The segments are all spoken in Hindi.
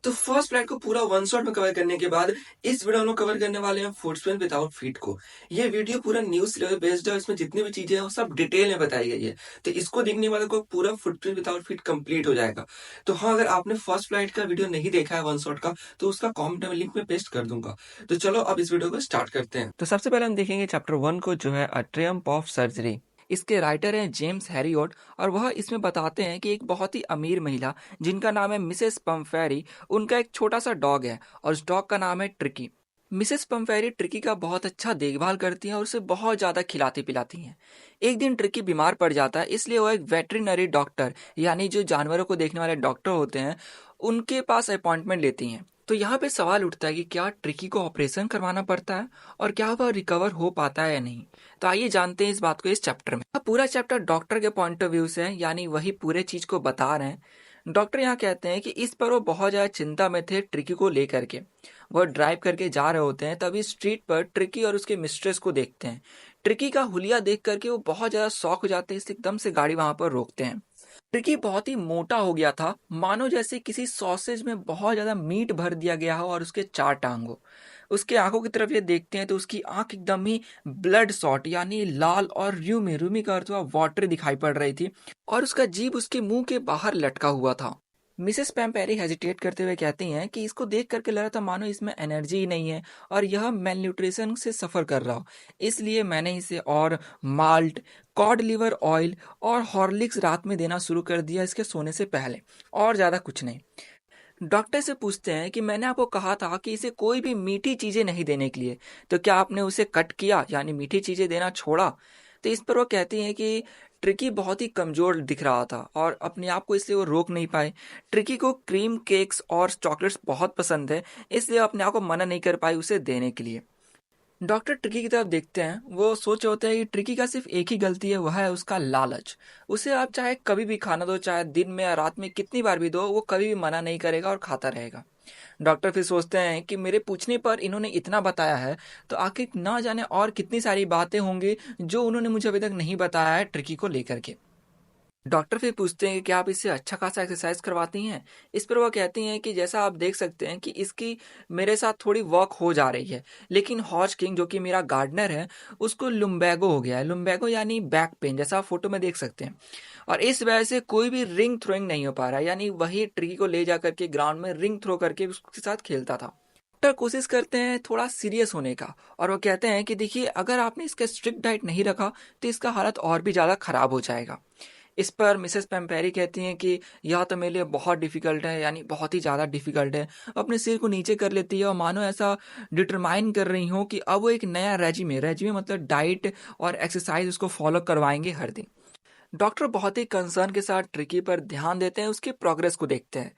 तो फर्स्ट फ्लाइट को पूरा वन शॉट में कवर करने के बाद इस वीडियो में कवर करने वाले हैं फुटस्पिन विदाउट फीट को। ये वीडियो पूरा न्यूज़ लेवल बेस्ड है, इसमें जितनी भी चीजें हैं वो सब डिटेल में बताई गई है। तो इसको देखने वाले को पूरा फुटस्पिन विदाउट फीट कंप्लीट हो जाएगा। तो हाँ, अगर आपने फर्स्ट फ्लाइट का वीडियो नहीं देखा है वन शॉट का, तो उसका कमेंट में लिंक में पेस्ट कर दूंगा। तो चलो अब इस वीडियो को स्टार्ट करते हैं। तो सबसे पहले हम देखेंगे चैप्टर 1 को, जो है अ ट्रियम्फ ऑफ सर्जरी। इसके राइटर हैं जेम्स हैरियोट, और वह इसमें बताते हैं कि एक बहुत ही अमीर महिला जिनका नाम है मिसेस पम्फेरी, उनका एक छोटा सा डॉग है और उस डॉग का नाम है ट्रिकी। मिसेस पम्फेरी ट्रिकी का बहुत अच्छा देखभाल करती हैं और उसे बहुत ज़्यादा खिलाती पिलाती हैं। एक दिन ट्रिकी बीमार पड़ जाता है, इसलिए वह एक वेटरिनरी डॉक्टर, यानी जो जानवरों को देखने वाले डॉक्टर होते हैं, उनके पास अपॉइंटमेंट लेती हैं। तो यहाँ पे सवाल उठता है कि क्या ट्रिकी को ऑपरेशन करवाना पड़ता है और क्या वह रिकवर हो पाता है या नहीं। तो आइए जानते हैं इस बात को इस चैप्टर में। अब पूरा चैप्टर डॉक्टर के पॉइंट ऑफ व्यू से है, यानी वही पूरे चीज को बता रहे हैं। डॉक्टर यहाँ कहते हैं कि इस पर वो बहुत ज्यादा चिंता में थे ट्रिकी को लेकर के। वह ड्राइव करके जा रहे होते हैं, तभी स्ट्रीट पर ट्रिकी और उसके मिस्ट्रेस को देखते हैं। ट्रिकी का हुलिया देख करके वो बहुत ज्यादा शॉक हो जाते हैं, इसलिए एकदम से गाड़ी वहां पर रोकते हैं। ट्रिकी बहुत ही मोटा हो गया था, मानो जैसे किसी सॉसेज में बहुत ज्यादा मीट भर दिया गया हो और उसके 4 टांग हो। उसके आंखों की तरफ ये देखते हैं तो उसकी आंख एकदम ही ब्लड शॉट, यानी लाल और रूमी रूमी का अर्थ हुआ वाटर दिखाई पड़ रही थी, और उसका जीभ उसके मुंह के बाहर लटका हुआ था। मिसेस पैम्पेरी हेजिटेट करते हुए कहती हैं कि इसको देख करके लग रहा था मानो इसमें एनर्जी ही नहीं है और यह मेल न्यूट्रिशन से सफ़र कर रहा हो, इसलिए मैंने इसे और माल्ट, कॉड लिवर ऑयल और हॉर्लिक्स रात में देना शुरू कर दिया इसके सोने से पहले, और ज़्यादा कुछ नहीं। डॉक्टर से पूछते हैं कि मैंने आपको कहा था कि इसे कोई भी मीठी चीज़ें नहीं देने के लिए, तो क्या आपने उसे कट किया, यानी मीठी चीज़ें देना छोड़ा। तो इस पर वो कहती हैं कि ट्रिकी बहुत ही कमज़ोर दिख रहा था और अपने आप को इसलिए वो रोक नहीं पाए। ट्रिकी को क्रीम केक्स और चॉकलेट्स बहुत पसंद है, इसलिए अपने आप को मना नहीं कर पाई उसे देने के लिए। डॉक्टर ट्रिकी की तरफ देखते हैं, वो सोच रहे होते हैं कि ट्रिकी का सिर्फ एक ही गलती है, वह है उसका लालच। उसे आप चाहे कभी भी खाना दो, चाहे दिन में या रात में कितनी बार भी दो, वो कभी भी मना नहीं करेगा और खाता रहेगा। डॉक्टर फिर सोचते हैं कि मेरे पूछने पर इन्होंने इतना बताया है, तो आखिर ना जाने और कितनी सारी बातें होंगी जो उन्होंने मुझे अभी तक नहीं बताया है ट्रिकी को लेकर के। डॉक्टर फिर पूछते हैं कि क्या आप इससे अच्छा खासा एक्सरसाइज करवाती हैं। इस पर वह कहती हैं कि जैसा आप देख सकते हैं कि इसकी मेरे साथ थोड़ी वॉक हो जा रही है, लेकिन हॉज किंग जो कि मेरा गार्डनर है, उसको लुम्बैगो हो गया है। लुम्बैगो यानी बैक पेन, जैसा आप फोटो में देख सकते हैं, और इस वजह से कोई भी रिंग थ्रोइंग नहीं हो पा रहा है, यानी वही ट्री को ले जा करके ग्राउंड में रिंग थ्रो करके उसके साथ खेलता था। डॉक्टर कोशिश करते हैं थोड़ा सीरियस होने का, और वो कहते हैं कि देखिए, अगर आपने इसका स्ट्रिक्ट डाइट नहीं रखा तो इसका हालत और भी ज़्यादा खराब हो जाएगा। इस पर मिसेस पेम्पेरी कहती हैं कि यह तो मेरे लिए बहुत डिफ़िकल्ट है, यानी बहुत ही ज़्यादा डिफ़िकल्ट है। अपने सिर को नीचे कर लेती है और मानो ऐसा डिटरमाइन कर रही हूँ कि अब वो एक नया रेजिमे रेजिमे मतलब डाइट और एक्सरसाइज उसको फॉलो करवाएंगे हर दिन। डॉक्टर बहुत ही कंसर्न के साथ ट्रिकी पर ध्यान देते हैं, उसकी प्रोग्रेस को देखते हैं।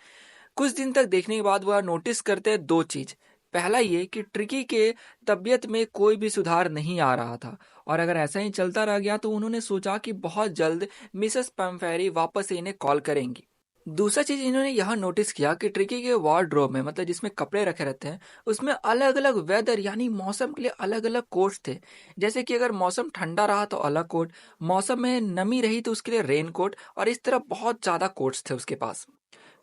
कुछ दिन तक देखने के बाद वह नोटिस करते हैं 2 चीज। पहला ये कि ट्रिकी के तबीयत में कोई भी सुधार नहीं आ रहा था, और अगर ऐसा ही चलता रह गया तो उन्होंने सोचा कि बहुत जल्द मिसेस पम्फेरी वापस से इन्हें कॉल करेंगी। दूसरा चीज इन्होंने यह नोटिस किया कि ट्रिकी के वार्डरोब में, मतलब जिसमें कपड़े रखे रहते हैं, उसमें अलग अलग वेदर यानी मौसम के लिए अलग अलग कोट्स थे। जैसे कि अगर मौसम ठंडा रहा तो अलग कोट, मौसम में नमी रही तो उसके लिए रेन कोट, और इस तरह बहुत ज्यादा कोट्स थे उसके पास।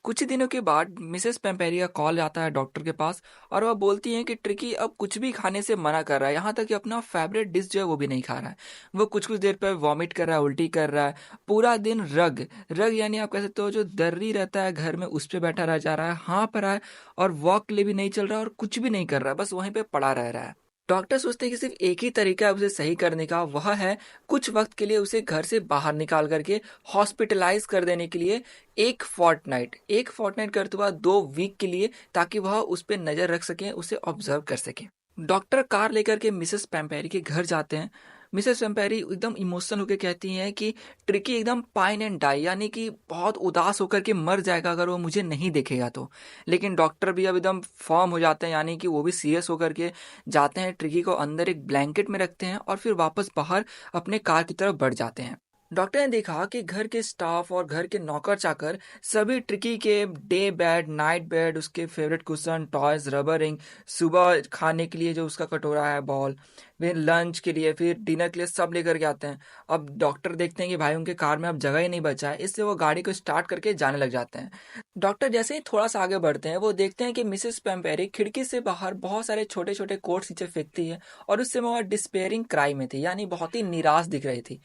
कुछ ही दिनों के बाद मिसेस पेम्पेरी का कॉल आता है डॉक्टर के पास, और वह बोलती हैं कि ट्रिकी अब कुछ भी खाने से मना कर रहा है, यहाँ तक कि अपना फेवरेट डिश जो है वो भी नहीं खा रहा है। वो कुछ कुछ देर पर वॉमिट कर रहा है, उल्टी कर रहा है। पूरा दिन रग रग यानी आप कह सकते हो जो दर्री रहता है घर में, उस पर बैठा रह जा रहा है, हाँ पर है, और वॉक के लिए भी नहीं चल रहा है और कुछ भी नहीं कर रहा है, बस वहीं पे पड़ा रह रहा है। डॉक्टर सोचते हैं कि सिर्फ एक ही तरीका है उसे सही करने का, वह है कुछ वक्त के लिए उसे घर से बाहर निकाल करके हॉस्पिटलाइज कर देने के लिए, एक फोर्टनाइट करते हुआ 2 वीक के लिए, ताकि वह उस पर नजर रख सकें, उसे ऑब्जर्व कर सकें। डॉक्टर कार लेकर के मिसेस पैम्पेरी के घर जाते हैं। मिसेस पैम्पेरी एकदम इमोशनल होकर कहती हैं कि ट्रिकी एकदम पाइन एंड डाई, यानी कि बहुत उदास होकर के मर जाएगा अगर वो मुझे नहीं देखेगा तो। लेकिन डॉक्टर भी अब एकदम फॉर्म हो जाते हैं, यानी कि वो भी सीरियस होकर के जाते हैं, ट्रिकी को अंदर एक ब्लैंकेट में रखते हैं और फिर वापस बाहर अपने कार की तरफ बढ़ जाते हैं। डॉक्टर ने देखा कि घर के स्टाफ और घर के नौकर चाकर सभी ट्रिकी के डे बेड, नाइट बेड, उसके favourite cushion, toys, rubber ring, सुबह खाने के लिए जो उसका कटोरा है, बॉल, फिर लंच के लिए, फिर डिनर के लिए सब लेकर के आते हैं। अब डॉक्टर देखते हैं कि भाई उनके कार में अब जगह ही नहीं बचा है, इसलिए वो गाड़ी को स्टार्ट करके जाने लग जाते हैं। डॉक्टर जैसे ही थोड़ा सा आगे बढ़ते हैं, वो देखते हैं कि मिसेस पेम्पेरी खिड़की से बाहर बहुत सारे छोटे छोटे कोट्स नीचे फेंकती है, और उससे वो डिस्पेयरिंग क्राई में थी, यानी बहुत ही निराश दिख रही थी।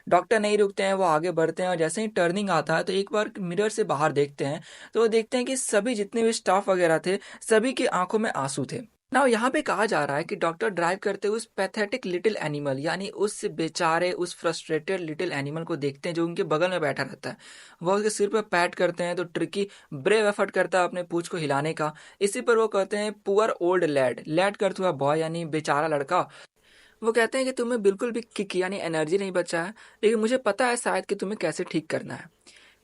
डॉक्टर नहीं रुकते हैं, वो आगे बढ़ते हैं, और जैसे ही टर्निंग आता है तो एक बार मिरर से बाहर देखते हैं, तो वो देखते हैं कि सभी जितने भी स्टाफ वगैरह थे, सभी की आंखों में आंसू थे। ना यहाँ पे कहा जा रहा है कि डॉक्टर ड्राइव करते हुए उस पैथेटिक लिटिल एनिमल, यानी उस बेचारे, उस फ्रस्ट्रेटेड लिटिल एनिमल को देखते हैं जो उनके बगल में बैठा रहता है। वो उसके सिर पर पैट करते हैं, तो ट्रिकी ब्रेव एफर्ट करता है अपने पूंछ को हिलाने का। इसी पर वो कहते हैं पुअर ओल्ड लैड, लैड करते हुआ बॉय, यानी बेचारा लड़का। वो कहते हैं कि तुम्हें बिल्कुल भी किक यानी एनर्जी नहीं बचा है, लेकिन मुझे पता है शायद कि तुम्हें कैसे ठीक करना है।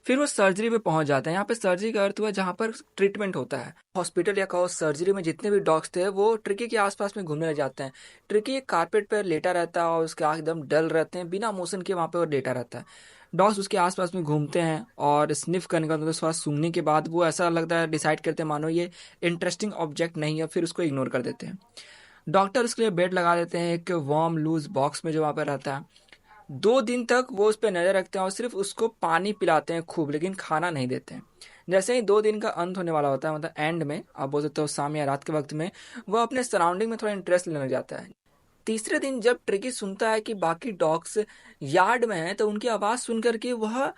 फिर वो सर्जरी पे पहुंच जाते हैं। यहाँ पे सर्जरी का अर्थ हुआ जहाँ पर ट्रीटमेंट होता है। हॉस्पिटल या कहो सर्जरी में जितने भी डॉग्स थे, वो ट्रिकी के आसपास में घूमने लग जाते हैं। ट्रिकी एक कारपेट पर लेटा रहता है और उसके आँख एकदम डल रहते हैं, बिना मोशन के वहाँ पे वो लेटा रहता है। डॉग्स उसके आसपास में घूमते हैं और स्निफ करने का, मतलब स्वाद सूंघने के बाद वो ऐसा लगता है, डिसाइड करते हैं मानो ये इंटरेस्टिंग ऑब्जेक्ट नहीं है, फिर उसको इग्नोर कर देते हैं। डॉक्टर उसके लिए बेड लगा देते हैं एक वार्म लूज बॉक्स में जो वहाँ पर रहता है। 2 दिन तक वो उस पर नज़र रखते हैं और सिर्फ उसको पानी पिलाते हैं खूब, लेकिन खाना नहीं देते हैं। जैसे ही 2 दिन का अंत होने वाला होता है, मतलब एंड में आप बोल सकते हो शाम या रात के वक्त में, वो अपने सराउंडिंग में थोड़ा इंटरेस्ट लेने लग जाता है। तीसरे दिन जब ट्रिकी सुनता है कि बाकी डॉग्स यार्ड में हैं, तो उनकी आवाज़ सुन करके वह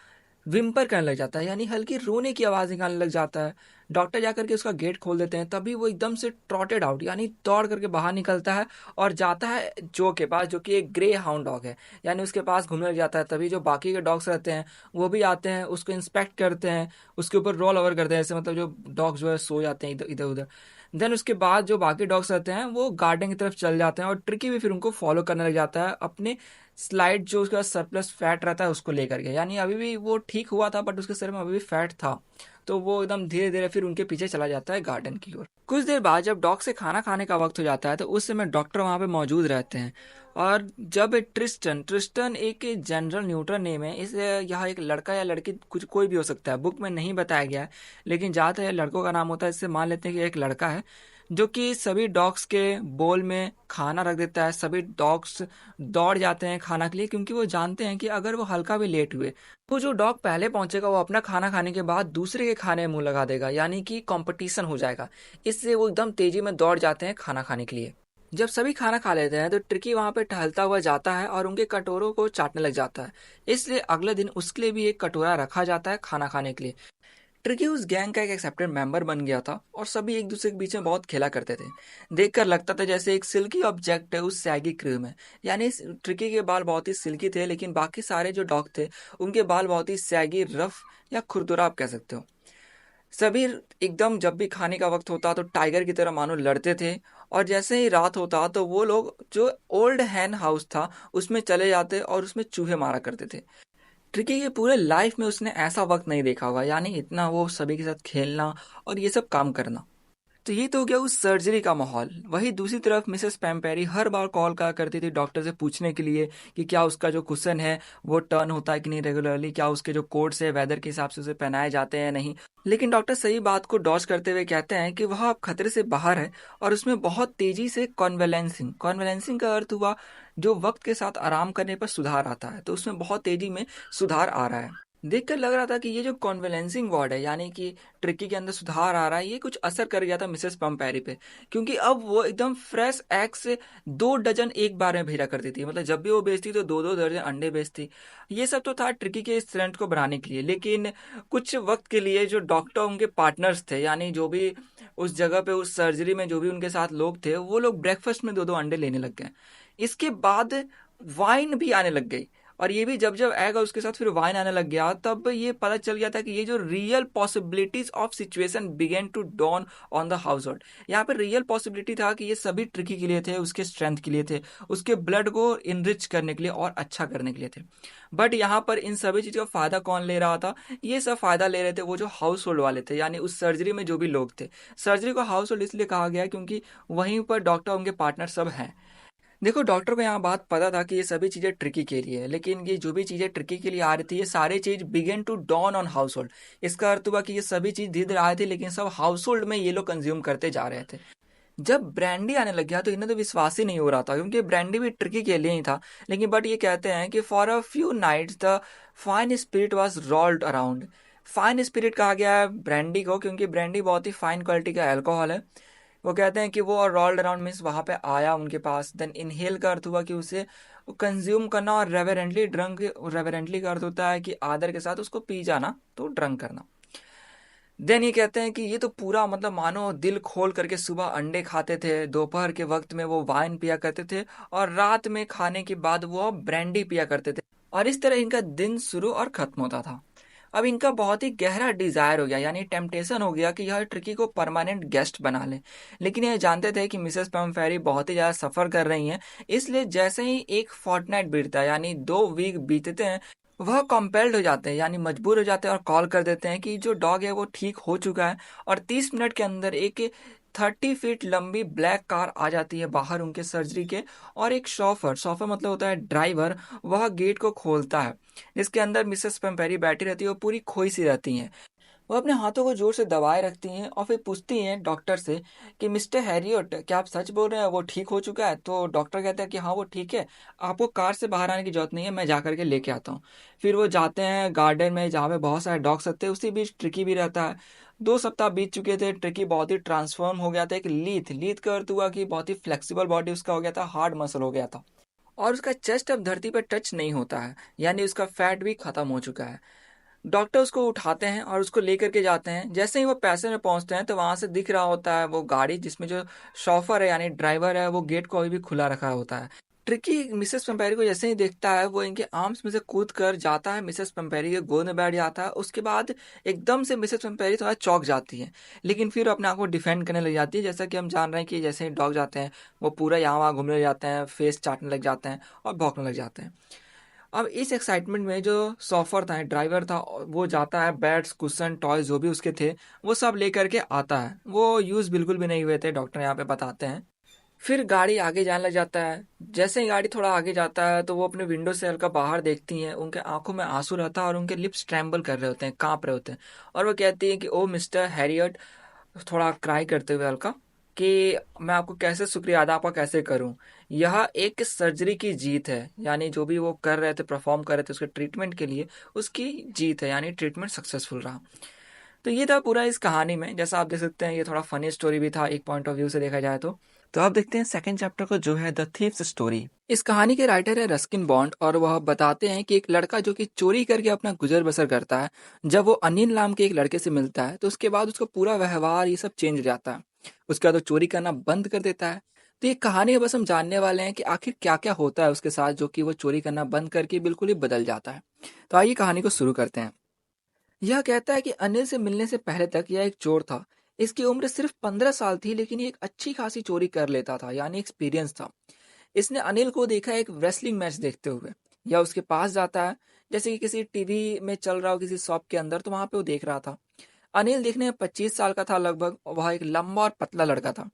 विम्पर करने लग जाता है, यानी हल्की रोने की आवाज़ निकालने लग जाता है। डॉक्टर जाकर के उसका गेट खोल देते हैं, तभी वो एकदम से ट्रॉटेड आउट, यानी दौड़ करके बाहर निकलता है और जाता है जो के पास, जो कि एक ग्रे हाउंड डॉग है, यानी उसके पास घूमने लग जाता है। तभी जो बाकी के डॉग्स रहते हैं वो भी आते हैं, उसको इंस्पेक्ट करते हैं, उसके ऊपर रोल ओवर करते हैं, ऐसे मतलब जो डॉग्स जो है सो जाते हैं इधर इधर उधर। देन उसके बाद जो बाकी डॉग्स रहते हैं वो गार्डन की तरफ चल जाते हैं, और ट्रिकी भी फिर उनको फॉलो करने लग जाता है अपने स्लाइड, जो उसका सरप्लस फैट रहता है उसको लेकर के। यानी अभी भी वो ठीक हुआ था, बट उसके शरीर में अभी भी फैट था, तो वो एकदम धीरे धीरे फिर उनके पीछे चला जाता है गार्डन की ओर। कुछ देर बाद जब डॉग से खाना खाने का वक्त हो जाता है, तो उस समय डॉक्टर वहाँ पे मौजूद रहते हैं। और जब ट्रिस्टन ट्रिस्टन एक जनरल न्यूट्रल नेम है, इस यह एक लड़का या लड़की कुछ कोई भी हो सकता है, बुक में नहीं बताया गया है, लेकिन ज़्यादातर ये लड़कों का नाम होता है, इससे मान लेते हैं कि एक लड़का है, जो कि सभी डॉग्स के बोल में खाना रख देता है। सभी डॉग्स दौड़ जाते हैं खाना के लिए, क्योंकि वो जानते हैं कि अगर वो हल्का भी लेट हुए, तो जो डॉग पहले पहुंचेगा वो अपना खाना खाने के बाद दूसरे के खाने में मुंह लगा देगा, यानी कि कंपटीशन हो जाएगा। इससे वो एकदम तेजी में दौड़ जाते हैं खाना खाने के लिए। जब सभी खाना खा लेते हैं, तो ट्रिकी वहां पे टहलता हुआ जाता है और उनके कटोरों को चाटने लग जाता है। इसलिए अगले दिन उसके लिए भी एक कटोरा रखा जाता है खाना खाने के लिए। ट्रिकी उस गैंग का एक एक्सेप्टेड मेंबर बन गया था, और सभी एक दूसरे के बीच में बहुत खेला करते थे। देखकर लगता था जैसे एक सिल्की ऑब्जेक्ट है उस सैगी क्रू में। यानी ट्रिकी के बाल बहुत ही सिल्की थे, लेकिन बाकी सारे जो डॉग थे उनके बाल बहुत ही सैगी, रफ या खुरदुरा आप कह सकते हो। सभी एकदम जब भी खाने का वक्त होता तो टाइगर की तरह मानो लड़ते थे, और जैसे ही रात होता तो वो लोग जो ओल्ड हैन हाउस था उसमें चले जाते और उसमें चूहे मारा करते थे। ट्रिकी के पूरे लाइफ में उसने ऐसा वक्त नहीं देखा होगा, यानी इतना वो सभी के साथ खेलना और ये सब काम करना। तो ये तो हो गया उस सर्जरी का माहौल। वहीं दूसरी तरफ मिसेस पैम्पेरी हर बार कॉल करा करती थी डॉक्टर से पूछने के लिए कि क्या उसका जो कुशन है वो टर्न होता है कि नहीं रेगुलरली, क्या उसके जो कोट्स है वेदर के हिसाब से उसे पहनाए जाते हैं या नहीं। लेकिन डॉक्टर सही बात को डॉज करते हुए कहते हैं कि वह अब खतरे से बाहर है, और उसमें बहुत तेजी से कॉन्वेलेंसिंग, कॉन्वेलेंसिंग का अर्थ हुआ जो वक्त के साथ आराम करने पर सुधार आता है, तो उसमें बहुत तेजी में सुधार आ रहा है। देखकर लग रहा था कि ये जो कॉन्वेलेंसिंग वार्ड है, यानी कि ट्रिकी के अंदर सुधार आ रहा है, ये कुछ असर कर गया था मिसेस पंपेरी पे, क्योंकि अब वो एकदम फ्रेश एग से 2 डजन एक बार में भेजा करती थी। मतलब जब भी वो बेचती तो 2-2 दर्जन अंडे बेचती। ये सब तो था ट्रिकी के स्ट्रेंथ को बढ़ाने के लिए, लेकिन कुछ वक्त के लिए जो डॉक्टर उनके पार्टनर्स थे, यानी जो भी उस जगह पे उस सर्जरी में जो भी उनके साथ लोग थे, वो लोग ब्रेकफास्ट में 2-2 अंडे लेने लग गए। इसके बाद वाइन भी आने लग गई, और ये भी जब जब एग और उसके साथ फिर वाइन आने लग गया, तब ये पता चल गया था कि ये जो real possibilities of situation began to dawn on the household. यहाँ पे रियल पॉसिबिलिटी था कि ये सभी ट्रिकी के लिए थे, उसके स्ट्रेंथ के लिए थे, उसके ब्लड को इनरिच करने के लिए और अच्छा करने के लिए थे। बट यहाँ पर इन सभी चीज़ों का फायदा कौन ले रहा था? ये सब फायदा ले रहे थे वो जो हाउस होल्ड वाले थे, यानी उस सर्जरी में जो भी लोग थे। सर्जरी को हाउस होल्ड इसलिए कहा गया क्योंकि वहीं पर डॉक्टर उनके पार्टनर सब हैं। देखो, डॉक्टर को यहाँ बात पता था कि ये सभी चीज़ें ट्रिकी के लिए है, लेकिन ये जो भी चीज़ें ट्रिकी के लिए आ रही थी, ये सारी चीज़ began to dawn on household. इसका अर्थ हुआ कि ये सभी चीज़ धीरे-धीरे आ रही थी, लेकिन सब हाउस होल्ड में ये लोग कंज़्यूम करते जा रहे थे। जब ब्रांडी आने लग गया तो इन्हें तो विश्वास ही नहीं हो रहा था, क्योंकि ब्रांडी भी ट्रिकी के लिए ही था। लेकिन बट ये कहते हैं कि for a few nights the fine spirit was rolled around. Fine spirit कहा गया है ब्रांडी को, क्योंकि ब्रांडी बहुत ही फाइन क्वालिटी का अल्कोहल है। वो कहते हैं कि वो रोल्ड अराउंड मीन्स वहां पे आया उनके पास। देन इनहेल का अर्थ हुआ कि उसे कंज्यूम करना, और रेवरेंटली ड्रंक, रेवरेंटली का अर्थ होता है कि आदर के साथ उसको पी जाना, तो ड्रंक करना। देन ये कहते हैं कि ये तो पूरा मतलब मानो दिल खोल करके सुबह अंडे खाते थे, दोपहर के वक्त में वो वाइन पिया करते थे, और रात में खाने के बाद वो ब्रांडी पिया करते थे। और इस तरह इनका दिन शुरू और खत्म होता था। अब इनका बहुत ही गहरा डिजायर हो गया, यानी टेम्पटेशन हो गया कि यह ट्रिकी को परमानेंट गेस्ट बना ले। लेकिन ये जानते थे कि मिसेस पम्फेरी बहुत ही ज्यादा सफर कर रही हैं। इसलिए जैसे ही एक फोर्टनाइट बीतता है, यानी 2 वीक बीतते हैं, वह कंपेल्ड हो जाते हैं, यानी मजबूर हो जाते हैं और कॉल कर देते हैं कि जो डॉग है वो ठीक हो चुका है। और 30 मिनट के अंदर एक 30 फीट लंबी ब्लैक कार आ जाती है बाहर उनके सर्जरी के। और एक शॉफर, शॉफर मतलब होता है ड्राइवर, वह गेट को खोलता है, जिसके अंदर मिसेस पेम्पेरी बैठी रहती है, वो पूरी खोई सी रहती हैं। वो अपने हाथों को जोर से दबाए रखती हैं और फिर पूछती हैं डॉक्टर से कि मिस्टर हैरियट, क्या आप सच बोल रहे हैं, वो ठीक हो चुका है? तो डॉक्टर कहता है कि हाँ वो ठीक है, आपको कार से बाहर आने की जरूरत नहीं है, मैं जा करके लेके आता हूँ। फिर वो जाते हैं गार्डन में जहाँ पे बहुत सारे डॉग्स रहते हैं, उसी बीच ट्रिकी भी रहता है। 2 सप्ताह बीत चुके थे, ट्रिकी बहुत ही ट्रांसफॉर्म हो गया था एक लीथ। लीथ का अर्थ हुआ कि बहुत ही फ्लेक्सिबल बॉडी उसका हो गया था, हार्ड मसल हो गया था। और उसका चेस्ट अब धरती पर टच नहीं होता है, यानी उसका फैट भी खत्म हो चुका है। डॉक्टर उसको उठाते हैं और उसको लेकर के जाते हैं। जैसे ही वो पैसे में पहुंचते हैं तो वहां से दिख रहा होता है वो गाड़ी, जिसमें जो शॉफर है यानी ड्राइवर है, वो गेट को अभी भी खुला रखा होता है। ट्रिकी मिसेस पेम्पेरी को जैसे ही देखता है, वो इनके आर्म्स में से कूद कर जाता है, मिसेस पेम्पेरी के गोद में बैठ जाता है। उसके बाद एकदम से मिसेस पेम्पेरी थोड़ा चौंक जाती है, लेकिन फिर अपने आप को डिफेंड करने लग जाती है। जैसा कि हम जान रहे हैं कि जैसे ही डॉग जाते हैं, वो पूरा यहाँ वहाँ घूमने लग जाते हैं, फेस चाटने लग जाते हैं और भौंकने लग जाते हैं। अब इस एक्साइटमेंट में जो सॉफर था, ड्राइवर था, वो जाता है, बैट्स, कुशन, टॉय जो भी उसके थे, वो सब लेकर के आता है। वो यूज़ बिल्कुल भी नहीं हुए थे, डॉक्टर यहाँ पे बताते हैं। फिर गाड़ी आगे जाने लग जाता है। जैसे ही गाड़ी थोड़ा आगे जाता है तो वो अपने विंडो से हल्का बाहर देखती हैं। उनके आंखों में आंसू रहता है और उनके लिप्स ट्रैम्बल कर रहे होते हैं, कांप रहे होते हैं। और वो कहती है कि ओ मिस्टर हैरियट, थोड़ा क्राई करते हुए हल्का, कि मैं आपको कैसे शुक्रिया अदा आपका कैसे करूं। यह एक सर्जरी की जीत है, यानी जो भी वो कर रहे थे, परफॉर्म कर रहे थे उसके ट्रीटमेंट के लिए, उसकी जीत है, यानी ट्रीटमेंट सक्सेसफुल रहा। तो ये था पूरा इस कहानी में। जैसा आप देख सकते हैं, ये थोड़ा फनी स्टोरी भी था एक पॉइंट ऑफ व्यू से देखा जाए तो आप देखते हैं सेकंड चैप्टर को, जो है द थीफ्स स्टोरी। इस कहानी के राइटर है रस्किन बॉन्ड, और वह बताते हैं कि एक लड़का जो कि चोरी करके अपना गुजर बसर करता है, जब वो अनिल नाम के एक लड़के से मिलता है तो उसके बाद उसका पूरा व्यवहार ये सब चेंज हो जाता है। उसके बाद वो चोरी करना बंद कर देता है। तो ये कहानी में बस हम जानने वाले हैं कि आखिर क्या क्या होता है उसके साथ, जो कि वो चोरी करना बंद करके बिल्कुल ही बदल जाता है। तो आइए कहानी को शुरू करते हैं। यह कहता है कि अनिल से मिलने से पहले तक यह एक चोर था। इसकी उम्र सिर्फ 15 साल थी, लेकिन ये एक अच्छी खासी चोरी कर लेता था, यानी एक्सपीरियंस था। इसने अनिल को देखा एक रेसलिंग मैच देखते हुए। यह उसके पास जाता है, जैसे कि किसी टीवी में चल रहा हो किसी शॉप के अंदर, तो वहां पे वो देख रहा था। अनिल दिखने में 25 साल का था लगभग, और वह एक लंबा और पतला लड़का था।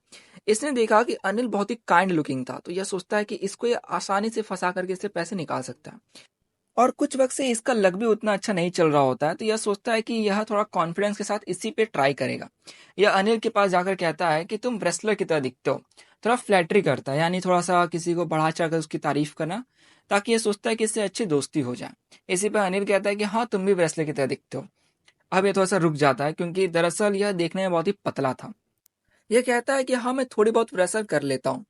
इसने देखा कि अनिल बहुत ही काइंड लुकिंग था, तो यह सोचता है कि इसको ये आसानी से फंसा करके इससे पैसे निकाल सकता है। और कुछ वक्त से इसका लक भी उतना अच्छा नहीं चल रहा होता है, तो यह सोचता है कि यह थोड़ा कॉन्फिडेंस के साथ इसी पे ट्राई करेगा। यह अनिल के पास जाकर कहता है कि तुम रेसलर की तरह दिखते हो। थोड़ा फ्लैटरी करता है, यानी थोड़ा सा किसी को बढ़ा चढ़कर उसकी तारीफ करना, ताकि ये सोचता है कि इससे अच्छी दोस्ती हो जाए। इसी पर अनिल कहता है कि हाँ तुम भी रेसलर की तरह दिखते हो। अब ये थोड़ा सा रुक जाता है, क्योंकि दरअसल यह देखने में बहुत ही पतला था। यह कहता है कि हाँ मैं थोड़ी बहुत रेसल कर लेता हूँ।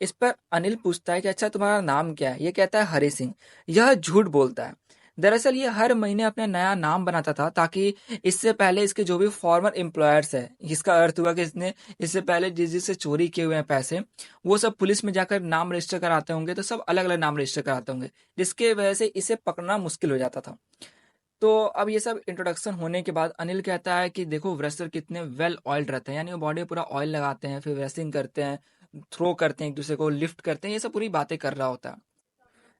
इस पर अनिल पूछता है कि अच्छा तुम्हारा नाम क्या है? ये कहता है हरी सिंह। यह झूठ बोलता है। दरअसल ये हर महीने अपना नया नाम बनाता था, ताकि इससे पहले इसके जो भी फॉर्मर एम्प्लॉयर्स है, जिसका अर्थ हुआ कि इसने इससे पहले जिस जिससे चोरी किए हुए हैं पैसे, वो सब पुलिस में जाकर नाम रजिस्टर कराते होंगे, तो सब अलग अलग नाम रजिस्टर कराते होंगे, जिसके वजह से इसे पकड़ना मुश्किल हो जाता था। तो अब ये सब इंट्रोडक्शन होने के बाद अनिल कहता है कि देखो रेसलर कितने वेल ऑयल्ड रहते हैं, यानी वो बॉडी में पूरा ऑयल लगाते हैं, फिर रेसलिंग करते हैं, थ्रो करते हैं, एक दूसरे को लिफ्ट करते हैं, ये सब पूरी बातें कर रहा होता है।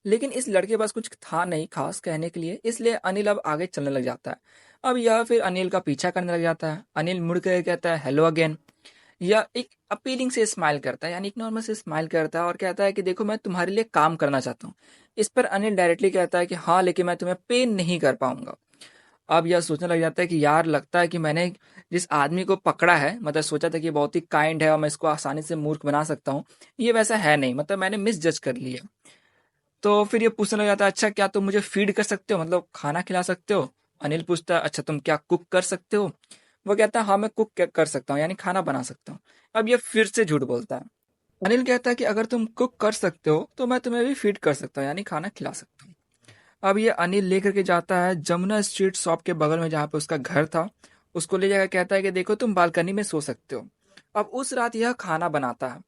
लेकिन इस लड़के के पास कुछ था नहीं खास कहने के लिए, इसलिए अनिल अब आगे चलने लग जाता है। अब यह फिर अनिल का पीछा करने लग जाता है। अनिल मुड़ कर कहता है हेलो अगेन। या एक अपीलिंग से स्माइल करता है, यानी एक नॉर्मल से स्माइल करता है और कहता है कि देखो मैं तुम्हारे लिए काम करना चाहता हूँ। इस पर अनिल डायरेक्टली कहता है कि हाँ, लेकिन मैं तुम्हें पे नहीं कर पाऊंगा। अब यह सोचने लग जाता है कि यार, लगता है कि मैंने जिस आदमी को पकड़ा है, मतलब सोचा था कि बहुत ही काइंड है और मैं इसको आसानी से मूर्ख बना सकता हूँ, ये वैसा है नहीं, मतलब मैंने मिस जज कर लिया। तो फिर ये पूछने लग जाता है, अच्छा क्या तुम मुझे फीड कर सकते हो, मतलब खाना खिला सकते हो? अनिल पूछता है, अच्छा तुम क्या कुक कर सकते हो? वो कहता है, हाँ मैं कुक कर सकता हूँ, यानी खाना बना सकता हूँ। अब ये फिर से झूठ बोलता है। अनिल कहता है कि अगर तुम कुक कर सकते हो तो मैं तुम्हें भी फीड कर सकता हूँ, यानी खाना खिला सकता हूँ। अब ये अनिल लेकर के जाता है जमुना स्ट्रीट शॉप के बगल में जहाँ पे उसका घर था, उसको ले जाकर कहता है कि देखो तुम बालकनी में सो सकते हो। अब उस रात यह खाना बनाता है।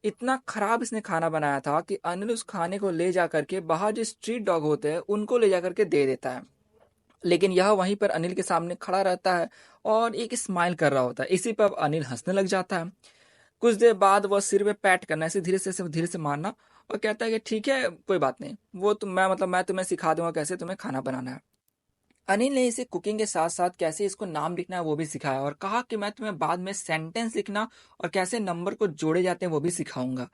इतना खराब इसने खाना बनाया था कि अनिल उस खाने को ले जा करके बाहर जो स्ट्रीट डॉग होते हैं उनको ले जा करके दे देता है। लेकिन यह वहीं पर अनिल के सामने खड़ा रहता है और एक स्माइल कर रहा होता है। इसी पर अब अनिल हंसने लग जाता है। कुछ देर बाद वह सिर पे पैट करना, ऐसे धीरे से मारना, और कहता है कि ठीक है कोई बात नहीं, वो तुम मैं तुम्हें सिखा दूंगा कैसे तुम्हें खाना बनाना है। अनिल ने इसे कुकिंग के साथ साथ कैसे इसको नाम लिखना है वो भी सिखाया और कहा कि मैं तुम्हें बाद में सेंटेंस लिखना और कैसे नंबर को जोड़े जाते हैं वो भी सिखाऊंगा।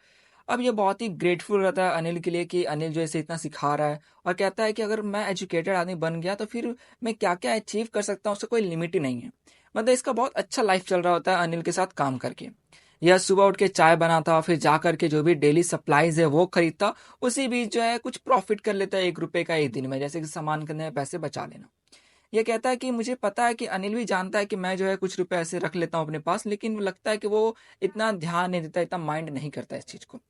अब ये बहुत ही ग्रेटफुल रहता है अनिल के लिए कि अनिल जो इसे इतना सिखा रहा है, और कहता है कि अगर मैं एजुकेटेड आदमी बन गया तो फिर मैं क्या क्या अचीव कर सकता हूँ, उसका कोई लिमिट ही नहीं है। मतलब इसका बहुत अच्छा लाइफ चल रहा होता है अनिल के साथ काम करके। यह सुबह उठ के चाय बनाता, फिर जा करके जो भी डेली सप्लाईज है वो खरीदता, उसी बीच जो है कुछ प्रॉफिट कर लेता है 1 रुपए का एक दिन में, जैसे कि सामान खरीदने में पैसे बचा लेना। ये कहता है कि मुझे पता है कि अनिल भी जानता है कि मैं जो है कुछ रुपए ऐसे रख लेता हूँ अपने पास, लेकिन लगता है कि वो इतना ध्यान नहीं देता, इतना माइंड नहीं करता इस चीज को।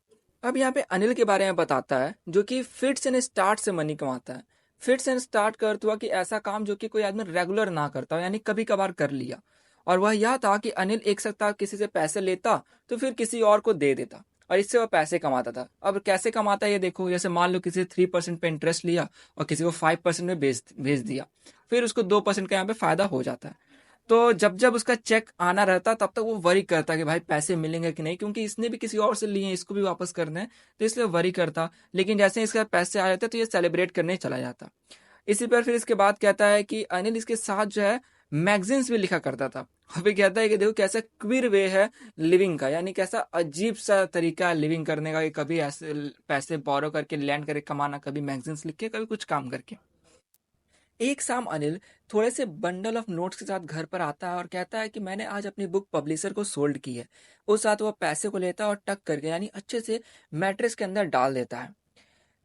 अब यहाँ पे अनिल के बारे में बताता है जो कि फिट्स एंड स्टार्ट से मनी कमाता है। फिट्स एंड स्टार्ट का अर्थ हुआ कि ऐसा काम जो कि कोई आदमी रेगुलर ना करता हो, यानी कभी कभार कर लिया। और वह यह था कि अनिल एक सप्ताह किसी से पैसे लेता तो फिर किसी और को दे देता, और इससे वह पैसे कमाता था। अब कैसे कमाता है ये देखो, जैसे मान लो किसी से 3% पे इंटरेस्ट लिया और किसी को 5% में भेज भेज दिया, फिर उसको 2% का यहाँ पे फायदा हो जाता है। तो जब जब उसका चेक आना रहता तब तक वो वरी करता कि भाई पैसे मिलेंगे कि नहीं, क्योंकि इसने भी किसी और से लिए हैं, इसको भी वापस करने हैं, तो इसलिए वरी करता। लेकिन जैसे ही इसके पैसे आ जाते तो ये सेलिब्रेट करने चला जाता। इसी पर फिर इसके बाद कहता है कि अनिल इसके साथ जो है मैगजीन्स भी लिखा करता था। और फिर कहता है कि देखो कैसा क्विर वे है लिविंग का, यानी कैसा अजीब सा तरीका है लिविंग करने का, कि कभी ऐसे पैसे बोरो करके लैंड करके कमाना, कभी मैगजीन्स लिख के, कभी कुछ काम करके। एक शाम अनिल थोड़े से बंडल ऑफ नोट्स के साथ घर पर आता है और कहता है कि मैंने आज अपनी बुक पब्लिशर को सोल्ड की है। उस साथ वह पैसे को लेता है और टक करके, यानी अच्छे से मैट्रेस के अंदर डाल देता है।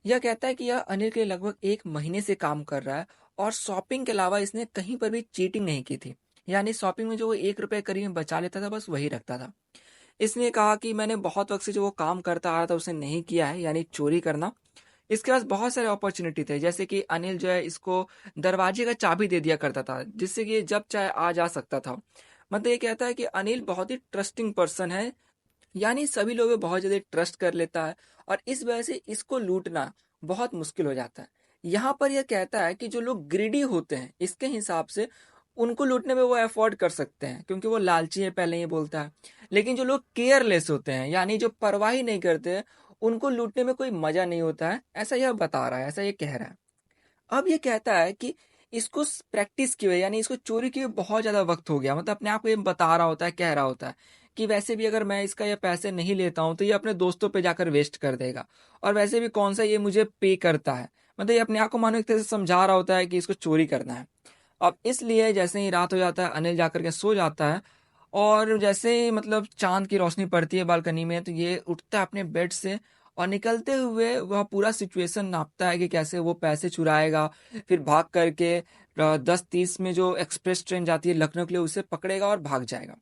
यह कहता है कि यह अनिल के लिए लगभग 1 महीने से काम कर रहा है और शॉपिंग के अलावा इसने कहीं पर भी चीटिंग नहीं की थी। यानी शॉपिंग में जो वो 1 रुपए करीब में बचा लेता था बस वही रखता था। इसने कहा कि मैंने बहुत वक्त से जो वो काम करता आ रहा था उसे नहीं किया है, यानी चोरी करना। इसके पास बहुत सारे अपॉर्चुनिटी थे, जैसे कि अनिल जो है इसको दरवाजे का चाबी दे दिया करता था, जिससे कि ये जब चाहे आ जा सकता था। मतलब ये कहता है कि अनिल बहुत ही ट्रस्टिंग पर्सन है, यानी सभी लोगों पे बहुत ज़्यादा ट्रस्ट कर लेता है, और इस वजह से इसको लूटना बहुत मुश्किल हो जाता है। यहाँ पर यह कहता है कि जो लोग ग्रीडी होते हैं इसके हिसाब से उनको लूटने में वो अफोर्ड कर सकते हैं, क्योंकि वो लालची है, पहले ही बोलता है। लेकिन जो लोग केयरलेस होते हैं, यानी जो परवाह ही नहीं करते हैं, उनको लूटने में कोई मजा नहीं होता है, ऐसा यह बता रहा है, ऐसा ये कह रहा है। अब ये कहता है कि इसको प्रैक्टिस किए हुए, यानी इसको चोरी किए हुए बहुत ज्यादा वक्त हो गया, मतलब अपने आप को ये बता रहा होता है, कह रहा होता है कि वैसे भी अगर मैं इसका ये पैसे नहीं लेता हूँ तो ये अपने दोस्तों पे जाकर वेस्ट कर देगा, और वैसे भी कौन सा ये मुझे पे करता है। मतलब ये अपने आप को मानो एक तरह से समझा रहा होता है कि इसको चोरी करना है। अब इसलिए जैसे ही रात हो जाता है अनिल जाकर के सो जाता है, और जैसे ही मतलब चांद की रोशनी पड़ती है बालकनी में तो ये उठता है अपने बेड से, और निकलते हुए वह पूरा सिचुएशन नापता है कि कैसे वो पैसे चुराएगा, फिर भाग करके 10:30 में जो एक्सप्रेस ट्रेन जाती है लखनऊ के लिए उसे पकड़ेगा और भाग जाएगा।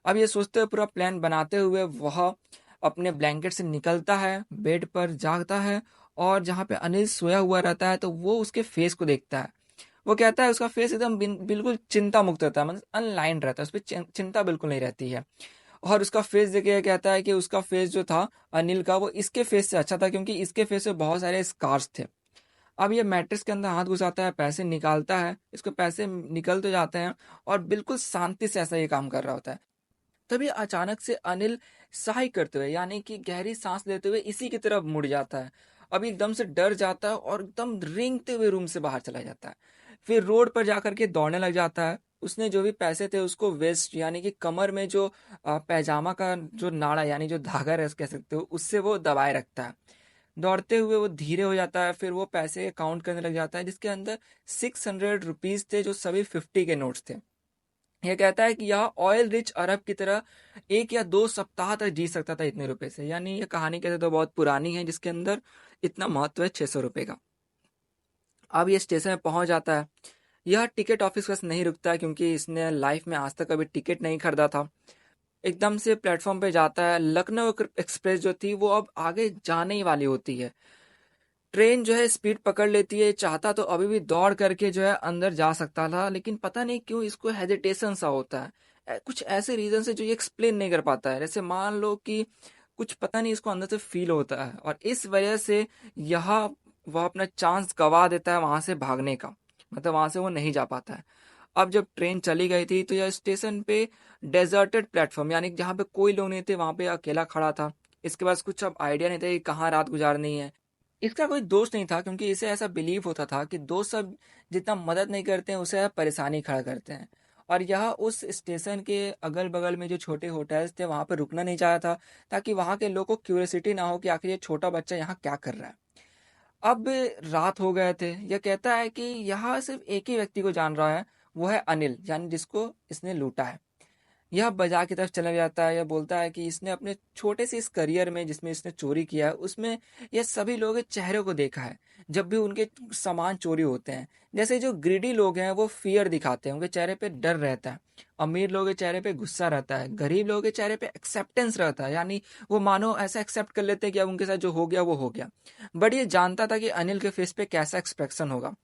अब ये सोचते हुए, पूरा प्लान बनाते हुए वह अपने ब्लैंकेट से निकलता है, बेड पर जागता है, और जहाँ पे अनिल सोया हुआ रहता है तो वो उसके फेस को देखता है। वो कहता है उसका फेस एकदम बिल्कुल चिंता मुक्त रहता है, मतलब अनलाइन रहता है, उस पर चिंता बिल्कुल नहीं रहती है। और उसका फेस देखे कहता है कि उसका फेस जो था अनिल का, वो इसके फेस से अच्छा था, क्योंकि इसके फेस पे बहुत सारे स्कार्स थे। अब ये मैट्रिक्स के अंदर हाथ घुसाता है, पैसे निकालता है, इसको पैसे निकल तो जाते हैं, और बिल्कुल शांति से ऐसा ये काम कर रहा होता है। तभी अचानक से अनिल साई करते हुए, यानी कि गहरी सांस लेते हुए इसी की तरफ मुड़ जाता है। अब एकदम से डर जाता है और एकदम रेंगते हुए रूम से बाहर चला जाता है। फिर रोड पर जाकर के दौड़ने लग जाता है। उसने जो भी पैसे थे उसको वेस्ट यानी कि कमर में जो पैजामा का जो नाड़ा यानी जो धागा कह सकते हो उससे वो दबाए रखता है। दौड़ते हुए वो धीरे हो जाता है, फिर वो पैसे काउंट करने लग जाता है जिसके अंदर 600 रुपीज थे जो सभी 50 के नोट्स थे। यह कहता है कि यह ऑयल रिच अरब की तरह 1 या 2 सप्ताह तक जी सकता था इतने रुपए से। यानी ये कहानी कहते तो बहुत पुरानी है जिसके अंदर इतना महत्व है 600 रुपए का। अब ये स्टेशन में पहुंच जाता है। यह टिकट ऑफिस बस नहीं रुकता है क्योंकि इसने लाइफ में आज तक कभी टिकट नहीं खरीदा था। एकदम से प्लेटफॉर्म पे जाता है। लखनऊ एक्सप्रेस जो थी वो अब आगे जाने ही वाली होती है। ट्रेन जो है स्पीड पकड़ लेती है। चाहता तो अभी भी दौड़ करके जो है अंदर जा सकता था, लेकिन पता नहीं क्यों इसको हेजिटेशन सा होता है। कुछ ऐसे रीजन से जो ये एक्सप्लेन नहीं कर पाता है। जैसे मान लो कि कुछ पता नहीं इसको अंदर से फील होता है और इस वजह से यह वह अपना चांस गवा देता है वहां से भागने का। मतलब वहां से वो नहीं जा पाता है। अब जब ट्रेन चली गई थी तो यह स्टेशन पे डेजर्टेड प्लेटफॉर्म यानी जहाँ पे कोई लोग नहीं थे वहां पे अकेला खड़ा था। इसके पास कुछ अब आइडिया नहीं था कि कहाँ रात गुजारनी है। इसका कोई दोस्त नहीं था क्योंकि इसे ऐसा बिलीव होता था कि दोस्त सब जितना मदद नहीं करते हैं उसे परेशानी खड़ा करते हैं। और यह उस स्टेशन के अगल बगल में जो छोटे होटल्स थे वहां पर रुकना नहीं चाहा था ताकि वहां के लोगों को क्यूरियोसिटी ना हो कि आखिर ये छोटा बच्चा यहाँ क्या कर रहा है। अब रात हो गए थे। यह कहता है कि यहाँ सिर्फ एक ही व्यक्ति को जान रहा है, वो है अनिल यानी जिसको इसने लूटा है। यह बाजार की तरफ चला जाता है। यह बोलता है कि इसने अपने छोटे से इस करियर में जिसमें इसने चोरी किया है उसमें यह सभी लोगों के चेहरे को देखा है जब भी उनके सामान चोरी होते हैं। जैसे जो ग्रीडी लोग हैं वो फियर दिखाते हैं, उनके चेहरे पे डर रहता है। अमीर लोगों के चेहरे पे गुस्सा रहता है। गरीब लोगों के चेहरे पे एक्सेप्टेंस रहता है, यानी वो मानो ऐसा एक्सेप्ट कर लेते हैं कि अब उनके साथ जो हो गया वो हो गया। बट ये जानता था कि अनिल के फेस पे कैसा एक्सप्रेशन होगा।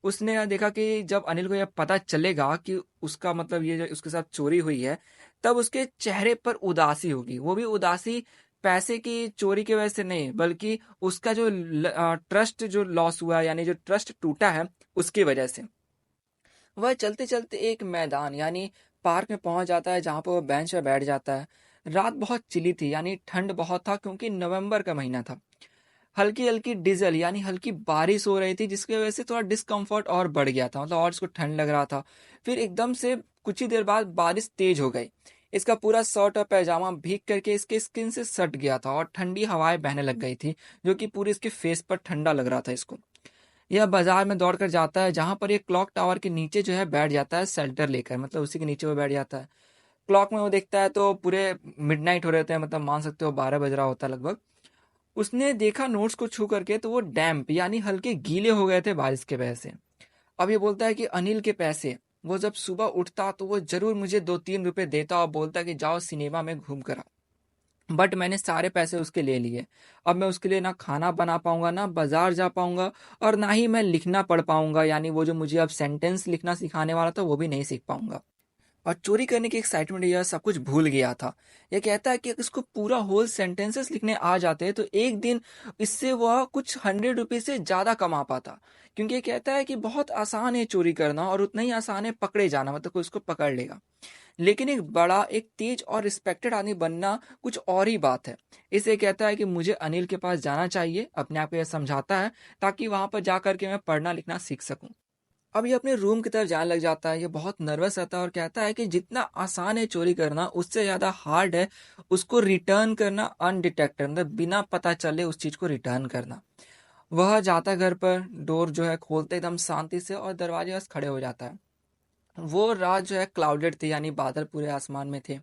उसने यह देखा कि जब अनिल को यह पता चलेगा कि उसका मतलब ये जो उसके साथ चोरी हुई है तब उसके चेहरे पर उदासी होगी। वो भी उदासी पैसे की चोरी की वजह से नहीं बल्कि उसका जो ट्रस्ट जो लॉस हुआ है यानी जो ट्रस्ट टूटा है उसकी वजह से। वह चलते चलते एक मैदान यानी पार्क में पहुंच जाता है जहां पर वो बेंच पे बैठ जाता है। रात बहुत चिली थी यानी ठंड बहुत था क्योंकि नवंबर का महीना था। हल्की हल्की डीजल यानी हल्की बारिश हो रही थी जिसकी वजह से थोड़ा डिस्कम्फर्ट और बढ़ गया था, मतलब और इसको ठंड लग रहा था। फिर एकदम से कुछ ही देर बाद बारिश तेज हो गई। इसका पूरा शर्ट और पैजामा भीग करके इसके स्किन से सट गया था और ठंडी हवाएं बहने लग गई थी जो कि पूरे इसके फेस पर ठंडा लग रहा था इसको। यह बाजार में दौड़ कर जाता है जहां पर ये क्लॉक टावर के नीचे जो है बैठ जाता है शेल्टर लेकर, मतलब उसी के नीचे वो बैठ जाता है। क्लॉक में वो देखता है तो पूरे मिडनाइट हो रहे थे, मतलब मान सकते हो 12 बज रहा होता है लगभग। उसने देखा नोट्स को छू करके तो वो डैम्प यानी हल्के गीले हो गए थे बारिश के वजह से। अब ये बोलता है कि अनिल के पैसे, वो जब सुबह उठता तो वो जरूर मुझे 2-3 रुपए देता और बोलता कि जाओ सिनेमा में घूम कर आओ। बट मैंने सारे पैसे उसके ले लिए। अब मैं उसके लिए ना खाना बना पाऊंगा, ना बाजार जा पाऊंगा, और ना ही मैं लिखना पढ़ पाऊंगा, यानी वो जो मुझे अब सेंटेंस लिखना सिखाने वाला था वो भी नहीं सीख पाऊंगा। और चोरी करने की एक्साइटमेंट यह सब कुछ भूल गया था। यह कहता है कि अगर इसको पूरा होल सेंटेंसेस लिखने आ जाते तो एक दिन इससे वह कुछ 100 रुपीज से ज्यादा कमा पाता। क्योंकि ये कहता है कि बहुत आसान है चोरी करना और उतना ही आसान है पकड़े जाना, मतलब कोई उसको पकड़ लेगा। लेकिन एक बड़ा, एक तेज और रिस्पेक्टेड आदमी बनना कुछ और ही बात है। इसे कहता है कि मुझे अनिल के पास जाना चाहिए, अपने आप को यह समझाता है, ताकि वहां पर जा करके मैं पढ़ना लिखना सीख सकूं। अब ये अपने रूम की तरफ जाने लग जाता है। ये बहुत नर्वस रहता है और कहता है कि जितना आसान है चोरी करना उससे ज्यादा हार्ड है उसको रिटर्न करना अनडिटेक्टेड, मतलब बिना पता चले उस चीज को रिटर्न करना। वह जाता है घर पर, डोर जो है खोलते एकदम शांति से और दरवाजे पास खड़े हो जाता है। वो रात जो है क्लाउडेड थी यानी बादल पूरे आसमान में थे।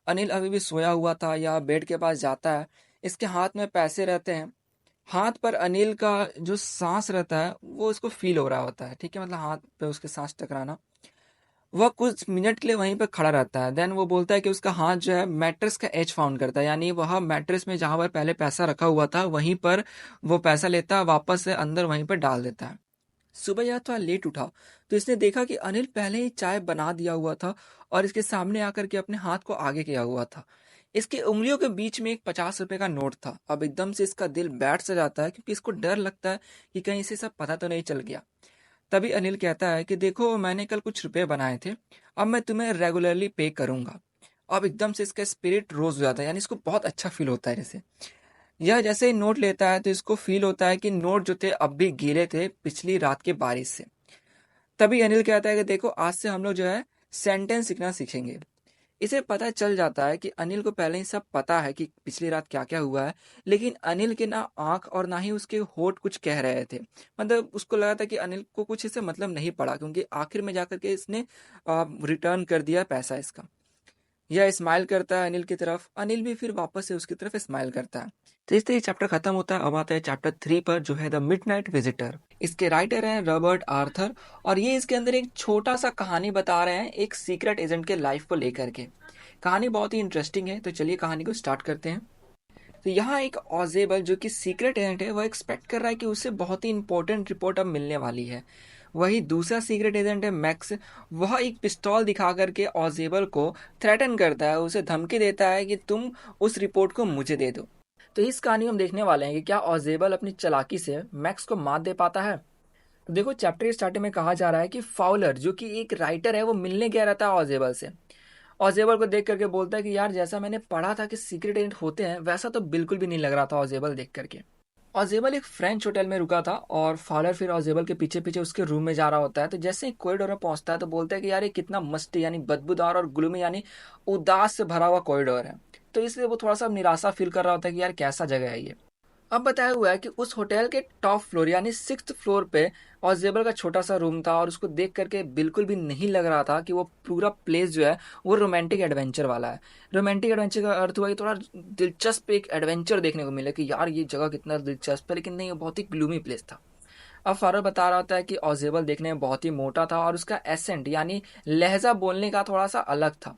अनिल अभी भी सोया हुआ था या बेड के पास जाता है। इसके हाथ में पैसे रहते हैं। हाथ पर अनिल का जो सांस रहता है वो इसको फील हो रहा होता है, ठीक है, मतलब हाथ पे उसके सांस टकराना। वह कुछ मिनट के लिए वहीं पर खड़ा रहता है। देन वो बोलता है कि उसका हाथ जो है मैट्रेस का एज फाउंड करता है, यानी वह मैट्रेस में जहां पर पहले पैसा रखा हुआ था वहीं पर वो पैसा लेता है, वापस से अंदर वहीं पर डाल देता है। सुबह यह थोड़ा लेट उठा तो इसने देखा कि अनिल पहले ही चाय बना दिया हुआ था और इसके सामने आकर के अपने हाथ को आगे किया हुआ था। इसकी उंगलियों के बीच में एक 50 रुपए का नोट था। अब एकदम से इसका दिल बैठ सा जाता है क्योंकि इसको डर लगता है कि कहीं इसे सब पता तो नहीं चल गया। तभी अनिल कहता है कि देखो मैंने कल कुछ रुपए बनाए थे, अब मैं तुम्हें रेगुलरली पे करूंगा। अब एकदम से इसका स्पिरिट रोज हो जाता है, यानी इसको बहुत अच्छा फील होता है। जैसे यह जैसे ही नोट लेता है तो इसको फील होता है कि नोट जो थे अब भी गीले थे पिछली रात के बारिश से। तभी अनिल कहता है कि देखो आज से हम लोग जो है सेंटेंस लिखना सीखेंगे। इसे पता चल जाता है कि अनिल को पहले ही सब पता है कि पिछली रात क्या-क्या हुआ है, लेकिन अनिल के ना आँख और ना ही उसके होंठ कुछ कह रहे थे। मतलब उसको लगा था कि अनिल को कुछ इससे मतलब नहीं पड़ा, क्योंकि आखिर में जाकर के इसने रिटर्न कर दिया पैसा इसका। यह स्माइल करता है अनिल की तरफ, अनिल भी फिर वापस से उसकी तरफ स्माइल करता है। तो इस तरह चैप्टर खत्म होता है। अब आता है चैप्टर 3 पर, जो है द मिडनाइट विजिटर। इसके राइटर हैं रॉबर्ट आर्थर, और ये इसके अंदर एक छोटा सा कहानी बता रहे हैं एक सीक्रेट एजेंट के लाइफ को लेकर के। कहानी बहुत ही इंटरेस्टिंग है, तो चलिए कहानी को स्टार्ट करते हैं। तो यहाँ एक ऑजेबल जो कि सीक्रेट एजेंट है, वह एक्सपेक्ट कर रहा है कि उसे बहुत ही इंपॉर्टेंट रिपोर्ट अब मिलने वाली है। वही दूसरा सीक्रेट एजेंट है मैक्स, वह एक पिस्तौल दिखा करके ऑजेबल को थ्रेटन करता है, उसे धमकी देता है कि तुम उस रिपोर्ट को मुझे दे दो। तो इस कहानी में हम देखने वाले हैं कि क्या ऑजेबल अपनी चालाकी से मैक्स को मात दे पाता है। तो देखो, चैप्टर स्टार्टिंग में कहा जा रहा है कि फाउलर जो कि एक राइटर है, वो मिलने गया रहता है ऑजेबल से। ऑजेबल को देख करके बोलता है कि यार, जैसा मैंने पढ़ा था कि सीक्रेट एजेंट होते हैं, वैसा तो बिल्कुल भी नहीं लग रहा था ऑजेबल देख करके। ऑजेबल एक फ्रेंच होटल में रुका था, और फॉलर फिर ऑजेबल के पीछे पीछे उसके रूम में जा रहा होता है। तो जैसे ही कॉरिडोर में पहुंचता है तो बोलता है कि यार, ये कितना मस्ती यानी बदबूदार और ग्लूमी यानी उदास से भरा हुआ कॉरिडोर है। तो इसलिए वो थोड़ा सा निराशा फील कर रहा होता है कि यार, कैसा जगह है ये। अब बताया हुआ है कि उस होटल के टॉप फ्लोर यानी 6th फ्लोर पे ऑजेबल का छोटा सा रूम था, और उसको देख करके बिल्कुल भी नहीं लग रहा था कि वो पूरा प्लेस जो है वो रोमांटिक एडवेंचर वाला है। रोमांटिक एडवेंचर का अर्थ हुआ कि थोड़ा दिलचस्प एक एडवेंचर देखने को मिले कि यार, ये जगह कितना दिलचस्प है, लेकिन नहीं, ये बहुत ही ग्लूमी प्लेस था। अब फारूक बता रहा होता है कि ऑजेबल देखने में बहुत ही मोटा था, और उसका एसेंट यानी लहजा बोलने का थोड़ा सा अलग था।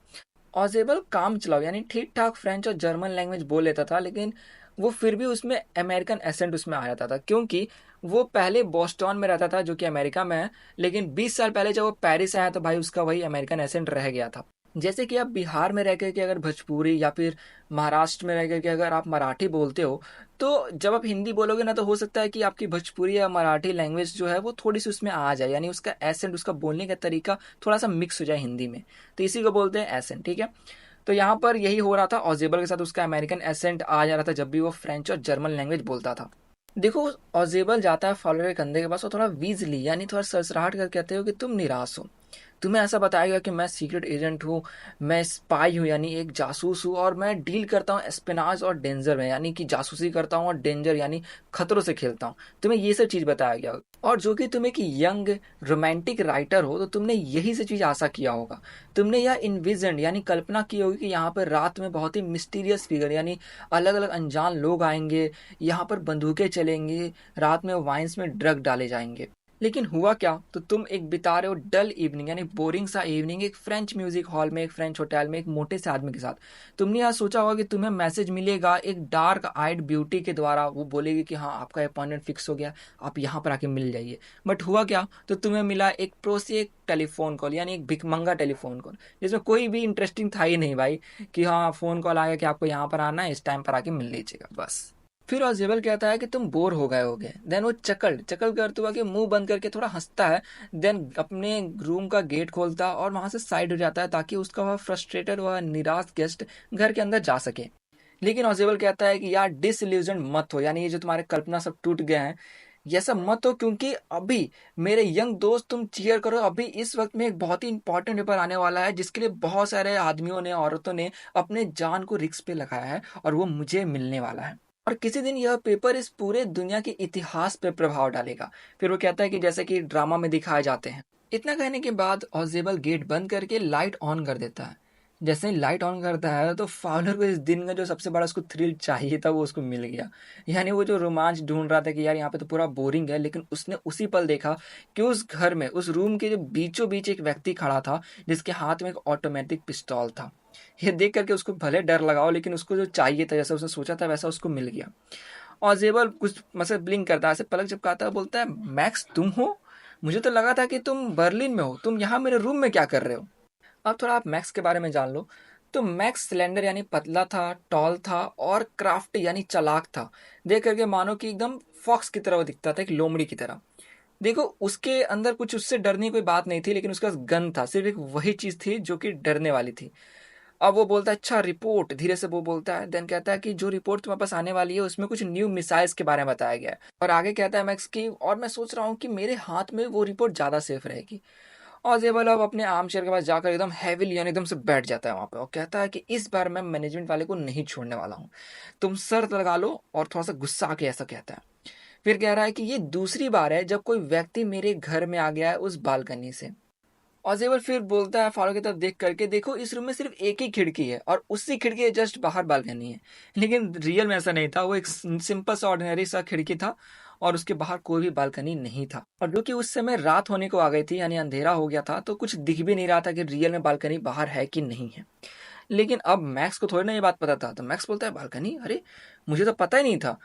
ऑजेबल काम चलाओ यानी ठीक ठाक फ्रेंच और जर्मन लैंग्वेज बोल लेता था, लेकिन वो फिर भी उसमें अमेरिकन एसेंट उसमें आ जाता था, क्योंकि वो पहले बॉस्टन में रहता था जो कि अमेरिका में है, लेकिन 20 साल पहले जब वो पेरिस आया तो भाई उसका वही अमेरिकन एसेंट रह गया था। जैसे कि आप बिहार में रह करके अगर भोजपुरी, या फिर महाराष्ट्र में रह करके अगर आप मराठी बोलते हो, तो जब आप हिंदी बोलोगे ना, तो हो सकता है कि आपकी भोजपुरी या मराठी लैंग्वेज जो है वो थोड़ी सी उसमें आ जाए, यानी उसका एसेंट, उसका बोलने का तरीका थोड़ा सा मिक्स हो जाए हिंदी में। तो इसी को बोलते हैं एसेंट, ठीक है। तो यहाँ पर यही हो रहा था, ऑजेबल के साथ उसका अमेरिकन एसेंट आ जा रहा था जब भी वो फ्रेंच और जर्मन लैंग्वेज बोलता था। देखो, ऑजेबल जाता है फॉलोअर के कंधे के पास, और थोड़ा वीजली यानी थोड़ा सरसराहट कर कहते हो कि तुम निराश हो। तुम्हें ऐसा बताएगा कि मैं सीक्रेट एजेंट हूँ, मैं स्पाई हूँ यानी एक जासूस हूँ, और मैं डील करता हूँ एस्पेनाज और डेंजर में, यानी कि जासूसी करता हूँ और डेंजर यानी खतरों से खेलता हूँ। तुम्हें ये सब चीज़ बताया गया होगा। और जो कि तुम एक यंग रोमांटिक राइटर हो, तो तुमने यही सब चीज़ आशा किया होगा। तुमने यह इन्विजन यानी कल्पना की होगी कि यहाँ पर रात में बहुत ही मिस्टीरियस फिगर यानी अलग अलग अनजान लोग आएंगे, यहाँ पर बंदूकें चलेंगी, रात में वाइन्स में ड्रग डाले जाएंगे। लेकिन हुआ क्या, तो तुम एक बिता रहे हो डल इवनिंग यानी बोरिंग सा इवनिंग एक फ्रेंच म्यूजिक हॉल में, एक फ्रेंच होटल में, एक मोटे से आदमी के साथ। तुमने यह सोचा होगा कि तुम्हें मैसेज मिलेगा एक डार्क आइड ब्यूटी के द्वारा, वो बोलेगी कि हाँ, आपका अपॉइंटमेंट फिक्स हो गया, आप यहाँ पर आके मिल जाइए। बट हुआ क्या, तो तुम्हें मिला एक प्रोसी एक टेलीफोन कॉल यानी एक भिखमंगा टेलीफोन कॉल, जिसमें कोई भी इंटरेस्टिंग था ही नहीं भाई, कि हाँ, फोन कॉल आया कि आपको यहाँ पर आना है, इस टाइम पर आके मिल लीजिएगा, बस। फिर ऑजेबल कहता है कि तुम बोर हो गए होगे। देन वो चकल चकल करते हुआ कि मुंह बंद करके थोड़ा हंसता है। देन अपने रूम का गेट खोलता है और वहां से साइड हो जाता है, ताकि उसका वह फ्रस्ट्रेटेड, वह निराश गेस्ट घर के अंदर जा सके। लेकिन ऑजेबल कहता है कि यार, डिसइल्यूजन मत हो, यानी ये जो तुम्हारे कल्पना सब टूट गए हैं, ये सब मत हो, क्योंकि अभी मेरे यंग दोस्त, तुम चीयर करो, अभी इस वक्त में एक बहुत ही इंपॉर्टेंट पेपर आने वाला है, जिसके लिए बहुत सारे आदमियों ने, औरतों ने अपने जान को रिस्क पे लगाया है, और वो मुझे मिलने वाला है। और किसी दिन यह पेपर इस पूरे दुनिया के इतिहास पे प्रभाव डालेगा। फिर वो कहता है कि जैसे कि ड्रामा में दिखाए जाते हैं। इतना कहने के बाद ऑजेबल गेट बंद करके लाइट ऑन कर देता है। जैसे ही लाइट ऑन करता है, तो फाउलर को इस दिन का जो सबसे बड़ा उसको थ्रिल चाहिए था, वो उसको मिल गया। यानी वो जो रोमांच ढूंढ रहा था कि यार, यहाँ पे तो पूरा बोरिंग है, लेकिन उसने उसी पल देखा कि उस घर में, उस रूम के जो बीचों बीच एक व्यक्ति खड़ा था, जिसके हाथ में एक ऑटोमेटिक पिस्तौल था। ये देख करके उसको भले डर लगाओ, लेकिन उसको जो चाहिए था, जैसा उसने सोचा था, वैसा उसको मिल गया। और जेबल कुछ मतलब ब्लिंक करता है, ऐसे पलक झपकाता है, बोलता है, मैक्स तुम हो? मुझे तो लगा था कि तुम बर्लिन में हो, तुम यहाँ मेरे रूम में क्या कर रहे हो? अब थोड़ा आप मैक्स के बारे में जान लो। तो मैक्स सिलेंडर यानी पतला था, टॉल था, और क्राफ्ट यानी चालाक था। देख करके मानो कि एकदम फॉक्स की तरह वो दिखता था, एक लोमड़ी की तरह। देखो, उसके अंदर कुछ उससे डरने की कोई बात नहीं थी, लेकिन उसका गन था, सिर्फ एक वही चीज थी जो कि डरने वाली थी। अब वो बोलता है, अच्छा रिपोर्ट, धीरे से वो बोलता है। देन कहता है कि जो रिपोर्ट तुम्हारे पास आने वाली है, उसमें कुछ न्यू मिसाइल्स के बारे में बताया गया है। और आगे कहता है मैक्स की, और मैं सोच रहा हूँ कि मेरे हाथ में वो रिपोर्ट ज्यादा सेफ रहेगी। ऑजेबल अब अपने आर्म चेयर के पास जाकर एकदम हैवीली यानी एकदम से बैठ जाता है वहाँ पे और कहता है कि इस बार मैं मैनेजमेंट वाले को नहीं छोड़ने वाला हूँ। तुम शर्त लगा लो और थोड़ा सा गुस्सा आके ऐसा कहता है। फिर कह रहा है कि ये दूसरी बार है जब कोई व्यक्ति मेरे घर में आ गया है उस बालकनी से। ऑजेबल फिर बोलता है फारो की तरफ देख करके, देखो इस रूम में सिर्फ एक ही खिड़की है और उसी खिड़की के जस्ट बाहर बालकनी है। लेकिन रियल में ऐसा नहीं था, वो एक सिंपल सा ऑर्डिनरी सा खिड़की था और उसके बाहर कोई भी बालकनी नहीं था। और जो कि उस समय रात होने को आ गई थी यानी अंधेरा हो गया था, तो कुछ दिख भी नहीं रहा था कि रियल में बालकनी बाहर है कि नहीं है। लेकिन अब मैक्स को थोड़ी ना ये बात पता था, तो मैक्स बोलता है बालकनी, अरे मुझे तो पता ही नहीं था।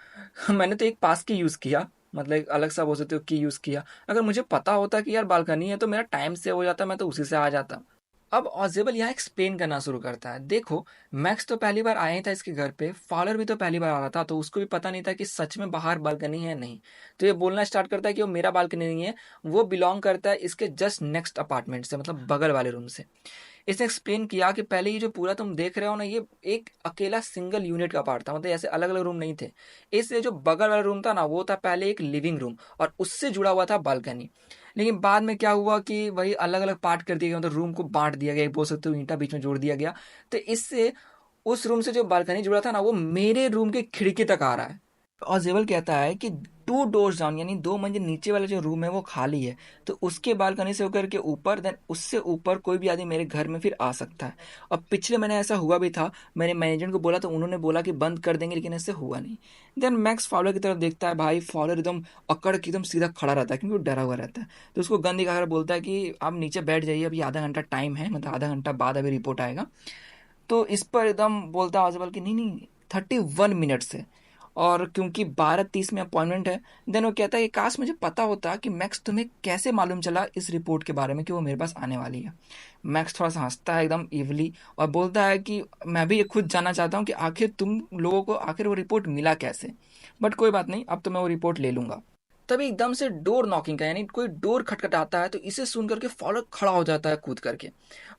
मैंने तो एक पास की यूज़ किया, मतलब एक अलग सा बोल सकते हो की यूज़ किया। अगर मुझे पता होता कि यार बालकनी है तो मेरा टाइम सेव हो जाता, मैं तो उसी से आ जाता। अब ऑजेबल यहाँ एक्सप्लेन करना शुरू करता है, देखो मैक्स तो पहली बार आया ही था इसके घर पे, फॉलर भी तो पहली बार आ रहा था, तो उसको भी पता नहीं था कि सच में बाहर बालकनी है नहीं। तो ये बोलना स्टार्ट करता है कि वो मेरा बालकनी नहीं है, वो बिलोंग करता है इसके जस्ट नेक्स्ट अपार्टमेंट से, मतलब बगल वाले रूम से। इसने एक्सप्लेन किया कि पहले ये जो पूरा तुम देख रहे हो ना, ये एक अकेला सिंगल यूनिट का पार्ट था, मतलब ऐसे अलग अलग रूम नहीं थे। इसलिए जो बगल वाला रूम था ना, वो था पहले एक लिविंग रूम और उससे जुड़ा हुआ था बालकनी। लेकिन बाद में क्या हुआ कि वही अलग अलग पार्ट कर दिया गया, मतलब रूम को बांट दिया गया, बोल सकते हो ईंटा बीच में जोड़ दिया गया। तो इससे उस रूम से जो बालकनी जुड़ा था ना, वो मेरे रूम के खिड़की तक आ रहा है। और जेबल कहता है कि 2 डोर्स डाउन यानी 2 मंजिल नीचे वाला जो रूम है वो खाली है, तो उसके बालकनी से होकर के ऊपर, देन उससे ऊपर कोई भी आदमी मेरे घर में फिर आ सकता है। और पिछले महीने ऐसा हुआ भी था, मैंने मैनेजमेंट को बोला तो उन्होंने बोला कि बंद कर देंगे, लेकिन ऐसे हुआ नहीं। देन मैक्स फॉलोअर की तरफ देखता है, भाई फॉलोअर एकदम अकड़ के एकदम सीधा खड़ा रहता है क्योंकि वो डरा हुआ रहता है। तो उसको गन दिखाकर बोलता है कि आप नीचे बैठ जाइए, अभी आधा घंटा टाइम है, मतलब आधा घंटा बाद अभी रिपोर्ट आएगा। तो इस पर एकदम बोलता है आजबल कि नहीं नहीं, 31 मिनट से, और क्योंकि 12:30 में अपॉइंटमेंट है। देन वो कहता है कि काश मुझे पता होता कि मैक्स तुम्हें कैसे मालूम चला इस रिपोर्ट के बारे में कि वो मेरे पास आने वाली है। मैक्स थोड़ा सा हंसता है एकदम इवली और बोलता है कि मैं भी ये खुद जानना चाहता हूँ कि आखिर तुम लोगों को आखिर वो रिपोर्ट मिला कैसे, बट कोई बात नहीं, अब तो मैं वो रिपोर्ट ले लूंगा। तभी एकदम से डोर नॉकिंग का यानी कोई डोर खटखटाता है, तो इसे सुन करके फॉलो खड़ा हो जाता है कूद करके।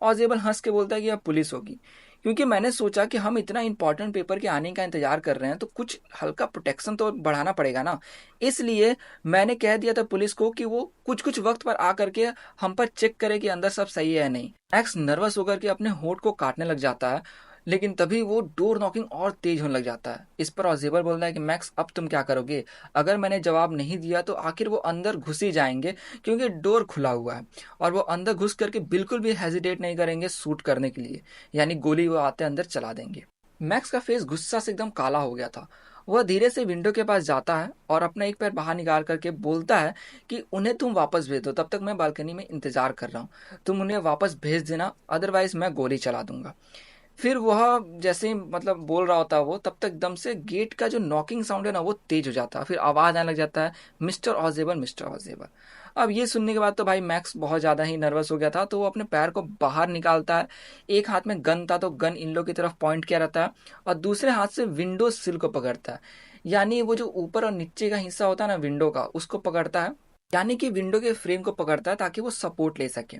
और जेबल हंस के बोलता है कि अब पुलिस होगी, क्योंकि मैंने सोचा कि हम इतना इंपॉर्टेंट पेपर के आने का इंतजार कर रहे हैं तो कुछ हल्का प्रोटेक्शन तो बढ़ाना पड़ेगा ना। इसलिए मैंने कह दिया था पुलिस को कि वो कुछ कुछ वक्त पर आ करके हम पर चेक करे कि अंदर सब सही है या नहीं। एक्स नर्वस होकर के अपने होठ को काटने लग जाता है, लेकिन तभी वो डोर नॉकिंग और तेज होने लग जाता है। इस पर ऑजेबर बोलता है कि मैक्स अब तुम क्या करोगे, अगर मैंने जवाब नहीं दिया तो आखिर वो अंदर घुस ही जाएंगे, क्योंकि डोर खुला हुआ है और वो अंदर घुस करके बिल्कुल भी हेजिटेट नहीं करेंगे शूट करने के लिए, यानी गोली वो आते अंदर चला देंगे। मैक्स का फेस गुस्सा से एकदम काला हो गया था। वह धीरे से विंडो के पास जाता है और अपना एक पैर बाहर निकाल करके बोलता है कि उन्हें तुम वापस भेज दो, तब तक मैं बालकनी में इंतजार कर रहा हूँ, तुम उन्हें वापस भेज देना, अदरवाइज मैं गोली चला दूंगा। फिर वह जैसे ही मतलब बोल रहा होता है वो, तब तक एकदम से गेट का जो नॉकिंग साउंड है ना वो तेज हो जाता है, फिर आवाज आने लग जाता है, मिस्टर ऑजेबल, मिस्टर ऑजेबल। अब ये सुनने के बाद तो भाई मैक्स बहुत ज्यादा ही नर्वस हो गया था, तो वो अपने पैर को बाहर निकालता है। एक हाथ में गन था तो गन इन लोग की तरफ पॉइंट किया रहता है और दूसरे हाथ से विंडो सिल को पकड़ता है, यानी वो जो ऊपर और नीचे का हिस्सा होता है ना विंडो का, उसको पकड़ता है, यानी कि विंडो के फ्रेम को पकड़ता है ताकि वो सपोर्ट ले सके।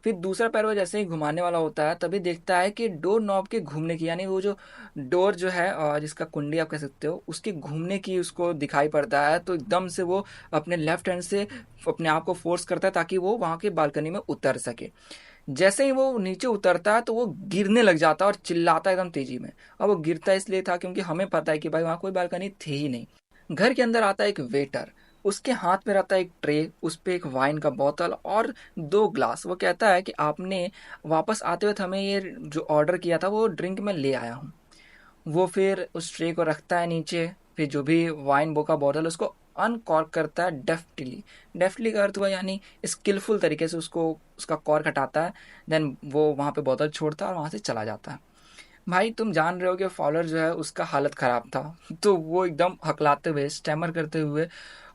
फिर दूसरा पैर वो जैसे ही घुमाने वाला होता है, तभी देखता है कि डोर नॉब के घूमने की, यानी वो जो डोर जो है जिसका कुंडी आप कह सकते हो, उसके घूमने की उसको दिखाई पड़ता है। तो एकदम से वो अपने लेफ्ट हैंड से अपने आप को फोर्स करता है ताकि वो वहां के बालकनी में उतर सके। जैसे ही वो नीचे उतरता है तो वो गिरने लग जाता है और चिल्लाता है एकदम तेजी में। अब वो गिरता इसलिए था क्योंकि हमें पता है कि भाई वहां कोई बालकनी थी ही नहीं। घर के अंदर आता है एक वेटर, उसके हाथ में रहता है एक ट्रे, उस पे एक वाइन का बोतल और 2 ग्लास। वो कहता है कि आपने वापस आते हुए हमें ये जो ऑर्डर किया था वो ड्रिंक में ले आया हूँ। वो फिर उस ट्रे को रखता है नीचे, फिर जो भी वाइन बो का बॉटल उसको अनकॉर्क करता है डेफ्टली। डेफ्टली का अर्थ हुआ यानी स्किलफुल तरीके से उसको उसका कॉर्क हटाता है। देन वो वहाँ पे बोतल छोड़ता है और वहाँ से चला जाता है। भाई तुम जान रहे हो कि फॉलोअर जो है उसका हालत खराब था, तो वो एकदम हकलाते हुए स्टैमर करते हुए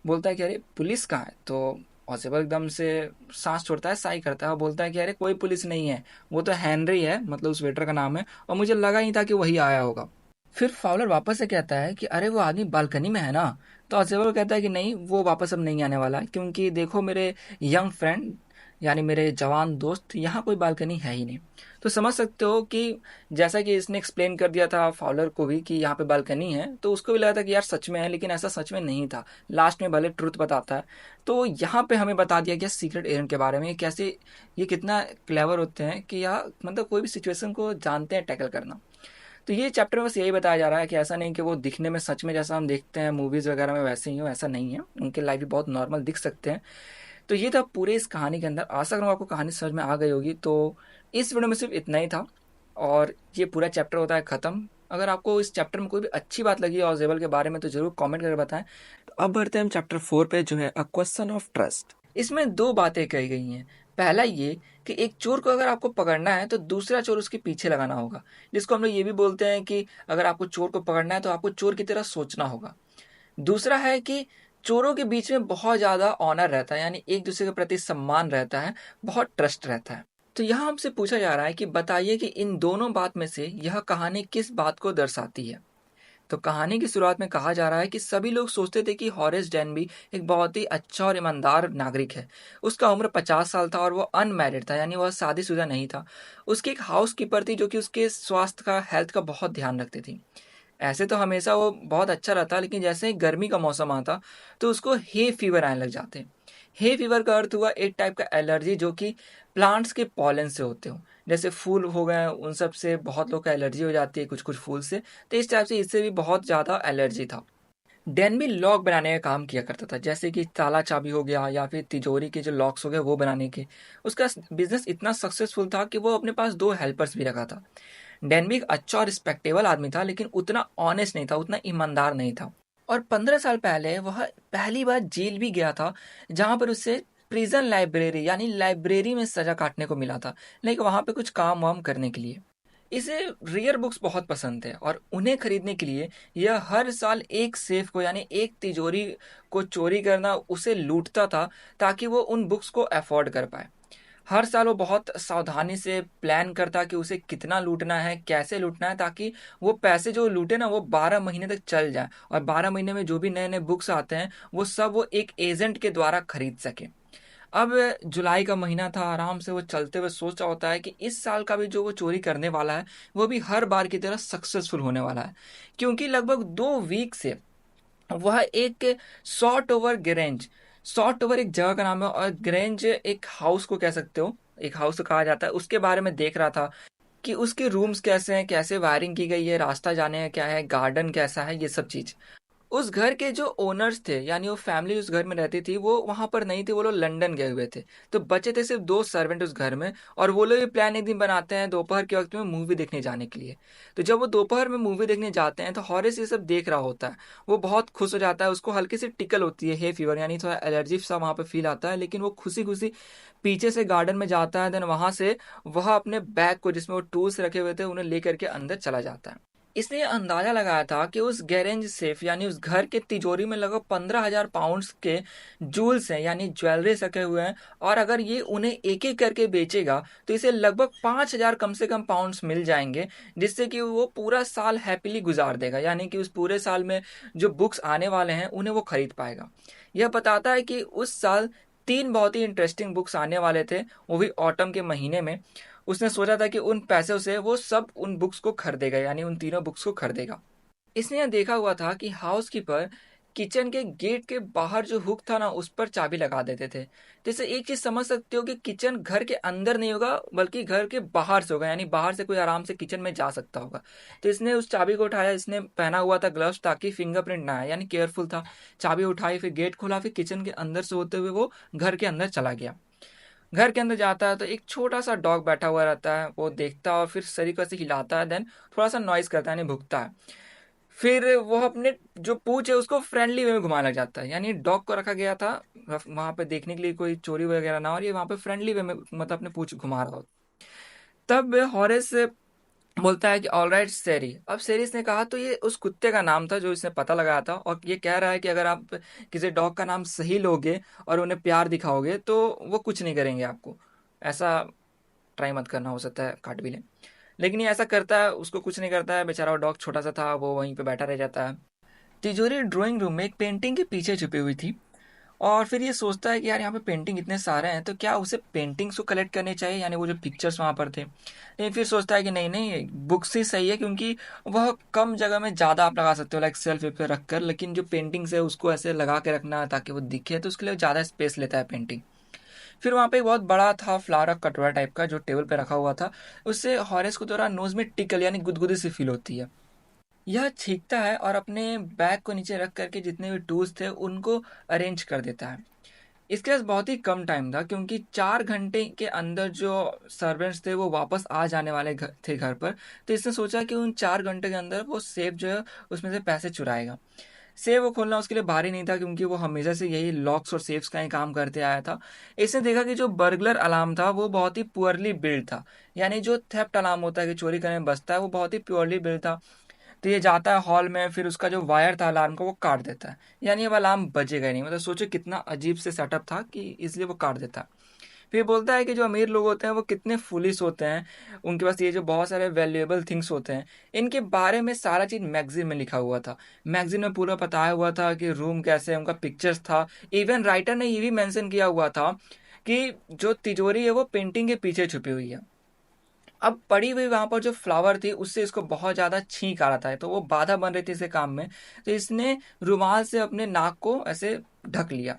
बोलता है कि अरे पुलिस कहाँ है। तो ऑसिबल एकदम से सांस छोड़ता है, साई करता है और बोलता है कि अरे कोई पुलिस नहीं है, वो तो हेनरी है, मतलब उस वेटर का नाम है, और मुझे लगा ही था कि वही आया होगा। फिर फाउलर वापस से कहता है कि अरे वो आदमी बालकनी में है ना। तो ऑसिबल कहता है कि नहीं, वो वापस अब नहीं आने वाला है, क्योंकि देखो मेरे यंग फ्रेंड, यानी मेरे जवान दोस्त, यहाँ कोई बालकनी है ही नहीं। तो समझ सकते हो कि जैसा कि इसने एक्सप्लेन कर दिया था फाउलर को भी कि यहाँ पे बालकनी है, तो उसको भी लगा था कि यार सच में है, लेकिन ऐसा सच में नहीं था। लास्ट में भले ट्रुथ बताता है। तो यहाँ पे हमें बता दिया गया सीक्रेट एजेंट के बारे में, कैसे ये कितना क्लेवर होते हैं कि यार मतलब कोई भी सिचुएशन को जानते हैं टैकल करना। तो ये चैप्टर में बस यही बताया जा रहा है कि ऐसा नहीं कि वो दिखने में सच में जैसा हम देखते हैं मूवीज़ वगैरह में वैसे ही हो, ऐसा नहीं है। उनके लाइफ भी बहुत नॉर्मल दिख सकते हैं। तो ये था पूरे इस कहानी के अंदर। आशा करूँ आपको कहानी समझ में आ गई होगी। तो इस वीडियो में सिर्फ इतना ही था और ये पूरा चैप्टर होता है ख़त्म। अगर आपको इस चैप्टर में कोई भी अच्छी बात लगी और जेबल के बारे में तो ज़रूर कमेंट करके बताएं। तो अब बढ़ते हैं हम चैप्टर 4 पे, जो है अ क्वेश्चन ऑफ ट्रस्ट। इसमें दो बातें कही गई हैं। पहला ये कि एक चोर को अगर आपको पकड़ना है तो दूसरा चोर उसके पीछे लगाना होगा, जिसको हम लोग ये भी बोलते हैं कि अगर आपको चोर को पकड़ना है तो आपको चोर की तरह सोचना होगा। दूसरा है कि चोरों के बीच में बहुत ज़्यादा ऑनर रहता है, यानी एक दूसरे के प्रति सम्मान रहता है, बहुत ट्रस्ट रहता है। तो यहाँ हमसे पूछा जा रहा है कि बताइए कि इन दोनों बात में से यह कहानी किस बात को दर्शाती है। तो कहानी की शुरुआत में कहा जा रहा है कि सभी लोग सोचते थे कि हॉरेस डेनबी एक बहुत ही अच्छा और ईमानदार नागरिक है। उसका उम्र 50 साल था और वो अनमैरिड था, यानी वह शादीशुदा नहीं था। उसकी एक हाउस कीपर थी जो कि उसके स्वास्थ्य का, हेल्थ का बहुत ध्यान रखती थी। ऐसे तो हमेशा वो बहुत अच्छा रहता, लेकिन जैसे ही गर्मी का मौसम आता तो उसको हे फीवर आने लग जाते। हे फीवर का अर्थ हुआ एक टाइप का एलर्जी जो कि प्लांट्स के पॉलन से होते हो। जैसे फूल हो गए, उन सब से बहुत लोग का एलर्जी हो जाती है, कुछ कुछ फूल से। तो इस टाइप से इससे भी बहुत ज़्यादा एलर्जी था। डेनबी लॉक बनाने का काम किया करता था, जैसे कि ताला चाबी हो गया या फिर तिजोरी के जो लॉक्स हो गए वो बनाने के। उसका बिजनेस इतना सक्सेसफुल था कि वो अपने पास 2 हेल्पर्स भी रखा था। डेनबी एक अच्छा और रिस्पेक्टेबल आदमी था, लेकिन उतना ऑनेस्ट नहीं था, उतना ईमानदार नहीं था। और 15 साल पहले वह पहली बार जेल भी गया था, जहाँ पर उसे प्रिजन लाइब्रेरी यानी लाइब्रेरी में सजा काटने को मिला था, लेकिन वहाँ पे कुछ काम वाम करने के लिए। इसे रेयर बुक्स बहुत पसंद थे और उन्हें खरीदने के लिए यह हर साल एक सेफ को, यानी एक तिजोरी को चोरी करना, उसे लूटता था ताकि वो उन बुक्स को अफोर्ड कर पाए। हर साल वो बहुत सावधानी से प्लान करता कि उसे कितना लूटना है, कैसे लूटना है, ताकि वो पैसे जो लूटे ना वो 12 महीने तक चल जाए और 12 महीने में जो भी नए-नए बुक्स आते हैं वो सब वो एक एजेंट के द्वारा खरीद सके। अब जुलाई का महीना था, आराम से वो चलते हुए सोच रहा होता है कि इस साल का भी जो वो चोरी करने वाला है, वो भी हर बार की तरह सक्सेसफुल होने वाला है। क्योंकि लगभग 2 वीक से वह एक sort over grange, sort over एक जगह का नाम है और ग्रेंज एक हाउस को कह सकते हो, एक हाउस को कहा जाता है, उसके बारे में देख रहा था कि उसके रूम्स कैसे हैं, कैसे वायरिंग की गई है, रास्ता जाने का क्या है, गार्डन कैसा है, ये सब चीज़। उस घर के जो ओनर्स थे, यानी वो फैमिली उस घर में रहती थी, वो वहाँ पर नहीं थे, वो लोग लंदन गए हुए थे। तो बचे थे सिर्फ 2 सर्वेंट उस घर में और वो लोग ये प्लान एक दिन बनाते हैं दोपहर के वक़्त में मूवी देखने जाने के लिए। तो जब वो दोपहर में मूवी देखने जाते हैं तो हॉरेस ये सब देख रहा होता है। वो बहुत खुश हो जाता है, उसको हल्की-सी टिकल होती है, हे फीवर, यानी थोड़ा एलर्जी सा वहाँ पे फ़ील आता है, लेकिन वो खुशी-खुशी पीछे से गार्डन में जाता है। देन वहाँ से वह अपने बैग को, जिसमें वो टूल्स रखे हुए थे, उन्हें लेकर के अंदर चला जाता है। इसने अंदाजा लगाया था कि उस गैरेज सेफ, यानी उस घर के तिजोरी में लगभग 15,000 पाउंड्स के जूल्स हैं, यानी ज्वेलरीज रखे हुए हैं। और अगर ये उन्हें एक एक करके बेचेगा तो इसे लगभग 5,000 कम से कम पाउंड्स मिल जाएंगे, जिससे कि वो पूरा साल हैप्पीली गुजार देगा, यानी कि उस पूरे साल में जो बुक्स आने वाले हैं उन्हें वो खरीद पाएगा। यह बताता है कि उस साल 3 बहुत ही इंटरेस्टिंग बुक्स आने वाले थे, वो भी ऑटम के महीने में। उसने सोचा था कि उन पैसों से वो सब उन बुक्स को खरीदेगा, यानी उन तीनों बुक्स को खरीदेगा। इसने यह देखा हुआ था कि हाउसकीपर किचन के गेट के बाहर जो हुक था ना, उस पर चाबी लगा देते थे। जैसे एक चीज समझ सकते हो कि किचन घर के अंदर नहीं होगा बल्कि घर के बाहर से होगा, यानी बाहर से कोई आराम से किचन में जा सकता होगा। तो इसने उस चाबी को उठाया, इसने पहना हुआ था ग्लव्स ताकि फिंगरप्रिंट ना आए, यानी केयरफुल था। चाबी उठाई, फिर गेट खोला, फिर किचन के अंदर से होते हुए वो घर के अंदर चला गया। घर के अंदर जाता है तो एक छोटा-सा डॉग बैठा हुआ रहता है, वो देखता है और फिर शरीर को ऐसे हिलाता है, देन थोड़ा-सा नॉइज़ करता है, यानी भुंकता है। फिर वो अपने जो पूँछ है उसको फ्रेंडली वे में घुमाने लग जाता है, यानी डॉग को रखा गया था वहाँ पे देखने के लिए कोई चोरी वगैरह ना हो, और ये वहाँ पे फ्रेंडली वे में मतलब अपने पूँछ घुमा रहा हो। तब हॉरेस बोलता है कि ऑलराइट सेरी। अब सेरिस ने कहा, तो ये उस कुत्ते का नाम था जो इसने पता लगाया था, और ये कह रहा है कि अगर आप किसी डॉग का नाम सही लोगे और उन्हें प्यार दिखाओगे तो वो कुछ नहीं करेंगे आपको। ऐसा ट्राई मत करना, हो सकता है काट भी लें। लेकिन ये ऐसा करता है, उसको कुछ नहीं करता है, बेचारा वो डॉग छोटा सा था, वो वहीं पे बैठा रह जाता है। तिजोरी ड्राइंग रूम में एक पेंटिंग के पीछे छुपी हुई थी। और फिर ये सोचता है कि यार यहाँ पे पेंटिंग इतने सारे हैं, तो क्या उसे पेंटिंग्स को कलेक्ट करने चाहिए, यानी वो जो पिक्चर्स वहाँ पर थे। लेकिन फिर सोचता है कि नहीं नहीं, बुक्स ही सही है, क्योंकि वह कम जगह में ज़्यादा आप लगा सकते हो, लाइक सेल्फ पे रख कर। लेकिन जो पेंटिंग्स है उसको ऐसे लगा के रखना है ताकि वो दिखे, तो उसके लिए ज़्यादा स्पेस लेता है पेंटिंग। फिर वहाँ पे एक बहुत बड़ा था फ्लावर का कटोरा टाइप का जो टेबल पे रखा हुआ था। उससे हॉरेस को थोड़ा नोज में टिकल यानी गुदगुदी सी फील होती है। यह छींकता है और अपने बैग को नीचे रख करके जितने भी टूल्स थे उनको अरेंज कर देता है। इसके पास बहुत ही कम टाइम था, क्योंकि 4 घंटे के अंदर जो सर्वेंट्स थे वो वापस आ जाने वाले थे घर पर। तो इसने सोचा कि उन 4 घंटे के अंदर वो सेफ जो है उसमें से पैसे चुराएगा। सेफ वो खोलना उसके लिए भारी नहीं था, क्योंकि वो हमेशा से यही लॉक्स और सेफ्स का ही काम करते आया था। इसने देखा कि जो बर्गलर अलार्म था वो बहुत ही पुअरली बिल्ड था, यानी जो थेफ्ट अलार्म होता है कि चोरी करने में बजता है, वो बहुत ही प्योरली बिल्ड था। तो ये जाता है हॉल में, फिर उसका जो वायर था अलार्म का वो काट देता है, यानी अब अलार्म बजेगा ही नहीं। मतलब सोचो कितना अजीब से सेटअप था कि इसलिए वो काट देता है। फिर बोलता है कि जो अमीर लोग होते हैं वो कितने फुलिश होते हैं, उनके पास ये जो बहुत सारे वैल्यूएबल थिंग्स होते हैं, इनके बारे में सारा चीज़ मैगजीन में लिखा हुआ था। मैगजीन में पूरा बताया हुआ था कि रूम कैसे है, उनका पिक्चर्स था। इवन राइटर ने ये भी मेंशन किया हुआ था कि जो तिजोरी है वो पेंटिंग के पीछे छुपी हुई है। अब पड़ी हुई वहां पर जो फ्लावर थी उससे इसको बहुत ज्यादा छींक आ रहा था, तो वो बाधा बन रही थी इसे काम में। तो इसने रुमाल से अपने नाक को ऐसे ढक लिया।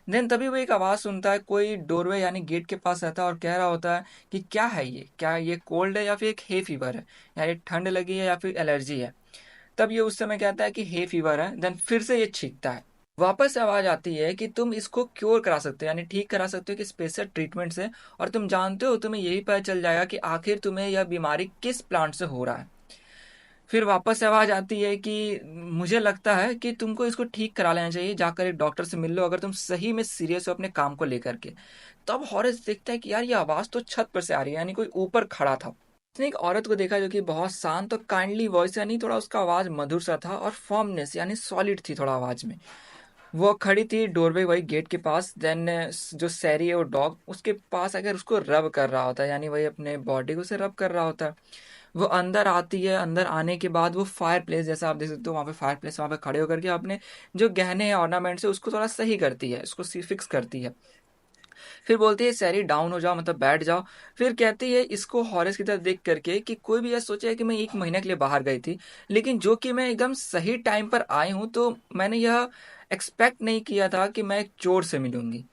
देन तभी वो एक आवाज सुनता है, कोई डोरवे यानी गेट के पास रहता है और कह रहा होता है कि क्या है ये, क्या ये कोल्ड है या फिर एक हे फीवर है, यानी ठंड लगी है या फिर एलर्जी है। तब ये उस समय कहता है कि हे फीवर है। देन फिर से ये छींकता है। वापस से आवाज आती है कि तुम इसको क्योर करा सकते हो, यानी ठीक करा सकते हो कि स्पेशल ट्रीटमेंट से, और तुम जानते हो तुम्हें यही पता चल जाएगा कि आखिर तुम्हें यह बीमारी किस प्लांट से हो रहा है। फिर वापस से आवाज आती है कि मुझे लगता है कि तुमको इसको ठीक करा लेना चाहिए, जाकर एक डॉक्टर से मिल लो अगर तुम सही में सीरियस हो अपने काम को लेकर के। तब हॉरेस देखता है कि यार ये आवाज तो छत पर से आ रही है, यानी कोई ऊपर खड़ा था। उसने एक औरत को देखा जो कि बहुत शांत और काइंडली वॉइस, यानी थोड़ा उसका आवाज मधुर सा था, और फॉर्मनेस यानी सॉलिड थी थोड़ा आवाज में। वो खड़ी थी डोरवे वही गेट के पास। देन जो सैरी है वो डॉग उसके पास अगर उसको रब कर रहा होता है, यानी वही अपने बॉडी को उसे रब कर रहा होता है। वो अंदर आती है। अंदर आने के बाद वो फायर प्लेस, जैसा आप देख सकते हो वहाँ पे फायर प्लेस, वहाँ पे खड़े होकर के अपने जो गहने हैं ऑर्नामेंट्स है उसको थोड़ा सही करती है, उसको फिक्स करती है। फिर बोलती है सैरी डाउन हो जाओ, मतलब बैठ जाओ। फिर कहती है इसको हॉरेस की तरफ देख करके कि कोई भी यह सोचे कि मैं 1 महीने के लिए बाहर गई थी, लेकिन जो कि मैं एकदम सही टाइम पर आई हूँ, तो मैंने यह एक्सपेक्ट नहीं किया था कि मैं एक चोर से मिलूंगी।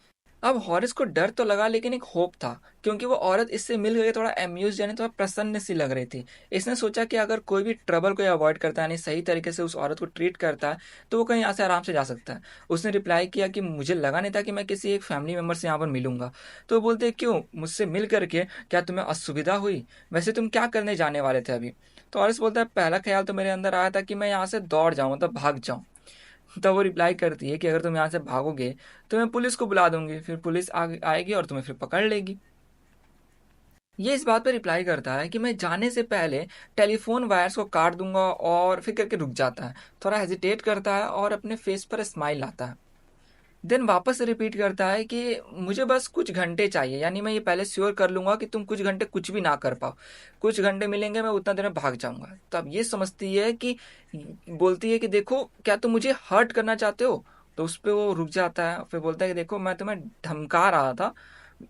अब हॉरिस को डर तो लगा, लेकिन एक होप था, क्योंकि वो औरत इससे मिल गई थोड़ा अम्यूज यानी थोड़ा प्रसन्न सी लग रही थी। इसने सोचा कि अगर कोई भी ट्रबल को अवॉइड करता है, यानी सही तरीके से उस औरत को ट्रीट करता है, तो वो कहीं यहाँ से आराम से जा सकता है। उसने रिप्लाई किया कि मुझे लगा नहीं था कि मैं किसी एक फैमिली मेम्बर से यहाँ पर मिलूंगा। तो वो बोलते क्यों, मुझसे मिल करके क्या तुम्हें असुविधा हुई, वैसे तुम क्या करने जाने वाले थे अभी। तो हॉरिस बोलता है पहला ख्याल तो मेरे अंदर आया था कि मैं यहाँ से दौड़ जाऊँ, मतलब भाग जाऊँ। तब वो रिप्लाई करती है कि अगर तुम यहाँ से भागोगे तो मैं पुलिस को बुला दूंगी, फिर पुलिस आएगी और तुम्हें फिर पकड़ लेगी। ये इस बात पर रिप्लाई करता है कि मैं जाने से पहले टेलीफोन वायर्स को काट दूंगा, और फिर करके रुक जाता है, थोड़ा हेजिटेट करता है और अपने फेस पर स्माइल लाता है। देन वापस से रिपीट करता है कि मुझे बस कुछ घंटे चाहिए, यानी मैं ये पहले श्योर कर लूंगा कि तुम कुछ घंटे कुछ भी ना कर पाओ। कुछ घंटे मिलेंगे, मैं उतना देर में भाग जाऊंगा। तब ये समझती है कि बोलती है कि देखो क्या तुम मुझे हर्ट करना चाहते हो। तो उस पर वो रुक जाता है, फिर बोलता है कि देखो मैं तुम्हें धमका रहा था,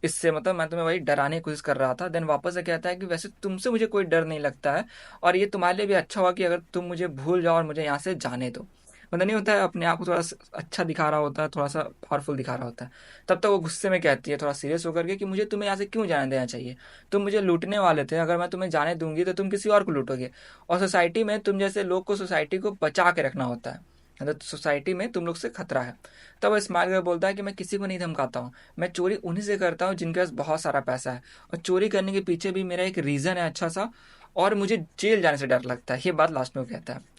इससे मतलब मैं तुम्हें वही डराने की कोशिश कर रहा था। देन वापस से कहता है कि वैसे तुमसे मुझे कोई डर नहीं लगता है, और ये तुम्हारे लिए भी अच्छा होगा कि अगर तुम मुझे भूल जाओ और मुझे यहाँ से जाने दो। मतलब नहीं होता है, अपने आप को थोड़ा अच्छा दिखा रहा होता है, थोड़ा सा पावरफुल दिखा रहा होता है। तब तक वो गुस्से में कहती है थोड़ा सीरियस होकर के कि मुझे तुम्हें यहाँ से क्यों जाने देना चाहिए, तुम मुझे लूटने वाले थे, अगर मैं तुम्हें जाने दूंगी तो तुम किसी और को लूटोगे। और सोसाइटी में तुम जैसे लोग को सोसाइटी को बचा के रखना होता है, मतलब सोसाइटी में तुम लोग से खतरा है। तब वो स्माइल कर बोलता है कि मैं किसी को नहीं धमकाता हूँ, मैं चोरी उन्हीं से करता हूँ जिनके पास बहुत सारा पैसा है, और चोरी करने के पीछे भी मेरा एक रीज़न है अच्छा सा, और मुझे जेल जाने से डर लगता है। ये बात लास्ट में वो कहता है।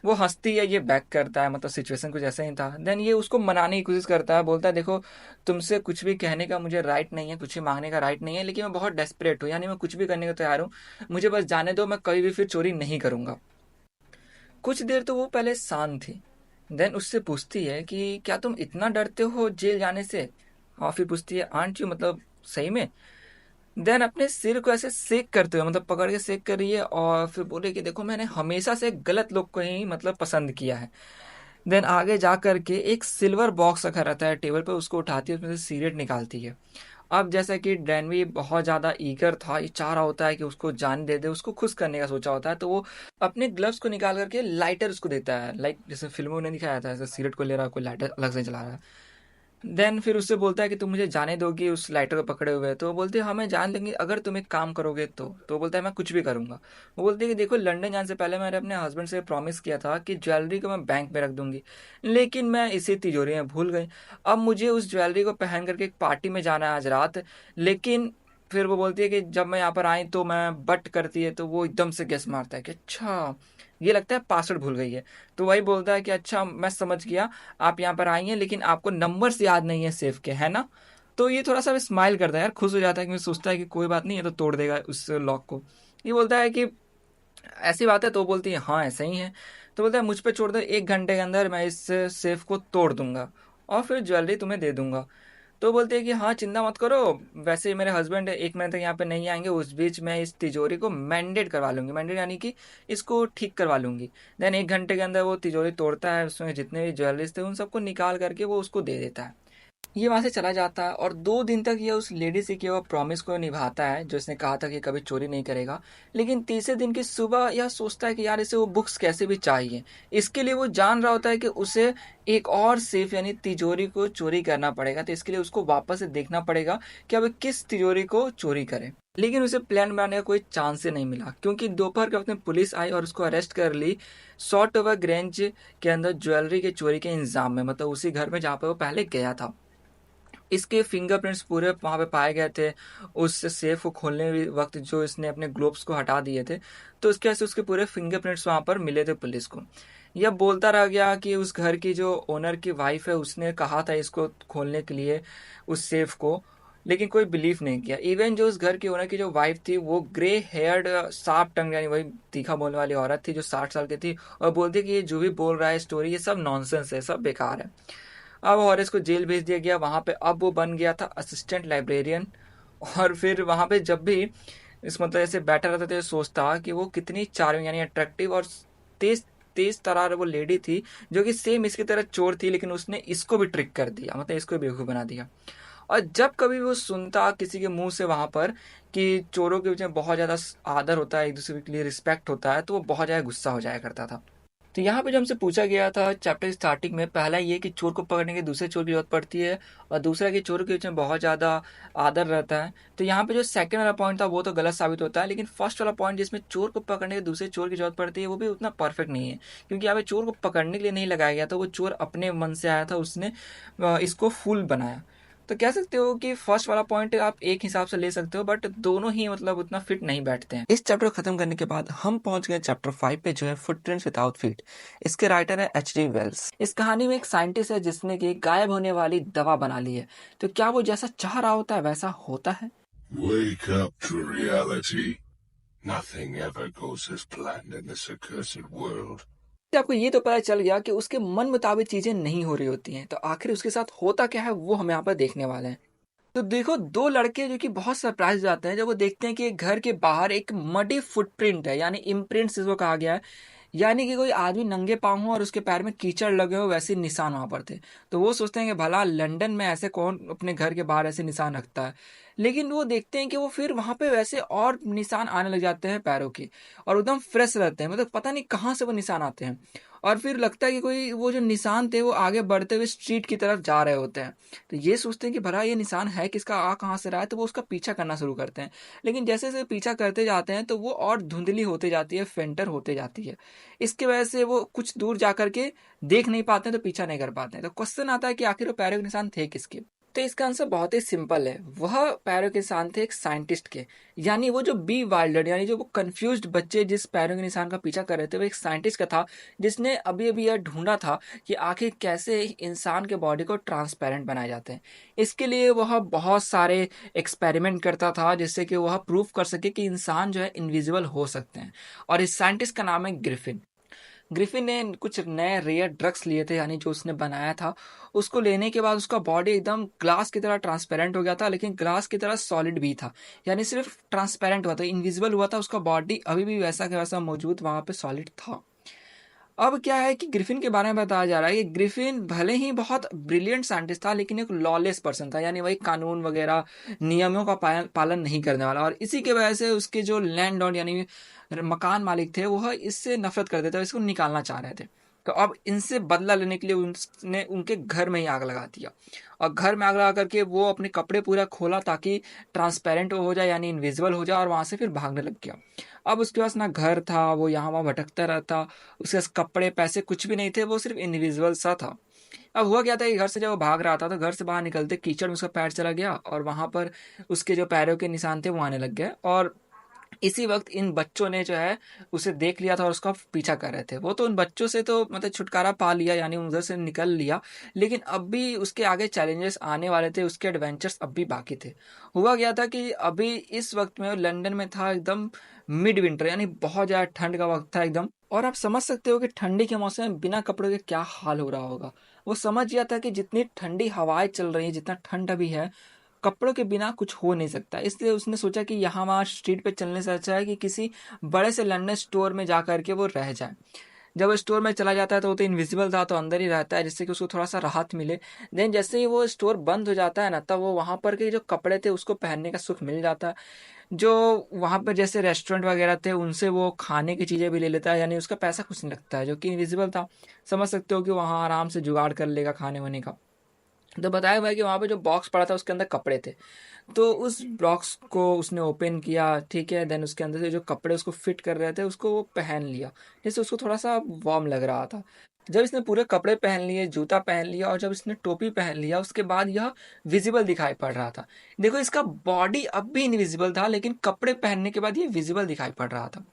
वो हंसती है, ये बैक करता है, मतलब सिचुएशन कुछ ऐसा ही था। देन ये उसको मनाने की कोशिश करता है, बोलता है देखो तुमसे कुछ भी कहने का मुझे राइट नहीं है, कुछ भी मांगने का राइट नहीं है, लेकिन मैं बहुत डेस्परेट हूँ, यानी मैं कुछ भी करने को तैयार हूँ, मुझे बस जाने दो, मैं कभी भी फिर चोरी नहीं करूँगा। कुछ देर तो वो पहले शांत थी। देन उससे पूछती है कि क्या तुम इतना डरते हो जेल जाने से। और फिर पूछती है आंट यू, मतलब सही में। देन अपने सिर को ऐसे सेक करते हुए, मतलब पकड़ के सेक कर रही है, और फिर बोले कि देखो मैंने हमेशा से गलत लोग को ही मतलब पसंद किया है। देन आगे जा कर के एक सिल्वर बॉक्स रखा रहता है टेबल पे, उसको उठाती है, उसमें से सिगरेट निकालती है। अब जैसा कि डैनवी बहुत ज़्यादा ईगर था, ये चाह रहा होता है कि उसको जान दे दे, उसको खुश करने का सोचा होता है, तो वो अपने ग्लव्स को निकाल करके लाइटर उसको देता है, लाइक जैसे फिल्मों में दिखाया था, ऐसे सिगरेट को ले रहा है, कोई लाइटर अलग से जला रहा है। देन फिर उससे बोलता है कि तुम मुझे जाने दोगी उस लाइटर को पकड़े हुए? तो वो बोलती है हाँ मैं जान दूंगी अगर तुम एक काम करोगे तो वो बोलता है मैं कुछ भी करूंगा। वो बोलती है कि देखो लंदन जाने से पहले मैंने अपने हस्बैंड से प्रॉमिस किया था कि ज्वेलरी को मैं बैंक में रख दूंगी, लेकिन मैं इसी तिजोरी में भूल गई। अब मुझे उस ज्वेलरी को पहन करके एक पार्टी में जाना है आज रात, लेकिन फिर वो बोलती है कि जब मैं यहाँ पर आई तो मैं बट करती है, तो वो एकदम से गेस मारता है कि अच्छा ये लगता है पासवर्ड भूल गई है। तो वही बोलता है कि अच्छा मैं समझ गया, आप यहाँ पर आई हैं लेकिन आपको नंबर्स याद नहीं है सेफ के, है ना? तो ये थोड़ा सा स्माइल करता है यार, खुश हो जाता है, क्योंकि सोचता है कि कोई बात नहीं है तो तोड़ देगा उस लॉक को। ये बोलता है कि ऐसी बात है? तो वो बोलती है हाँ ऐसा ही है। तो बोलता है मुझ पे छोड़ दो, 1 घंटे के अंदर मैं इस सेफ को तोड़ दूंगा और फिर ज्वेलरी तुम्हें दे दूंगा। तो बोलते हैं कि हाँ चिंता मत करो, वैसे ही मेरे हस्बैंड 1 महीने तक यहाँ पे नहीं आएंगे, उस बीच मैं इस तिजोरी को मैंडेट करवा लूंगी, मैंडेट यानी कि इसको ठीक करवा लूंगी। देन 1 घंटे के अंदर वो तिजोरी तोड़ता है, उसमें जितने भी ज्वेलरीज थे उन सबको निकाल करके वो उसको दे देता है। ये वहां से चला जाता है और 2 दिन तक ये उस लेडी से किया हुआ प्रॉमिस को निभाता है जो इसने कहा था कि कभी चोरी नहीं करेगा। लेकिन तीसरे दिन की सुबह यह सोचता है कि यार इसे वो बुक्स कैसे भी चाहिए। इसके लिए वो जान रहा होता है कि उसे एक और सेफ यानी तिजोरी को चोरी करना पड़ेगा, तो इसके लिए उसको वापस से देखना पड़ेगा कि अब किस तिजोरी को चोरी करे। लेकिन उसे प्लान बनाने का कोई चांस ही नहीं मिला, क्योंकि दोपहर के वक्त में पुलिस आई और उसको अरेस्ट कर ली सॉल्ट ओवर ग्रेंज के अंदर ज्वेलरी के चोरी के इंजाम में, मतलब उसी घर में जहाँ पे वो पहले गया था। इसके फिंगरप्रिंट्स पूरे वहाँ पे पाए गए थे उस सेफ को खोलने वक्त, जो इसने अपने ग्लोव्स को हटा दिए थे, तो इसके वजह से उसके पूरे फिंगरप्रिंट्स वहाँ पर मिले थे पुलिस को। यह बोलता रह गया कि उस घर की जो ओनर की वाइफ है उसने कहा था इसको खोलने के लिए उस सेफ को, लेकिन कोई बिलीव नहीं किया। इवन जो उस घर की ओनर की जो वाइफ थी वो ग्रे हेयर्ड शार्प टंग यानी वही तीखा बोलने वाली औरत थी जो 60 साल की थी, और बोलती कि ये जो भी बोल रहा है स्टोरी ये सब नॉनसेंस है, सब बेकार है। अब हॉरेस को जेल भेज दिया गया, वहां पे अब वो बन गया था असिस्टेंट लाइब्रेरियन। और फिर वहां पे जब भी इस मतलब ऐसे बैठा रहता था सोचता कि वो कितनी चार्मिंग यानी अट्रैक्टिव और तेज तेज तरार वो लेडी थी, जो कि सेम इसकी तरह चोर थी, लेकिन उसने इसको भी ट्रिक कर दिया, मतलब इसको भी बेवकूफ बना दिया। और जब कभी वो सुनता किसी के मुंह से वहां पर कि चोरों के बीच में बहुत ज्यादा आदर होता है, एक दूसरे के लिए रिस्पेक्ट होता है, तो वो बहुत ज्यादा गुस्सा हो जाया करता था। तो यहाँ पे जो हमसे पूछा गया था चैप्टर स्टार्टिंग में, पहला ये कि चोर को पकड़ने के दूसरे चोर की जरूरत पड़ती है, और दूसरा कि चोर के बीच में बहुत ज़्यादा आदर रहता है। तो यहाँ पे जो सेकंड वाला पॉइंट था वो तो गलत साबित होता है, लेकिन फर्स्ट वाला पॉइंट जिसमें चोर को पकड़ने के दूसरे चोर की जरूरत पड़ती है वो भी उतना परफेक्ट नहीं है, क्योंकि यहाँ पे चोर को पकड़ने के लिए नहीं लगाया गया था, वो चोर अपने मन से आया था, उसने इसको फूल बनाया। तो कह सकते हो कि फर्स्ट वाला पॉइंट आप एक हिसाब से ले सकते हो, बट दोनों ही मतलब उतना फिट नहीं बैठते हैं। इस चैप्टर को खत्म करने के बाद हम पहुंच गए चैप्टर 5 पे, जो है फुटप्रिंट्स विदाउट फीट। इसके राइटर है एच डी वेल्स। इस कहानी में एक साइंटिस्ट है जिसने कि गायब होने वाली दवा बना ली है। तो क्या वो जैसा चाह रहा होता है वैसा होता है? Wake up to reality. Nothing ever goes as planned in this accursed world. तो आपको ये तो पता चल गया कि उसके मन मुताबिक चीजें नहीं हो रही होती हैं, तो आखिर उसके साथ होता क्या है वो हम यहाँ पर देखने वाले हैं। तो देखो, 2 लड़के जो कि बहुत सरप्राइज हो जाते हैं जब वो देखते हैं कि एक घर के बाहर एक मडी फुटप्रिंट है, यानी इम्प्रिंट जिसको कहा गया है, यानी कि कोई आदमी नंगे पाँव हो और उसके पैर में कीचड़ लगे हो, वैसे निशान वहां पर थे। तो वो सोचते हैं कि भला लंदन में ऐसे कौन अपने घर के बाहर ऐसे निशान रखता है। लेकिन वो देखते हैं कि वो फिर वहां पे वैसे और निशान आने लग जाते हैं पैरों के, और एकदम फ्रेश रहते हैं, मतलब पता नहीं कहाँ से वो निशान आते हैं। और फिर लगता है कि कोई वो जो निशान थे वो आगे बढ़ते हुए स्ट्रीट की तरफ जा रहे होते हैं। तो ये सोचते हैं कि भला ये निशान है किसका, आ कहाँ से रहा है, तो वो उसका पीछा करना शुरू करते हैं। लेकिन जैसे जैसे पीछा करते जाते हैं तो वो और धुंधली होते जाती है, फेंटर होते जाती है। इसकी वजह से वो कुछ दूर जा करके देख नहीं पाते हैं, तो पीछा नहीं कर पाते हैं। तो क्वेश्चन आता है कि आखिर वो पैरों के निशान थे किसके? तो इसका आंसर बहुत ही सिंपल है, वह पैरों के निशान थे एक साइंटिस्ट के। यानी वो जो बी वाइल्डर यानी जो वो कंफ्यूज्ड बच्चे जिस पैरों के निशान का पीछा कर रहे थे, वो एक साइंटिस्ट का था, जिसने अभी अभी यह ढूंढा था कि आखिर कैसे इंसान के बॉडी को ट्रांसपेरेंट बनाए जाते हैं। इसके लिए वह बहुत सारे एक्सपेरिमेंट करता था जिससे कि वह प्रूव कर सके कि इंसान जो है इनविजिबल हो सकते हैं। और इस साइंटिस्ट का नाम है ग्रिफिन। ग्रिफिन ने कुछ नए रेयर ड्रग्स लिए थे, यानी जो उसने बनाया था, उसको लेने के बाद उसका बॉडी एकदम ग्लास की तरह ट्रांसपेरेंट हो गया था, लेकिन ग्लास की तरह सॉलिड भी था। यानी सिर्फ ट्रांसपेरेंट हुआ था, इनविजिबल हुआ था, उसका बॉडी अभी भी वैसा का वैसा मौजूद वहां पे सॉलिड था। अब क्या है कि ग्रिफिन के बारे में बताया जा रहा है कि ग्रिफिन भले ही बहुत ब्रिलियंट साइंटिस्ट था, लेकिन एक लॉलेस पर्सन था, यानी वही कानून वगैरह नियमों का पालन नहीं करने वाला, और इसी की वजह से उसके जो लैंड लॉर्ड यानी मकान मालिक थे वह इससे नफरत करते थे, इसको निकालना चाह रहे थे। तो अब इनसे बदला लेने के लिए उसने उनके घर में ही आग लगा दिया, और घर में आग लगा करके वो अपने कपड़े पूरा खोला ताकि ट्रांसपेरेंट हो जाए, यानी इनविजिबल हो जाए, और वहां से फिर भागने लग गया। अब उसके पास ना घर था, वो यहाँ वहाँ भटकता रहता, उसके पास कपड़े पैसे कुछ भी नहीं थे, वो सिर्फ इनविजिबल सा था। अब हुआ क्या था कि घर से जब वो भाग रहा था तो घर से बाहर निकलते कीचड़ में उसका पैर चला गया, और वहां पर उसके जो पैरों के निशान थे वो आने लग गए, और इसी वक्त इन बच्चों ने जो है उसे देख लिया था और उसका पीछा कर रहे थे। वो तो उन बच्चों से तो मतलब छुटकारा पा लिया, यानी उधर से निकल लिया, लेकिन अब भी उसके आगे चैलेंजेस आने वाले थे, उसके एडवेंचर्स अब भी बाकी थे। हुआ गया था कि अभी इस वक्त में वो लंदन में था, एकदम मिड विंटर, यानी बहुत ज़्यादा ठंड का वक्त था एकदम, और आप समझ सकते हो कि ठंडी के मौसम में बिना कपड़ों के क्या हाल हो रहा होगा। वो समझ गया था कि जितनी ठंडी हवाएं चल रही है, जितना ठंड अभी है, कपड़ों के बिना कुछ हो नहीं सकता। इसलिए उसने सोचा कि यहाँ वहाँ स्ट्रीट पे चलने से अच्छा है कि किसी बड़े से लंदन स्टोर में जा करके वो रह जाए। जब वो स्टोर में चला जाता है तो वो तो इनविजिबल था, तो अंदर ही रहता है, जिससे कि उसको थोड़ा सा राहत मिले। देन जैसे ही वो स्टोर बंद हो जाता है ना, तब वो वहाँ पर के जो कपड़े थे उसको पहनने का सुख मिल जाता है। जो वहाँ पर जैसे रेस्टोरेंट वगैरह थे उनसे वो खाने की चीज़ें भी ले लेता है, यानी उसका पैसा कुछ नहीं लगता है, जो कि इनविजिबल था। समझ सकते हो कि वहाँ आराम से जुगाड़ कर लेगा खाने वाने का। तो बताया हुआ है कि वहाँ पे जो बॉक्स पड़ा था उसके अंदर कपड़े थे, तो उस बॉक्स को उसने ओपन किया, ठीक है। देन उसके अंदर से जो कपड़े उसको फिट कर रहे थे उसको वो पहन लिया, जैसे उसको थोड़ा सा वार्म लग रहा था। जब इसने पूरे कपड़े पहन लिए, जूता पहन लिया, और जब इसने टोपी पहन लिया, उसके बाद यह विजिबल दिखाई पड़ रहा था। देखो, इसका बॉडी अब भी इनविजिबल था, लेकिन कपड़े पहनने के बाद ये विजिबल दिखाई पड़ रहा था।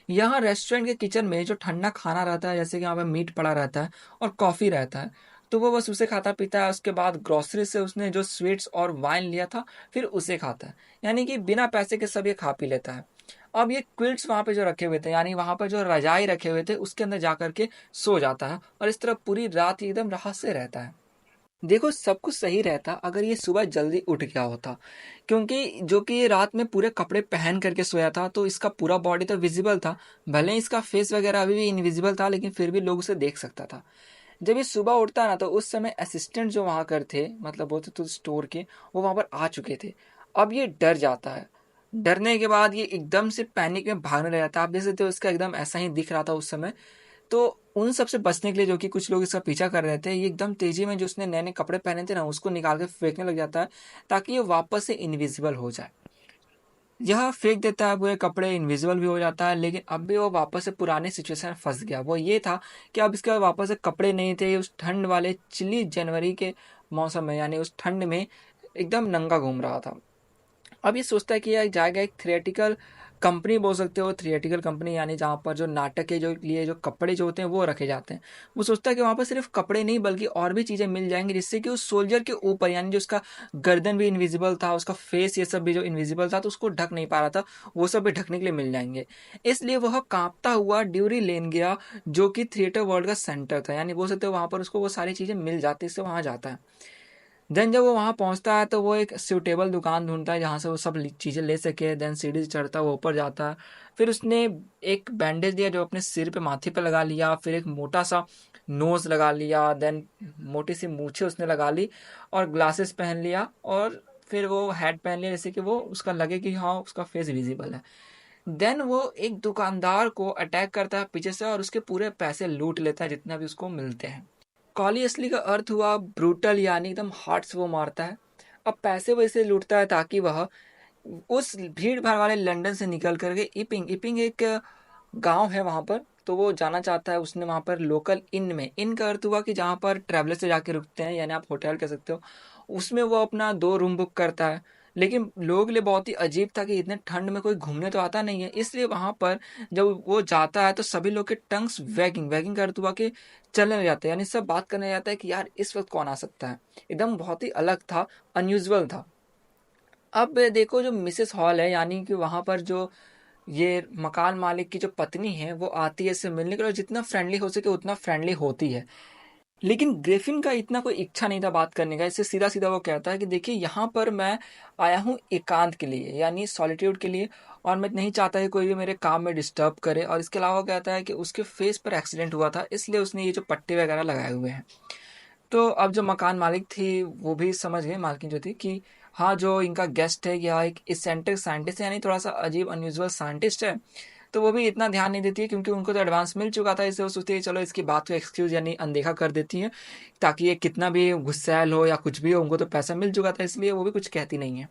यहाँ रेस्टोरेंट के किचन में जो ठंडा खाना रहता है, जैसे कि यहाँ पे मीट पड़ा रहता है और कॉफ़ी रहता है, तो वो बस उसे खाता पीता है। उसके बाद ग्रोसरी से उसने जो स्वीट्स और वाइन लिया था, फिर उसे खाता है, यानी कि बिना पैसे के सब ये खा पी लेता है। अब ये क्विल्ट्स वहाँ पे जो रखे हुए थे, यानी वहाँ पर जो रजाई रखे हुए थे, उसके अंदर जा करके सो जाता है, और इस तरह पूरी रात एकदम राहत से रहता है। देखो, सब कुछ सही रहता अगर ये सुबह जल्दी उठ गया होता, क्योंकि जो कि ये रात में पूरे कपड़े पहन करके सोया था, तो इसका पूरा बॉडी तो विजिबल था। भले ही इसका फेस वगैरह अभी भी इनविजिबल था, लेकिन फिर भी लोग उसे देख सकता था। जब ये सुबह उठता ना, तो उस समय असिस्टेंट जो वहाँ कर थे, मतलब बोलते तो स्टोर के, वो वहाँ पर आ चुके थे। अब ये डर जाता है। डरने के बाद ये एकदम से पैनिक में भागने लग जाता है। आप देख सकते हो, इसका एकदम ऐसा ही दिख रहा था उस समय। तो उन सब से बचने के लिए, जो कि कुछ लोग इसका पीछा कर रहे थे, ये एकदम तेजी में जो उसने नए नए कपड़े पहने थे ना, उसको निकाल के फेंकने लग जाता है, ताकि ये वापस से इनविजिबल हो जाए। यह फेंक देता है पूरे कपड़े, इनविजिबल भी हो जाता है, लेकिन अब भी वो वापस से पुराने सिचुएशन में फंस गया। वो ये था कि अब इसके वापस से कपड़े नहीं थे। उस ठंड वाले चिली जनवरी के मौसम में, यानी उस ठंड में एकदम नंगा घूम रहा था। अब ये सोचता है कि यह जाएगा एक थिएटिकल कंपनी, बोल सकते हो थिएटिकल कंपनी, यानी जहाँ पर जो नाटक के जो लिए जो कपड़े जो होते हैं वो रखे जाते हैं। वो सोचता है कि वहाँ पर सिर्फ कपड़े नहीं बल्कि और भी चीज़ें मिल जाएंगी, जिससे कि उस सोल्जर के ऊपर, यानी जो उसका गर्दन भी इनविजिबल था, उसका फेस ये सब भी जो इनविजिबल था, तो उसको ढक नहीं पा रहा था, वो सब भी ढकने के लिए मिल जाएंगे। इसलिए वह कांपता हुआ ड्यूरी लेन गया, जो कि थिएटर वर्ल्ड का सेंटर था, यानी बोल सकते हो वहाँ पर उसको वो सारी चीज़ें मिल जाती, इससे वहाँ जाता है। देन जब वो वहाँ पहुँचता है तो वो एक सूटेबल दुकान ढूंढता है जहाँ से वो सब चीज़ें ले सके। देन सीढ़ी से चढ़ता है, वो ऊपर जाता है। फिर उसने एक बैंडेज लिया जो अपने सिर पे, माथे पे लगा लिया। फिर एक मोटा सा नोज़ लगा लिया। देन मोटी सी मूछें उसने लगा ली, और ग्लासेस पहन लिया, और फिर वो हैट पहन लिया, जैसे कि वो उसका लगे कि हाँ उसका फेस विजिबल है। देन वो एक दुकानदार को अटैक करता है पीछे से, और उसके पूरे पैसे लूट लेता है जितना भी उसको मिलते हैं। कॉली असली का अर्थ हुआ ब्रूटल, यानी एकदम हार्ट से वो मारता है। अब पैसे वैसे लूटता है ताकि वह उस भीड़ भाड़ वाले लंदन से निकल करके इपिंग इपिंग एक गांव है वहां पर, तो वो जाना चाहता है। उसने वहां पर लोकल इन में, इन का अर्थ हुआ कि जहाँ पर ट्रैवलर से जाके रुकते हैं, यानी आप होटल कह सकते हो, उसमें वो अपना 2 रूम बुक करता है। लेकिन लोगों के लिए बहुत ही अजीब था कि इतने ठंड में कोई घूमने तो आता नहीं है, इसलिए वहां पर जब वो जाता है तो सभी लोग के टंग्स वैगिंग वैगिंग का अर्थ हुआ कि चलने लग जाते हैं, यानी सब बात करने लग जाता है कि यार इस वक्त कौन आ सकता है। एकदम बहुत ही अलग था, अनयूजुअल था। अब देखो, जो मिसेस हॉल है, यानी कि वहां पर जो ये मकान मालिक की जो पत्नी है, वो आती है इससे मिलने के लिए, जितना फ्रेंडली हो सके उतना फ्रेंडली होती है। लेकिन ग्रिफिन का इतना कोई इच्छा नहीं था बात करने का। इससे सीधा सीधा वो कहता है कि देखिए, यहाँ पर मैं आया हूँ एकांत के लिए, यानी सॉलिट्यूड के लिए, और मैं नहीं चाहता कि कोई भी मेरे काम में डिस्टर्ब करे। और इसके अलावा कहता है कि उसके फेस पर एक्सीडेंट हुआ था, इसलिए उसने ये जो पट्टे वगैरह लगाए हुए हैं। तो अब जो मकान मालिक थी वो भी समझ गई, मालकिन जो थी, कि हाँ, जो इनका गेस्ट है या एक इसेंट्रिक साइंटिस्ट है, यानी थोड़ा-सा अजीब अनयूजुअल साइंटिस्ट है, तो वो भी इतना ध्यान नहीं देती है क्योंकि उनको तो एडवांस मिल चुका था। इसलिए वो सोचती है चलो इसकी बात को एक्सक्यूज़ यानी अनदेखा कर देती है, ताकि ये कितना भी गुस्सैल हो या कुछ भी हो, उनको तो पैसा मिल चुका था, इसलिए वो भी कुछ कहती नहीं है।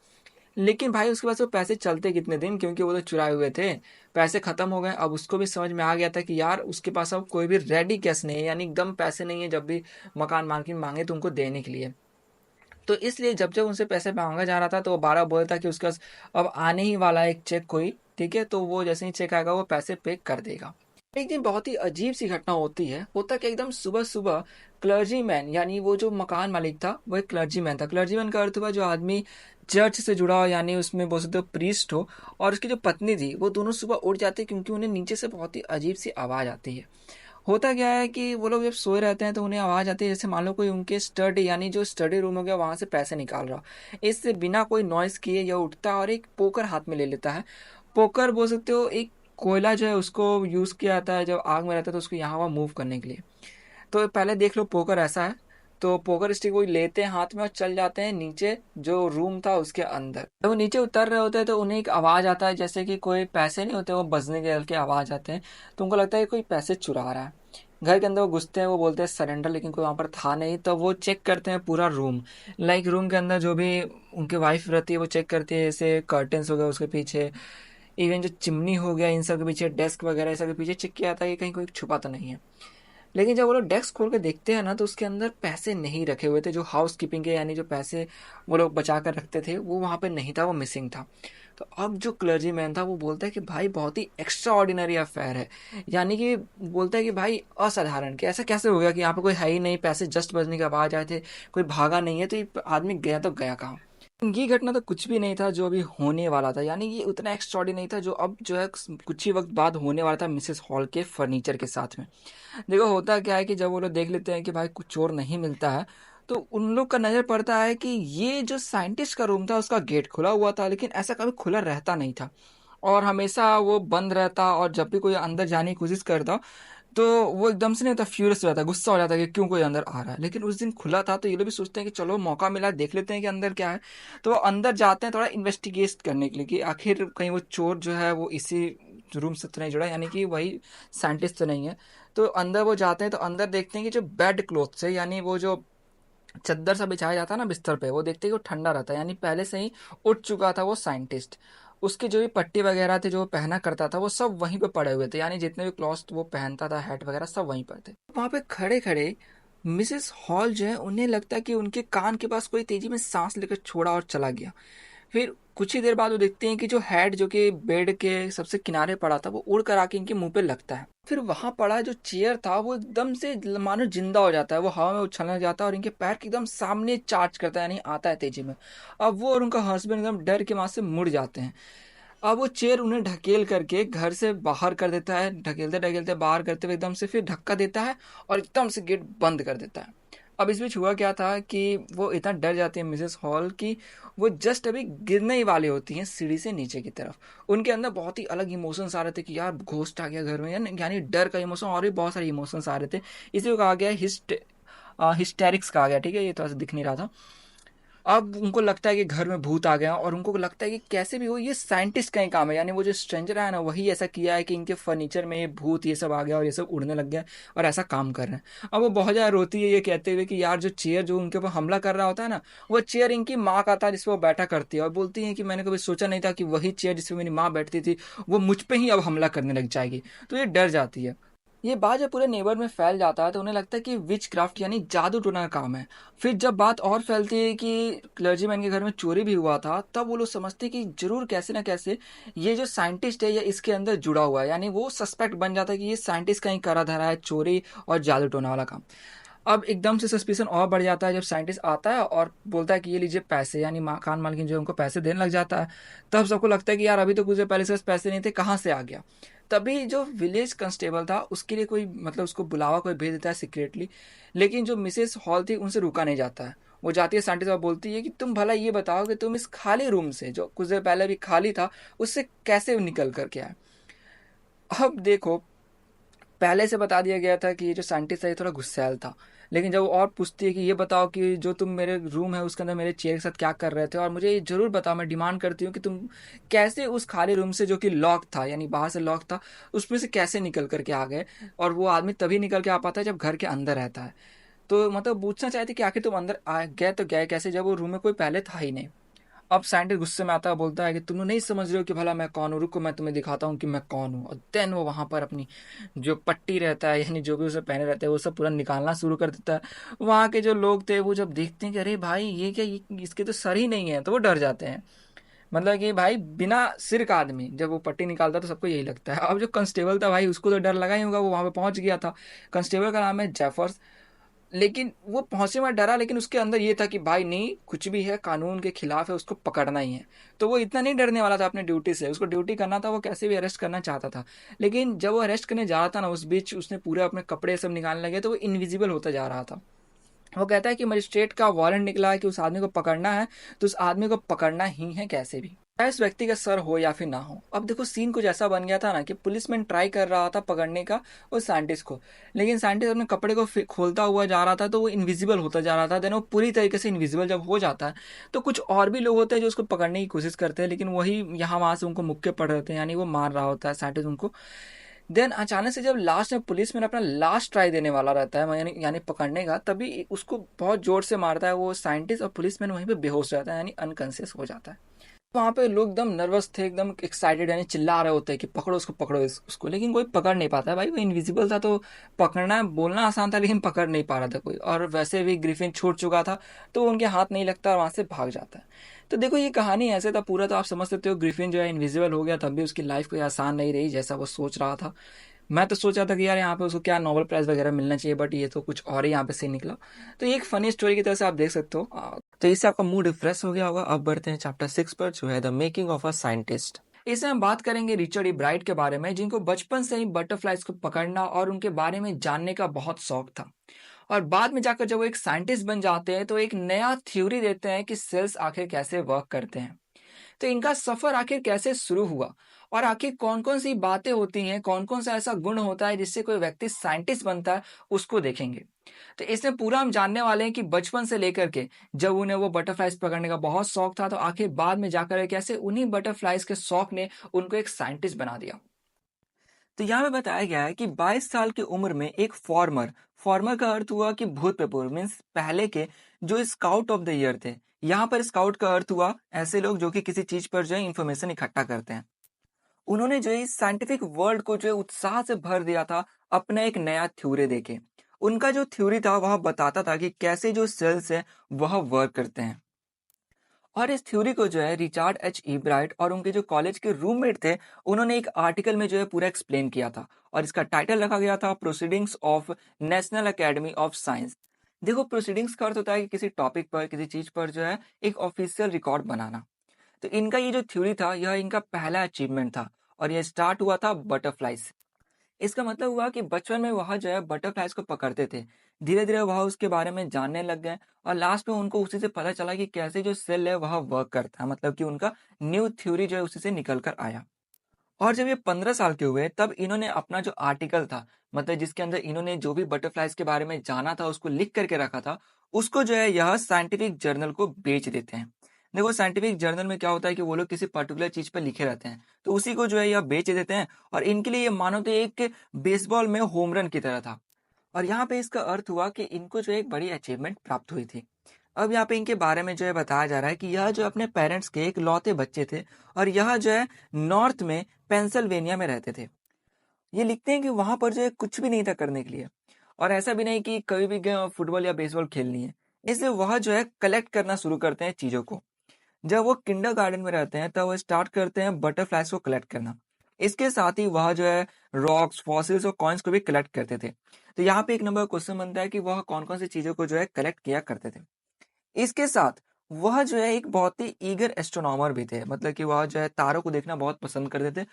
लेकिन भाई उसके पास वो पैसे चलते कितने दिन, क्योंकि वो तो चुराए हुए थे, पैसे खत्म हो गए। अब उसको भी समझ में आ गया था कि यार उसके पास अब कोई भी रेडी कैश नहीं है, यानी एकदम पैसे नहीं है जब भी मकान मालकिन मांगे तो उनको देने के लिए। तो इसलिए जब जब उनसे पैसे मांगा जा रहा था तो वो बार बार बोलता कि उसके पास अब आने ही वाला है एक चेक कोई, ठीक है, तो वो जैसे ही चेक आएगा वो पैसे पे कर देगा। एक दिन बहुत ही अजीब सी घटना होती है। होता कि एकदम सुबह सुबह क्लर्जीमैन, यानी वो जो मकान मालिक था वो एक क्लर्जीमैन था। क्लर्जीमैन का अर्थ हुआ जो आदमी चर्च से जुड़ा हो, यानी उसमें बोल सकते हो प्रीस्ट हो, और उसकी जो पत्नी थी वो दोनों सुबह उठ जाते क्योंकि उन्हें नीचे से बहुत ही अजीब सी आवाज़ आती है। होता क्या है कि वो लोग जब सोए रहते हैं तो उन्हें आवाज़ आती है जैसे मान लो कोई उनके स्टडी, यानी जो स्टडी रूम हो गया वहाँ से पैसे निकाल रहा हो। इससे बिना कोई नॉइज़ किए यह उठता है और एक पोकर हाथ में ले लेता है। पोकर बोल सकते हो एक कोयला जो है उसको यूज़ किया जाता है जब आग में रहता है तो उसको यहाँ वहाँ मूव करने के लिए। तो पहले देख लो पोकर ऐसा है, तो पोकर स्टिक वो लेते हैं हाथ में और चल जाते हैं नीचे जो रूम था उसके अंदर। जब वो नीचे उतर रहे होते हैं तो उन्हें एक आवाज़ आता है जैसे कि कोई पैसे नहीं होते, वो बजने के हल्के आवाज़ आते हैं, तो उनको लगता है कि कोई पैसे चुरा रहा है। घर के अंदर वो घुसते हैं, वो बोलते हैं सरेंडर, लेकिन कोई वहाँ पर था नहीं। तो वो चेक करते हैं पूरा रूम, लाइक रूम के अंदर जो भी उनकी वाइफ रहती है वो चेक करती है, जैसे कर्टन्स हो गए उसके पीछे, इवन जो चिमनी हो गया, इन सब के पीछे, डेस्क वगैरह सब के पीछे चेक किया जाता है कि कहीं कोई छुपा तो नहीं है। लेकिन जब वो लोग डेस्क खोल के देखते हैं ना तो उसके अंदर पैसे नहीं रखे हुए थे, जो हाउस कीपिंग के यानी जो पैसे वो लोग बचा कर रखते थे वो वहाँ पे नहीं था, वो मिसिंग था। तो अब जो क्लर्जी मैन था वो बोलता है कि भाई बहुत ही एक्स्ट्रा ऑर्डिनरी अफेयर है, यानी कि बोलता है कि भाई असाधारण, कि ऐसा कैसे हो गया कि यहाँ पे कोई है ही नहीं, पैसे जस्ट बजने के आवाज आए थे, कोई भागा नहीं है, तो ये आदमी गया तो गया कहाँ। ये घटना तो कुछ भी नहीं था जो अभी होने वाला था, यानी ये उतना एक्स्ट्राऑर्डिनरी था जो अब जो है कुछ ही वक्त बाद होने वाला था मिसेस हॉल के फर्नीचर के साथ में। देखो होता क्या है कि जब वो लोग देख लेते हैं कि भाई कुछ चोर नहीं मिलता है, तो उन लोग का नज़र पड़ता है कि ये जो साइंटिस्ट का रूम था उसका गेट खुला हुआ था, लेकिन ऐसा कभी खुला रहता नहीं था और हमेशा वो बंद रहता। और जब भी कोई अंदर जाने की कोशिश करता तो वो एकदम से नहीं होता, फ्यूरियस हो जाता, गुस्सा हो जाता कि क्यों कोई अंदर आ रहा है। लेकिन उस दिन खुला था तो ये लोग भी सोचते हैं कि चलो मौका मिला, देख लेते हैं कि अंदर क्या है। तो वो अंदर जाते हैं थोड़ा इन्वेस्टिगेट करने के लिए कि आखिर कहीं वो चोर जो है वो इसी रूम से तो नहीं जुड़ा, यानी कि वही साइंटिस्ट तो नहीं है। तो अंदर वो जाते हैं तो अंदर देखते हैं कि जो बेड क्लॉथ है, यानी वो जो चद्दर सा बिछाया जाता है ना बिस्तर पे, वो देखते हैं कि वो ठंडा रहता है, यानी पहले से ही उठ चुका था वो साइंटिस्ट। उसके जो भी पट्टी वगैरह थे जो वो पहना करता था वो सब वहीं पे पड़े हुए थे, यानी जितने भी क्लॉथ वो पहनता था, हैट वगैरह सब वहीं पर थे। वहाँ पे खड़े खड़े मिसेस हॉल जो है उन्हें लगता है कि उनके कान के पास कोई तेजी में सांस लेकर छोड़ा और चला गया। फिर कुछ ही देर बाद वो देखते हैं कि जो हेड जो कि बेड के सबसे किनारे पड़ा था वो उड़ कर आके इनके मुंह पे लगता है। फिर वहां पड़ा जो चेयर था वो एकदम से मानो जिंदा हो जाता है, वो हवा में उछलने लग जाता है और इनके पैर के एकदम सामने चार्ज करता है, यानी आता है तेजी में। अब वो और उनका हस्बैंड एकदम डर के मारे से मुड़ जाते हैं। अब वो चेयर उन्हें ढकेल करके घर से बाहर कर देता है, ढकेलते ढकेलते बाहर करते हुए एकदम से फिर धक्का देता है और एकदम से गेट बंद कर देता है। अब इस बीच हुआ क्या था कि वो इतना डर जाती है मिसेस हॉल की, वो जस्ट अभी गिरने ही वाली होती हैं सीढ़ी से नीचे की तरफ। उनके अंदर बहुत ही अलग इमोशंस आ रहे थे कि यार घोस्ट आ गया घर में, यानी डर का इमोशन और भी बहुत सारे इमोशंस आ रहे थे। इसी को कहा गया हिस्टेरिक्स कहा गया, ठीक है, ये थोड़ा सा दिख नहीं रहा था। अब उनको लगता है कि घर में भूत आ गया और उनको लगता है कि कैसे भी हो ये साइंटिस्ट का ही काम है, यानी वो जो स्ट्रेंजर है ना वही ऐसा किया है कि इनके फर्नीचर में ये भूत ये सब आ गया और ये सब उड़ने लग गया और ऐसा काम कर रहे हैं। अब वो बहुत ज़्यादा रोती है ये कहते हुए कि यार जो चेयर जो उनके ऊपर हमला कर रहा होता है ना, वो चेयर इनकी माँ का था जिसपे वो बैठा करती है, और बोलती है कि मैंने कभी सोचा नहीं था कि वही चेयर जिसपे मेरी माँ बैठती थी वो मुझ पे ही अब हमला करने लग जाएगी। तो ये डर जाती है। ये बात जब पूरे नेबर में फैल जाता है तो उन्हें लगता है कि विच क्राफ्ट यानी जादू टोना का काम है। फिर जब बात और फैलती है कि क्लर्जीमैन के घर में चोरी भी हुआ था, तब वो लोग समझते हैं कि जरूर कैसे ना कैसे ये जो साइंटिस्ट है ये इसके अंदर जुड़ा हुआ है, यानी वो सस्पेक्ट बन जाता है कि ये साइंटिस्ट का ही करा धरा है चोरी और जादू टोना वाला काम। अब एकदम से सस्पिशन और बढ़ जाता है जब साइंटिस्ट आता है और बोलता है कि ये लीजिए पैसे, यानी मकान मालकिन जो है उनको पैसे देने लग जाता है। तब सबको लगता है कि यार अभी तो कुछ देर पहले से पैसे नहीं थे, कहाँ से आ गया। तभी जो विलेज कांस्टेबल था उसके लिए कोई मतलब उसको बुलावा कोई भेज देता है सीक्रेटली, लेकिन जो मिसेस हॉल थी उनसे रुका नहीं जाता है। वो जाती है साइंटिस्ट और बोलती है कि तुम भला ये बताओ कि तुम इस खाली रूम से, जो कुछ देर पहले भी खाली था, उससे कैसे निकल कर के आए। अब देखो, पहले से बता दिया गया था कि ये जो साइंटिस्ट है ये थोड़ा गुस्सैल था, लेकिन जब वो और पूछती है कि ये बताओ कि जो तुम मेरे रूम है उसके अंदर मेरे चेयर के साथ क्या कर रहे थे, और मुझे ये जरूर बताओ, मैं डिमांड करती हूँ कि तुम कैसे उस खाली रूम से, जो कि लॉक था, यानी बाहर से लॉक था, उसमें से कैसे निकल करके आ गए। और वो आदमी तभी निकल के आ पाता है जब घर के अंदर रहता है। तो मतलब पूछना चाहते कि आखिर तुम अंदर आ गए तो गए कैसे, जब वो रूम में कोई पहले था ही नहीं। अब साइंटिस्ट गुस्से में आता है, बोलता है कि तुम लोग नहीं समझ रहे हो कि भला मैं कौन हूँ, रुको मैं तुम्हें दिखाता हूँ कि मैं कौन हूँ। और देन वो वहां पर अपनी जो पट्टी रहता है, यानी जो भी उसे पहने रहते हैं, वो सब पूरा निकालना शुरू कर देता है। वहाँ के जो लोग थे वो जब देखते हैं कि अरे भाई ये क्या, इसके तो सर ही नहीं है, तो वो डर जाते हैं। मतलब कि भाई बिना सिर का आदमी जब वो पट्टी निकालता है तो सबको यही लगता है। अब जो कांस्टेबल था भाई, उसको तो डर लगा ही होगा, वो वहां पे पहुंच गया था। कांस्टेबल का नाम है जेफर्स। लेकिन वो पहुंचे में डरा, लेकिन उसके अंदर ये था कि भाई नहीं, कुछ भी है कानून के खिलाफ है, उसको पकड़ना ही है। तो वो इतना नहीं डरने वाला था अपने ड्यूटी से, उसको ड्यूटी करना था, वो कैसे भी अरेस्ट करना चाहता था। लेकिन जब वो अरेस्ट करने जा रहा था ना, उस बीच उसने पूरे अपने कपड़े सब निकालने लगे, तो वो इनविजिबल होता जा रहा था। वो कहता है कि मजिस्ट्रेट का वारंट निकला है कि उस आदमी को पकड़ना है, तो उस आदमी को पकड़ना ही है कैसे भी, चाहे उस व्यक्ति का सर हो या फिर ना हो। अब देखो सीन कुछ ऐसा बन गया था ना कि पुलिसमैन ट्राई कर रहा था पकड़ने का उस साइंटिस्ट को, लेकिन साइंटिस्ट अपने कपड़े को खोलता हुआ जा रहा था, तो वो इनविजिबल होता जा रहा था। देन वो पूरी तरीके से इनविजिबल जब हो जाता है, तो कुछ और भी लोग होते हैं जो उसको पकड़ने की कोशिश करते हैं, लेकिन वही यहाँ वहां से उनको मुक्के पड़ रहे थे, यानी वो मार रहा होता है साइंटिस्ट उनको। देन अचानक से जब लास्ट में पुलिस में अपना लास्ट ट्राई देने वाला रहता है, यानी यानी पकड़ने का, तभी उसको बहुत जोर से मारता है वो साइंटिस्ट, और पुलिसमैन वहीं पे बेहोश रहता है, यानी अनकॉन्शियस हो जाता है। वहां पे लोग एकदम नर्वस थे, एकदम एक्साइटेड, यानी चिल्ला रहे होते हैं कि पकड़ो उसको, पकड़ो उसको, लेकिन कोई पकड़ नहीं पाता है भाई, वो इनविजिबल था। तो पकड़ना बोलना आसान था, लेकिन पकड़ नहीं पा रहा था कोई, और वैसे भी ग्रिफिन छूट चुका था, तो उनके हाथ नहीं लगता और वहां से भाग जाता है। तो देखो ये कहानी ऐसे था पूरा, तो आप समझ सकते हो ग्रिफिन जो है इनविजिबल हो गया, तब भी उसकी लाइफ कोई आसान नहीं रही जैसा वो सोच रहा था। मैं तो सोच रहा था कि यार यहाँ पे उसको क्या नोबेल प्राइज वगैरह मिलना चाहिए, बट ये तो कुछ और ही यहाँ पे सही निकला। तो ये एक फनी स्टोरी की तरह से आप देख सकते हो। तो इससे आपका मूड रिफ्रेश हो गया होगा। अब बढ़ते हैं चैप्टर 6 पर, जो है the making of a scientist. इसमें हम बात करेंगे रिचर्ड ई ब्राइट के बारे में, जिनको बचपन से ही बटरफ्लाइज को पकड़ना और उनके बारे में जानने का बहुत शौक था। और बाद में जाकर जब वो एक साइंटिस्ट बन जाते हैं, तो एक नया थ्योरी देते हैं कि सेल्स आखिर कैसे वर्क करते हैं। तो इनका सफर आखिर कैसे शुरू हुआ, और आखिर कौन कौन सी बातें होती हैं, कौन कौन सा ऐसा गुण होता है जिससे कोई व्यक्ति साइंटिस्ट बनता है, उसको देखेंगे। तो इसमें पूरा हम जानने वाले हैं कि बचपन से लेकर के जब उन्हें वो बटरफ्लाइज पकड़ने का बहुत शौक था, तो आखिर बाद में जाकर कैसे उन्हीं बटरफ्लाइज के शौक ने उनको एक साइंटिस्ट बना दिया। तो यहाँ पे बताया गया है कि 22 साल की उम्र में एक फॉर्मर, फॉर्मर का अर्थ हुआ कि भूतपूर्व, मीन्स पहले के, जो स्काउट ऑफ द ईयर थे। यहाँ पर स्काउट का अर्थ हुआ ऐसे लोग जो कि किसी चीज पर जो है इंफॉर्मेशन इकट्ठा करते हैं। उन्होंने जो है साइंटिफिक वर्ल्ड को जो है उत्साह से भर दिया था अपना एक नया थ्योरी देके। उनका जो थ्योरी था वह बताता था कि कैसे जो सेल्स है वह वर्क करते हैं। और इस थ्योरी को जो है रिचार्ड एच ई ब्राइट और उनके जो कॉलेज के रूममेट थे, उन्होंने एक आर्टिकल में जो है पूरा एक्सप्लेन किया था, और इसका टाइटल रखा गया था proceedings of national academy of science. देखो प्रोसीडिंग्स का अर्थ होता है कि किसी टॉपिक पर, किसी चीज पर जो है एक ऑफिशियल रिकॉर्ड बनाना। तो इनका ये जो थ्योरी था यह इनका पहला अचीवमेंट था, और यह स्टार्ट हुआ था बटरफ्लाइज। इसका मतलब हुआ कि बचपन में वह जो है बटरफ्लाइज को पकड़ते थे, धीरे धीरे वह उसके बारे में जानने लग गए, और लास्ट में उनको उसी से पता चला कि कैसे जो सेल है वह वर्क करता है, मतलब कि उनका न्यू थ्योरी जो है उसी से निकल कर आया। और जब ये 15 साल के हुए, तब इन्होंने अपना जो आर्टिकल था, मतलब जिसके अंदर इन्होंने जो भी बटरफ्लाइज के बारे में जाना था उसको लिख करके रखा था, उसको जो है यह साइंटिफिक जर्नल को बेच देते हैं। देखो साइंटिफिक जर्नल में क्या होता है कि वो लोग किसी पर्टिकुलर चीज पर लिखे रहते हैं, तो उसी को जो है यह बेच देते हैं। और इनके लिए ये मानो तो एक बेसबॉल में होम रन की तरह था। और यहाँ पे इसका अर्थ हुआ कि इनको जो एक बड़ी अचीवमेंट प्राप्त हुई थी। अब यहाँ पे इनके बारे में जो है बताया जा रहा है कि यह जो अपने पेरेंट्स के एक लौते बच्चे थे, और यह जो है नॉर्थ में पेंसिल्वेनिया में रहते थे। ये लिखते हैं कि वहां पर जो है कुछ भी नहीं था करने के लिए, और ऐसा भी नहीं कि कभी भी गए फुटबॉल या बेसबॉल खेलनी है। इसलिए वह जो है कलेक्ट करना शुरू करते हैं चीजों को। जब वो किंडर गार्डन में रहते हैं तब वो स्टार्ट करते हैं बटरफ्लाइज को कलेक्ट करना। इसके साथ ही वह जो है रॉक्स, फॉसिल्स और कॉइन्स को भी कलेक्ट करते थे। तो यहाँ पे एक नंबर क्वेश्चन बनता है कि वह कौन कौन सी चीजों को जो है कलेक्ट किया करते थे। इसके साथ वह जो है एक बहुत ही ईगर एस्ट्रोनॉमर भी थे, मतलब कि वह जो है तारों को देखना बहुत पसंद करते थे।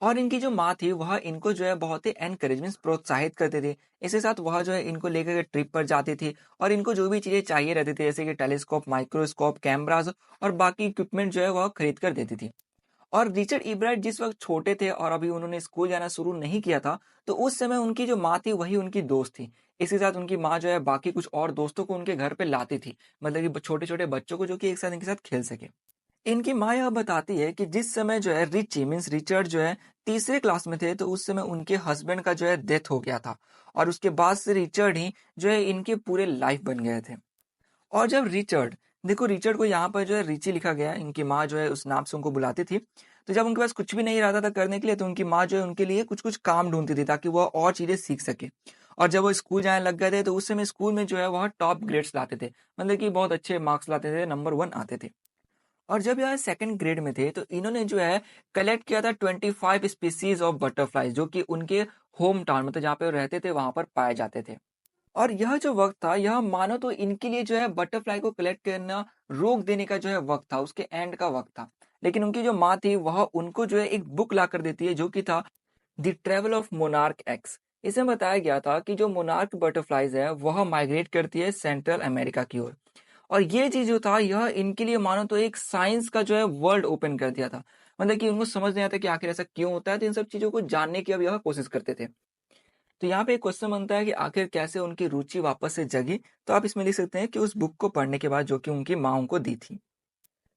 और इनकी जो माँ थी वह इनको जो है बहुत ही एनकरेजमेंट प्रोत्साहित करती थी। इसके साथ वह जो है इनको लेकर के ट्रिप पर जाती थी और इनको जो भी चीज़ें चाहिए रहती थी जैसे कि टेलीस्कोप, माइक्रोस्कोप, कैमरास और बाकी इक्विपमेंट जो है वह खरीद कर देती थी। और रिचर्ड इब्राइट जिस वक़्त छोटे थे और अभी उन्होंने स्कूल जाना शुरू नहीं किया था, तो उस समय उनकी जो माँ थी वही उनकी दोस्त थी। इसी के साथ उनकी माँ जो है बाकी कुछ और दोस्तों को उनके घर पे लाती थी। मतलब कि ब छोटे-छोटे बच्चों को जो कि एक साथ इनके साथ खेल सकें। इनकी माँ यह बताती है कि जिस समय जो है रिची मीन्स रिचर्ड जो है तीसरे क्लास में थे, तो उस समय उनके हस्बैंड का जो है डेथ हो गया था। और उसके बाद से रिचर्ड ही जो है इनके पूरे लाइफ बन गए थे। और जब रिचर्ड देखो रिचर्ड को यहाँ पर जो है रिची लिखा गया है, इनकी माँ जो है उस नाम से उनको बुलाती थी। तो जब उनके पास कुछ भी नहीं रहता था करने के लिए, तो उनकी माँ जो है उनके लिए कुछ-कुछ काम ढूँढती थी ताकि वह और चीज़ें सीख सके। और जब वो स्कूल जाने लग गए थे, तो उस समय स्कूल में जो है वह टॉप ग्रेड्स लाते थे। मतलब कि बहुत अच्छे मार्क्स लाते थे, नंबर 1 आते थे। और जब यह सेकंड ग्रेड में थे, तो इन्होंने जो है कलेक्ट किया था 25 स्पीशीज ऑफ बटरफ्लाइज, जो कि उनके होम टाउन मतलब जहाँ पे वो रहते थे वहां पर पाए जाते थे। और यह जो वक्त था, यह मानो तो इनके लिए जो है बटरफ्लाई को कलेक्ट करना रोक देने का जो है वक्त था, उसके एंड का वक्त था। लेकिन उनकी जो माँ थी वह उनको जो है एक बुक ला कर देती है जो कि था the travel of monarch x. इसमें बताया गया था कि जो मोनार्क बटरफ्लाइज है वह माइग्रेट करती है सेंट्रल अमेरिका की ओर। और ये चीज जो था यह इनके लिए मानो तो एक साइंस का जो है वर्ल्ड ओपन कर दिया था। मतलब कि उनको समझ नहीं आता कि आखिर ऐसा क्यों होता है, तो इन सब चीजों को जानने की अब यह कोशिश करते थे। तो यहाँ पे एक क्वेश्चन बनता है कि आखिर कैसे उनकी रुचि वापस से जगी। तो आप इसमें लिख सकते हैं कि उस बुक को पढ़ने के बाद जो कि उनकी माँ उनको दी थी।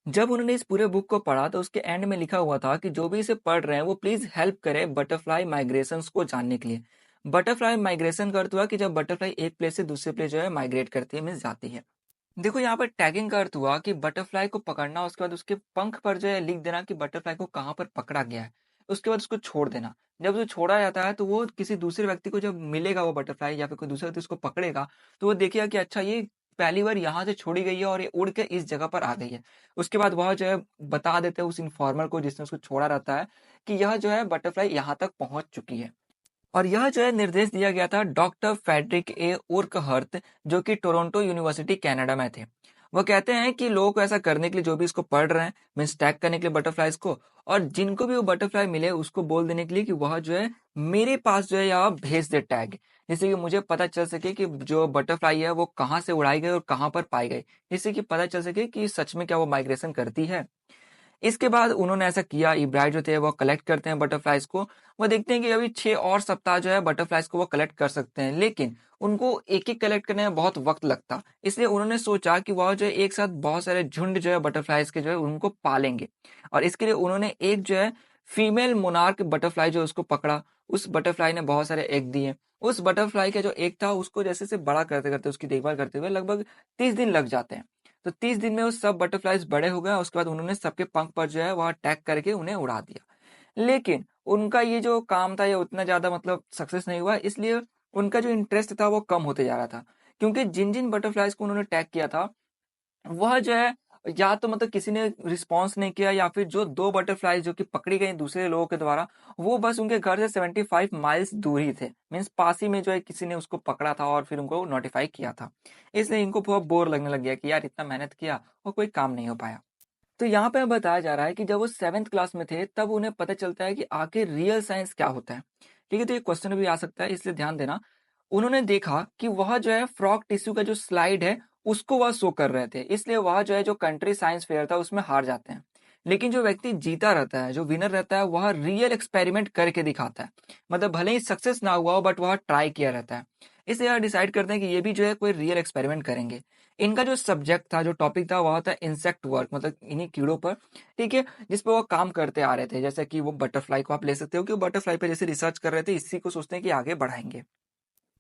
जब उन्होंने इस पूरे बुक को पढ़ा तो उसके एंड में लिखा हुआ था कि जो भी इसे पढ़ रहे हैं वो प्लीज हेल्प करें बटरफ्लाई माइग्रेशन को जानने के लिए। बटरफ्लाई माइग्रेशन का अर्थ हुआ कि जब बटरफ्लाई एक प्लेस से दूसरे प्लेस जो है माइग्रेट करती है, मीन्स जाती है। देखो यहाँ पर टैगिंग का अर्थ हुआ कि बटरफ्लाई को पकड़ना, उसके बाद उसके पंख पर जो है लिख देना कि बटरफ्लाई को कहाँ पर पकड़ा गया है। उसके बाद उसको छोड़ देना। जब उसे छोड़ा जाता है तो वो किसी दूसरे व्यक्ति को जब मिलेगा वो बटरफ्लाई या फिर कोई दूसरा व्यक्ति उसको पकड़ेगा, तो वो देखेगा कि अच्छा ये पहली बार यहाँ से छोड़ी गई है और ये उड़ के इस जगह पर आ गई है। उसके बाद वह जो है बता देते हैं उस इन्फॉर्मर को जिसने उसको छोड़ा रहता है कि यह जो है बटरफ्लाई यहाँ तक पहुंच चुकी है। और यह जो है निर्देश दिया गया था डॉक्टर फेडरिक ए उर्कहर्त, जो कि टोरंटो यूनिवर्सिटी कनाडा में थे। वो कहते हैं कि लोगों को ऐसा करने के लिए जो भी इसको पढ़ रहे हैं, मीन्स टैग करने के लिए बटरफ्लाइज को, और जिनको भी वो बटरफ्लाई मिले उसको बोल देने के लिए कि वह जो है मेरे पास जो है या भेज दे टैग, जिससे कि मुझे पता चल सके कि जो बटरफ्लाई है वो कहाँ से उड़ाई गई और कहाँ पर पाई गई, जिससे कि पता चल सके कि सच में क्या वो माइग्रेशन करती है। इसके बाद उन्होंने ऐसा किया, इब्राहिम जो थे वो कलेक्ट करते हैं बटरफ्लाइज को। वो देखते हैं कि अभी 6 और सप्ताह जो है बटरफ्लाइज को वो कलेक्ट कर सकते हैं, लेकिन उनको एक-एक कलेक्ट करने में बहुत वक्त लगता। इसलिए उन्होंने सोचा कि वह जो है एक साथ बहुत सारे झुंड जो है बटरफ्लाइज के जो है उनको पालेंगे। और इसके लिए उन्होंने एक जो है फीमेल मोनार्क बटरफ्लाई जो है उसको पकड़ा। उस बटरफ्लाई ने बहुत सारे एग दिए। उस बटरफ्लाई का जो एग था उसको जैसे-जैसे बड़ा करते-करते उसकी देखभाल करते हुए लगभग 30 दिन लग जाते हैं। तो 30 दिन में वो सब बटरफ्लाइज बड़े हो गए। उसके बाद उन्होंने सबके पंख पर जो है वह अटैक करके उन्हें उड़ा दिया। लेकिन उनका ये जो काम था ये उतना ज्यादा मतलब सक्सेस नहीं हुआ, इसलिए उनका जो इंटरेस्ट था वो कम होते जा रहा था। क्योंकि जिन जिन बटरफ्लाइज को उन्होंने टैग किया था वह जो है या तो मतलब किसी ने रिस्पॉन्स नहीं किया, या फिर जो 2 बटरफ्लाइज जो कि पकड़ी गई दूसरे लोगों के द्वारा, वो बस उनके घर से 75 माइल्स दूर ही थे। मीन्स पास ही में जो है किसी ने उसको पकड़ा था और फिर उनको नोटिफाई किया था। इसलिए इनको बहुत बोर लगने लग गया कि यार इतना मेहनत किया और कोई काम नहीं हो पाया। तो यहाँ पे बताया जा रहा है कि जब वो 7th क्लास में थे तब उन्हें पता चलता है कि आखिर रियल साइंस क्या होता है। ठीक है, तो ये क्वेश्चन भी आ सकता है इसलिए ध्यान देना। उन्होंने देखा कि वह जो है फ्रॉग टिश्यू का जो स्लाइड है उसको वह शो कर रहे थे, इसलिए वह जो है जो कंट्री साइंस फेयर था उसमें हार जाते हैं। लेकिन जो व्यक्ति जीता रहता है, जो विनर रहता है, वह रियल एक्सपेरिमेंट करके दिखाता है। मतलब भले ही सक्सेस ना हुआ हो बट वह ट्राई किया रहता है। इसलिए यह डिसाइड करते हैं कि ये भी जो है कोई रियल एक्सपेरिमेंट करेंगे। इनका जो सब्जेक्ट था, जो टॉपिक था, वह था इंसेक्ट वर्क, मतलब इन्हीं कीड़ों पर। ठीक है, जिस पर वो काम करते आ रहे थे। जैसे कि वो बटरफ्लाई को आप ले सकते हो कि वो बटरफ्लाई पे जैसे रिसर्च कर रहे थे, इसी को सोचते हैं कि आगे बढ़ाएंगे।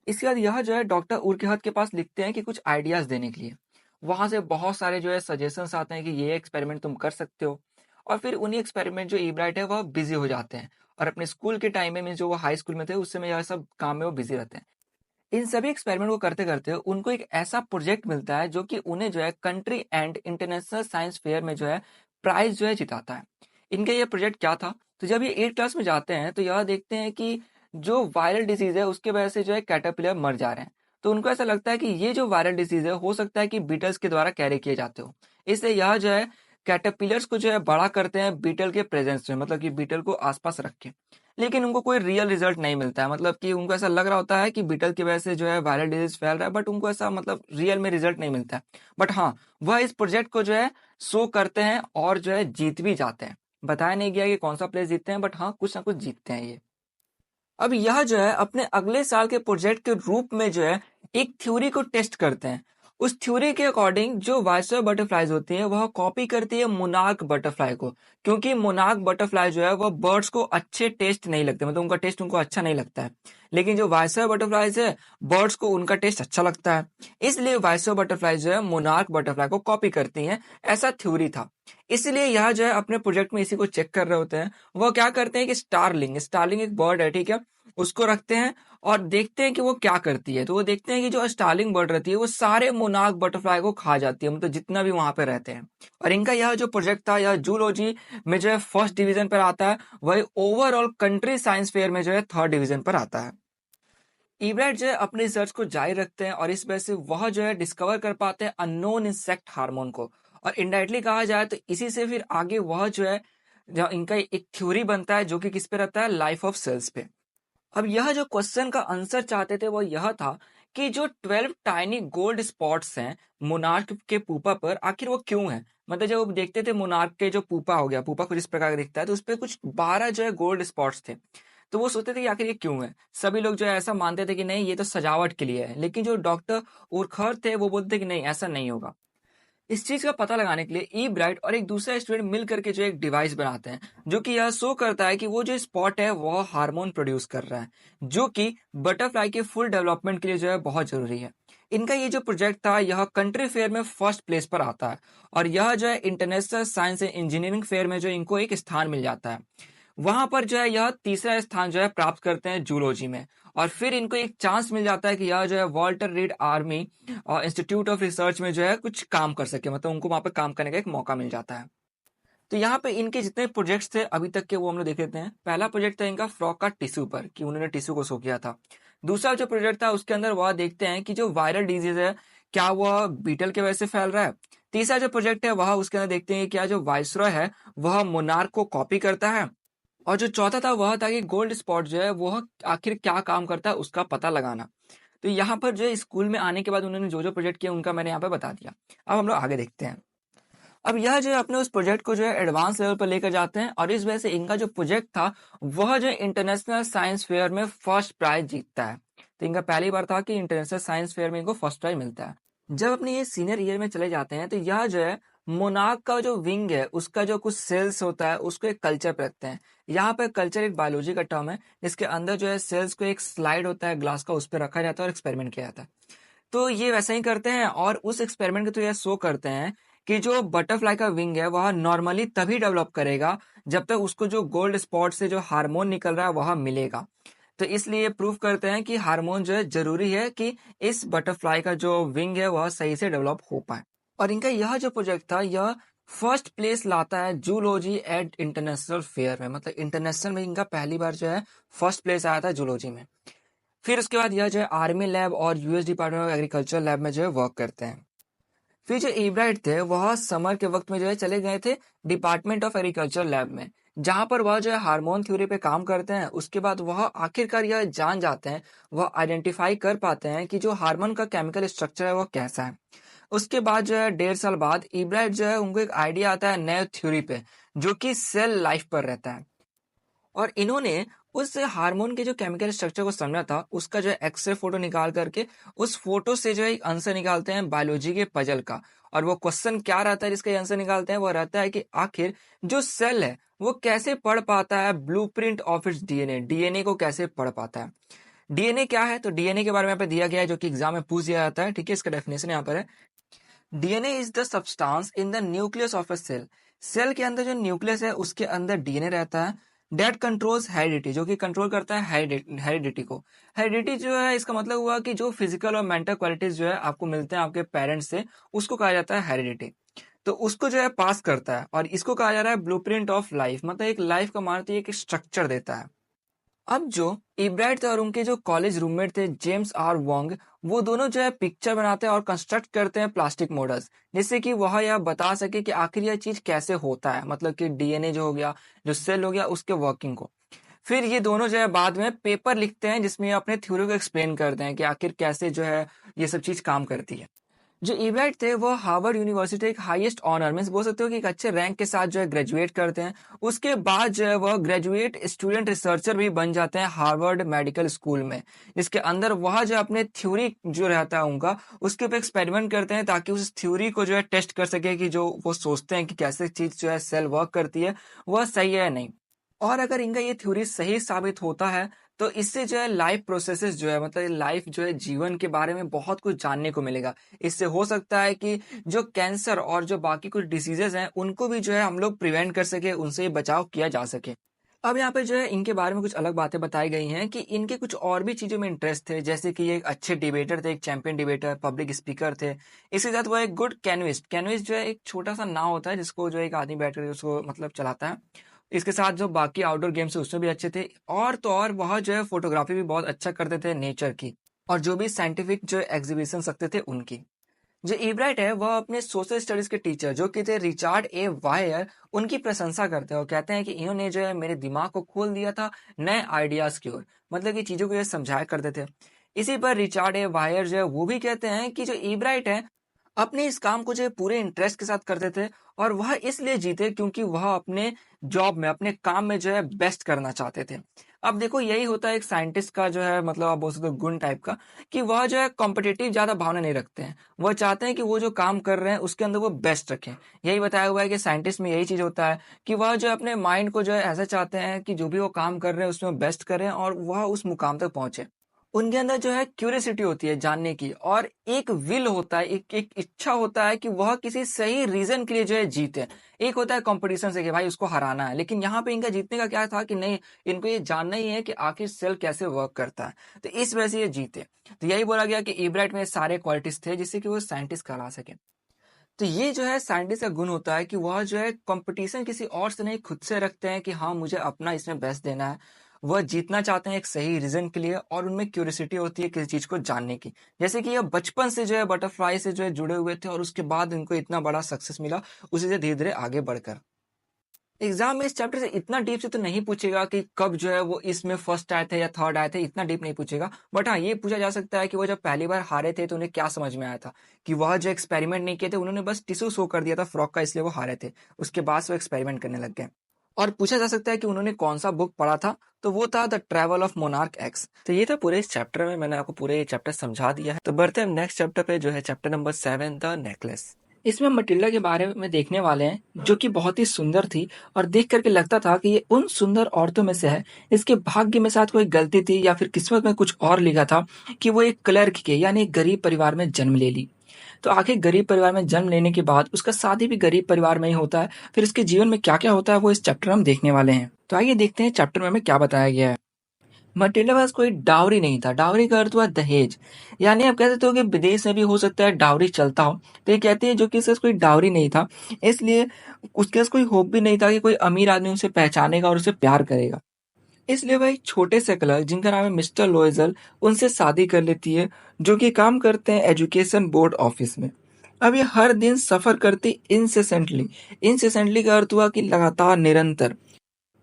इसके बाद यह जो है डॉक्टर उर्केहत के पास लिखते हैं कि कुछ आइडियाज देने के लिए। वहां से बहुत सारे जो है सजेशंस आते हैं कि ये एक्सपेरिमेंट तुम कर सकते हो। और फिर उन्हीं एक्सपेरिमेंट जो इब्राइट है वह बिजी हो जाते हैं, और अपने स्कूल के टाइम में जो वो हाई स्कूल में थे उस समय यह सब काम में वो बिजी रहते हैं। इन सभी एक्सपेरिमेंट को करते करते उनको एक ऐसा प्रोजेक्ट मिलता है जो कि उन्हें जो है country and international science fair में जो है प्राइज जो है जिताता है। इनका ये प्रोजेक्ट क्या था, तो जब ये 8th क्लास में जाते हैं तो यह देखते हैं कि जो वायरल डिसीज है उसके वजह से जो है कैटरपिलर मर जा रहे हैं। तो उनको ऐसा लगता है कि ये जो वायरल डिसीज है हो सकता है कि बीटल्स के द्वारा कैरी किए जाते हो। इसलिए यह जो है कैटरपिलर्स को जो है बड़ा करते हैं बीटल के प्रेजेंस में, मतलब कि बीटल को आसपास रख के, लेकिन उनको कोई रियल रिजल्ट नहीं मिलता है। मतलब कि उनको ऐसा लग रहा होता है कि बीटल की वजह से जो है वायरल डिजीज फैल रहा है, बट उनको ऐसा मतलब रियल में रिजल्ट नहीं मिलता है। बट हाँ, वह इस प्रोजेक्ट को जो है शो करते हैं और जो है जीत भी जाते हैं। बताया नहीं गया कि कौन सा प्लेस जीतते हैं, बट हाँ कुछ ना कुछ जीतते हैं ये। अब यह जो है अपने अगले साल के प्रोजेक्ट के रूप में जो है एक थ्योरी को टेस्ट करते हैं। उस थ्योरी के अकॉर्डिंग जो वाइसरॉय बटरफ्लाईज होती है वह कॉपी करती है मोनार्क बटरफ्लाई को, क्योंकि मोनार्क बटरफ्लाई जो है वह बर्ड्स को अच्छे टेस्ट नहीं लगते, मतलब उनका टेस्ट उनको अच्छा नहीं लगता है। लेकिन जो वाइसरॉय बटरफ्लाईज है बर्ड्स को उनका टेस्ट अच्छा लगता है, इसलिए वाइसरॉय बटरफ्लाई जो है मोनार्क बटरफ्लाई को कॉपी करती हैं, ऐसा थ्योरी था। इसलिए यह जो है अपने प्रोजेक्ट में इसी को चेक कर रहे होते हैं। वह क्या करते हैं कि स्टारलिंग स्टारलिंग एक बर्ड है, ठीक है, उसको रखते हैं और देखते हैं कि वो क्या करती है। तो वो देखते हैं कि जो स्टार्लिंग बर्ड रहती है वो सारे मोनार्क बटरफ्लाई को खा जाती है, मतलब जितना भी वहां पे रहते हैं। और इनका यह जो प्रोजेक्ट था यह जूलॉजी में जो है फर्स्ट डिवीजन पर आता है, वही ओवरऑल कंट्री साइंस फेयर में जो है थर्ड डिवीजन पर आता है। ईब्राइट जो है अपने रिसर्च को जारी रखते हैं और इस वजह से वह जो है डिस्कवर कर पाते हैं अननोन इंसेक्ट हार्मोन को, और इनडायरेक्टली कहा जाए तो इसी से फिर आगे वह जो है इनका एक थ्योरी बनता है जो कि किस पे रहता है, लाइफ ऑफ सेल्स पे। अब यह जो क्वेश्चन का आंसर चाहते थे वो यह था कि जो 12 टाइनी गोल्ड स्पॉट्स हैं मोनार्क के पुपा पर, आखिर वो क्यों है। मतलब जब वो देखते थे मोनार्क के जो पुपा हो गया, पुपा कुछ इस प्रकार का दिखता है, तो उस पर कुछ 12 जो है गोल्ड स्पॉट्स थे। तो वो सोचते थे कि आखिर ये क्यों है। सभी लोग जो है ऐसा मानते थे कि नहीं ये तो सजावट के लिए है, लेकिन जो डॉक्टर उरखर थे वो बोलते कि नहीं ऐसा नहीं होगा। इस चीज का पता लगाने के लिए ई ब्राइट और एक दूसरा स्टूडेंट मिल करके जो एक डिवाइस बनाते हैं जो कि यह शो करता है कि वो जो स्पॉट है वह हार्मोन प्रोड्यूस कर रहा है, जो कि बटरफ्लाई के फुल डेवलपमेंट के लिए जो है बहुत जरूरी है। इनका ये जो प्रोजेक्ट था यह कंट्री फेयर में फर्स्ट प्लेस पर आता है, और यह जो है international science and engineering fair में जो इनको एक स्थान मिल जाता है। वहां पर जो है यह तीसरा स्थान जो है प्राप्त करते हैं जूलॉजी में, और फिर इनको एक चांस मिल जाता है कि यह जो है Walter read army institute of research में जो है कुछ काम कर सके, मतलब उनको वहां पर काम करने का एक मौका मिल जाता है। तो यहाँ पे इनके जितने प्रोजेक्ट्स थे अभी तक के वो हम लोग देख लेते हैं। पहला प्रोजेक्ट था इनका फ्रॉक का टिश्यू पर, कि उन्होंने टिश्यू को शो किया था। दूसरा जो प्रोजेक्ट था उसके अंदर वह देखते हैं कि जो वायरल डिजीज है क्या वह बीटल के वजह से फैल रहा है। तीसरा जो प्रोजेक्ट है वह उसके अंदर देखते हैं कि क्या जो वाइसरॉय है वह मोनार्क को कॉपी करता है। और जो चौथा था वह था कि गोल्ड स्पॉट जो है वह आखिर क्या काम करता है उसका पता लगाना। तो यहाँ पर जो है स्कूल में आने के बाद उन्होंने जो जो प्रोजेक्ट किया उनका मैंने यहाँ पे बता दिया। अब हम लोग आगे देखते हैं। अब यह जो है अपने उस प्रोजेक्ट को जो है एडवांस लेवल पर लेकर जाते हैं, और इस वजह से इनका जो प्रोजेक्ट था वह जो इंटरनेशनल साइंस फेयर में फर्स्ट प्राइज जीतता है। तो इनका पहली बार था कि इंटरनेशनल साइंस फेयर में इनको फर्स्ट प्राइज मिलता है। जब अपने ये सीनियर ईयर में चले जाते हैं तो यह जो है मोनार्क का जो विंग है उसका जो कुछ सेल्स होता है उसको एक कल्चर पे रखते हैं। यहाँ पे कल्चर एक बायोलॉजी का टर्म है जिसके अंदर जो है सेल्स को एक स्लाइड होता है ग्लास का, उस पर रखा जाता है और एक्सपेरिमेंट किया जाता है। तो ये वैसा ही करते हैं और उस एक्सपेरिमेंट के थ्रू यह शो करते हैं कि जो बटरफ्लाई का विंग है वह नॉर्मली तभी डेवलप करेगा जब तक उसको जो गोल्ड स्पॉट से जो हार्मोन निकल रहा है वह मिलेगा। तो इसलिए प्रूव करते हैं कि हार्मोन जो है जरूरी है कि इस बटरफ्लाई का जो विंग है वह सही से डेवलप हो पाए। और इनका यह जो प्रोजेक्ट था यह फर्स्ट प्लेस लाता है जूलॉजी एट इंटरनेशनल फेयर में, मतलब इंटरनेशनल में इनका पहली बार जो है फर्स्ट प्लेस आया था जूलॉजी में। फिर उसके बाद यह जो है आर्मी लैब और US department of agriculture lab में जो है वर्क करते हैं। फिर जो एब्राइट थे वह समर के वक्त में जो है चले गए थे डिपार्टमेंट ऑफ एग्रीकल्चर लैब में, जहां पर वह जो है हार्मोन थ्योरी पे काम करते हैं। उसके बाद वह आखिरकार यह जान जाते हैं, वह आइडेंटिफाई कर पाते हैं कि जो हार्मोन का केमिकल स्ट्रक्चर है वह कैसा है। उसके बाद जो है 1.5 साल बाद एब्राइट जो है उनको एक आइडिया आता है नए थ्योरी पे जो कि सेल लाइफ पर रहता है, और इन्होंने उस हार्मोन के जो केमिकल स्ट्रक्चर को समझा था उसका जो है एक्सरे फोटो निकाल करके उस फोटो से जो है एक आंसर निकालते हैं बायोलॉजी के पजल का। और वो क्वेश्चन क्या रहता है जिसका आंसर निकालते हैं, वो रहता है कि आखिर जो सेल है वो कैसे पढ़ पाता है blueprint of its DNA, DNA को कैसे पढ़ पाता है। डीएनए क्या है, तो डीएनए के बारे में यहाँ पे दिया गया है जो कि एग्जाम में पूछ दिया जाता है, ठीक है। इसका डेफिनेशन यहाँ पर है, DNA is the substance in the nucleus of a cell. Cell के अंदर जो न्यूक्लियस है उसके अंदर डीएनए रहता है। डेट कंट्रोल्स हेरिडिटी, जो कि कंट्रोल करता है हेरिडिटी को। हेरिडिटी जो है इसका मतलब हुआ कि जो फिजिकल और मेंटल क्वालिटीज जो है आपको मिलते हैं आपके पेरेंट्स से, उसको कहा जाता है हेरिडिटी। तो उसको जो है पास करता है, और इसको कहा जा रहा है ब्लूप्रिंट ऑफ लाइफ, मतलब एक लाइफ का मानती है एक स्ट्रक्चर देता है। अब जो इब्राइट थे और उनके जो कॉलेज रूममेट थे जेम्स आर वोंग, वो दोनों जो है पिक्चर बनाते हैं और कंस्ट्रक्ट करते हैं प्लास्टिक मॉडल्स, जिससे कि वह यह बता सके कि आखिर यह चीज कैसे होता है, मतलब कि डीएनए जो हो गया, जो सेल हो गया, उसके वर्किंग को। फिर ये दोनों जो है बाद में पेपर लिखते हैं जिसमें ये अपने थ्योरी को एक्सप्लेन करते हैं कि आखिर कैसे जो है ये सब चीज काम करती है। जो इब्राइट थे वो हार्वर्ड यूनिवर्सिटी एक हाईएस्ट ऑनर मीन्स बोल सकते हो कि एक अच्छे रैंक के साथ जो है ग्रेजुएट करते हैं। उसके बाद जो है वह ग्रेजुएट स्टूडेंट रिसर्चर भी बन जाते हैं हार्वर्ड मेडिकल स्कूल में, जिसके अंदर वह जो अपने थ्योरी जो रहता है उनका, उसके ऊपर एक्सपेरिमेंट करते हैं ताकि उस थ्योरी को जो है टेस्ट कर सके कि जो वो सोचते हैं कि कैसे चीज जो है सेल वर्क करती है वह सही है या नहीं। और अगर इनका ये थ्योरी सही साबित होता है तो इससे जो है लाइफ प्रोसेसेस जो है, मतलब लाइफ जो है जीवन के बारे में बहुत कुछ जानने को मिलेगा। इससे हो सकता है कि जो कैंसर और जो बाकी कुछ डिसीजेस हैं उनको भी जो है हम लोग प्रिवेंट कर सके, उनसे बचाव किया जा सके। अब यहाँ पे जो है इनके बारे में कुछ अलग बातें बताई गई हैं कि इनके कुछ और भी चीजों में इंटरेस्ट थे, जैसे कि ये एक अच्छे डिबेटर थे, एक चैंपियन डिबेटर, पब्लिक स्पीकर थे। इसके साथ वो एक गुड कैनविस्ट, कैनविस्ट जो है एक छोटा सा नाव होता है जिसको जो एक आदमी बैठ कर उसको मतलब चलाता है। इसके साथ जो बाकी आउटडोर गेम्स है उसमें भी अच्छे थे, और तो और वह जो है फोटोग्राफी भी बहुत अच्छा करते थे नेचर की, और जो भी साइंटिफिक जो एग्जीबिशन रखते थे उनकी। जो इब्राइट है वह अपने सोशल स्टडीज के टीचर जो कि थे रिचार्ड ए वायर, उनकी प्रशंसा करते हैं और कहते हैं कि इन्होंने जो है मेरे दिमाग को खोल दिया था नए आइडियाज की ओर, मतलब कि चीजों को ये समझाया करते थे। इसी पर रिचार्ड ए वायर जो है वो भी कहते हैं कि जो इब्राइट है अपने इस काम को जो है पूरे इंटरेस्ट के साथ करते थे, और वह इसलिए जीते क्योंकि वह अपने जॉब में, अपने काम में जो है बेस्ट करना चाहते थे। अब देखो यही होता है एक साइंटिस्ट का जो है, मतलब आप बोल सकते हो गुण टाइप का, कि वह जो है कॉम्पिटिटिव ज्यादा भावना नहीं रखते हैं। वह चाहते हैं कि वो जो काम कर रहे हैं उसके अंदर वो बेस्ट रखें। यही बताया हुआ है कि साइंटिस्ट में यही चीज होता है कि वह जो है अपने माइंड को जो है ऐसा चाहते हैं कि जो भी वो काम कर रहे हैं उसमें बेस्ट करें और वह उस मुकाम तक पहुंचे। उनके अंदर जो है क्यूरियोसिटी होती है जानने की, और एक विल होता है, एक एक इच्छा होता है कि वह किसी सही रीजन के लिए जो है जीते। एक होता है कंपटीशन से कि भाई उसको हराना है, लेकिन यहाँ पे इनका जीतने का क्या था कि नहीं, इनको ये जानना ही है कि आखिर सेल कैसे वर्क करता है, तो इस वजह से ये जीते। तो यही बोला गया कि इब्राइट में सारे क्वालिटीज थे जिससे कि वो साइंटिस्ट कहला सके। तो ये जो है साइंटिस्ट का गुण होता है कि वह जो है कंपटीशन किसी और से नहीं, खुद से रखते हैं कि हाँ मुझे अपना इसमें बेस्ट देना है। वह जीतना चाहते हैं एक सही रीजन के लिए, और उनमें क्यूरियोसिटी होती है किसी चीज को जानने की। जैसे कि ये बचपन से जो है बटरफ्लाई से जो है जुड़े हुए थे और उसके बाद इनको इतना बड़ा सक्सेस मिला, उसी से धीरे धीरे आगे बढ़कर। एग्जाम में इस चैप्टर से इतना डीप से तो नहीं पूछेगा कि कब जो है वो इसमें फर्स्ट आए थे या थर्ड आए थे, इतना डीप नहीं पूछेगा। बट हाँ ये पूछा जा सकता है कि वो जब पहली बार हारे थे तो उन्हें क्या समझ में आया था, कि वह जो एक्सपेरिमेंट नहीं किए थे, उन्होंने बस टिश्यू शो कर दिया था फ्रॉक का, इसलिए वो हारे थे। उसके बाद से वो एक्सपेरिमेंट करने लग गए। और पूछा जा सकता है कि उन्होंने कौन सा बुक पढ़ा था, तो वो था the travel of monarch x. तो ये था पूरे इस चैप्टर में, मैंने आपको पूरे ये चैप्टर समझा दिया है। तो बढ़ते हैं नेक्स्ट चैप्टर पे, जो है चैप्टर नंबर 7, द नेकलेस। इसमें हम मटिल्डा के बारे में देखने वाले हैं जो कि बहुत ही सुंदर थी, और देख करके लगता था कि ये उन सुंदर औरतों में से है इसके भाग्य में साथ कोई गलती थी या फिर किस्मत में कुछ और लिखा था कि वो एक क्लर्क के यानी एक गरीब परिवार में जन्म ले ली। तो आखिर गरीब परिवार में जन्म लेने के बाद उसका शादी भी गरीब परिवार में ही होता है। फिर इसके जीवन में क्या क्या होता है वो इस चैप्टर में हम देखने वाले हैं। तो आइए देखते हैं चैप्टर में हमें क्या बताया गया है। मटिल्डा के पास कोई डावरी नहीं था। डावरी का अर्थ हुआ दहेज, यानी आप कह सकते हो कि विदेश में भी हो सकता है डावरी चलता हो। तो ये कहते हैं जो कि इसके पास कोई डावरी नहीं था, इसलिए उसके पास कोई होप भी नहीं था कि कोई अमीर आदमी उसे पहचानेगा और उसे प्यार करेगा। इसलिए वह एक छोटे से क्लर्क जिनका नाम है मिस्टर लोएजल, उनसे शादी कर लेती है, जो कि काम करते हैं एजुकेशन बोर्ड ऑफिस में। अब ये हर दिन सफर करती इंसेसेंटली। इंसेसेंटली का अर्थ हुआ कि लगातार, निरंतर।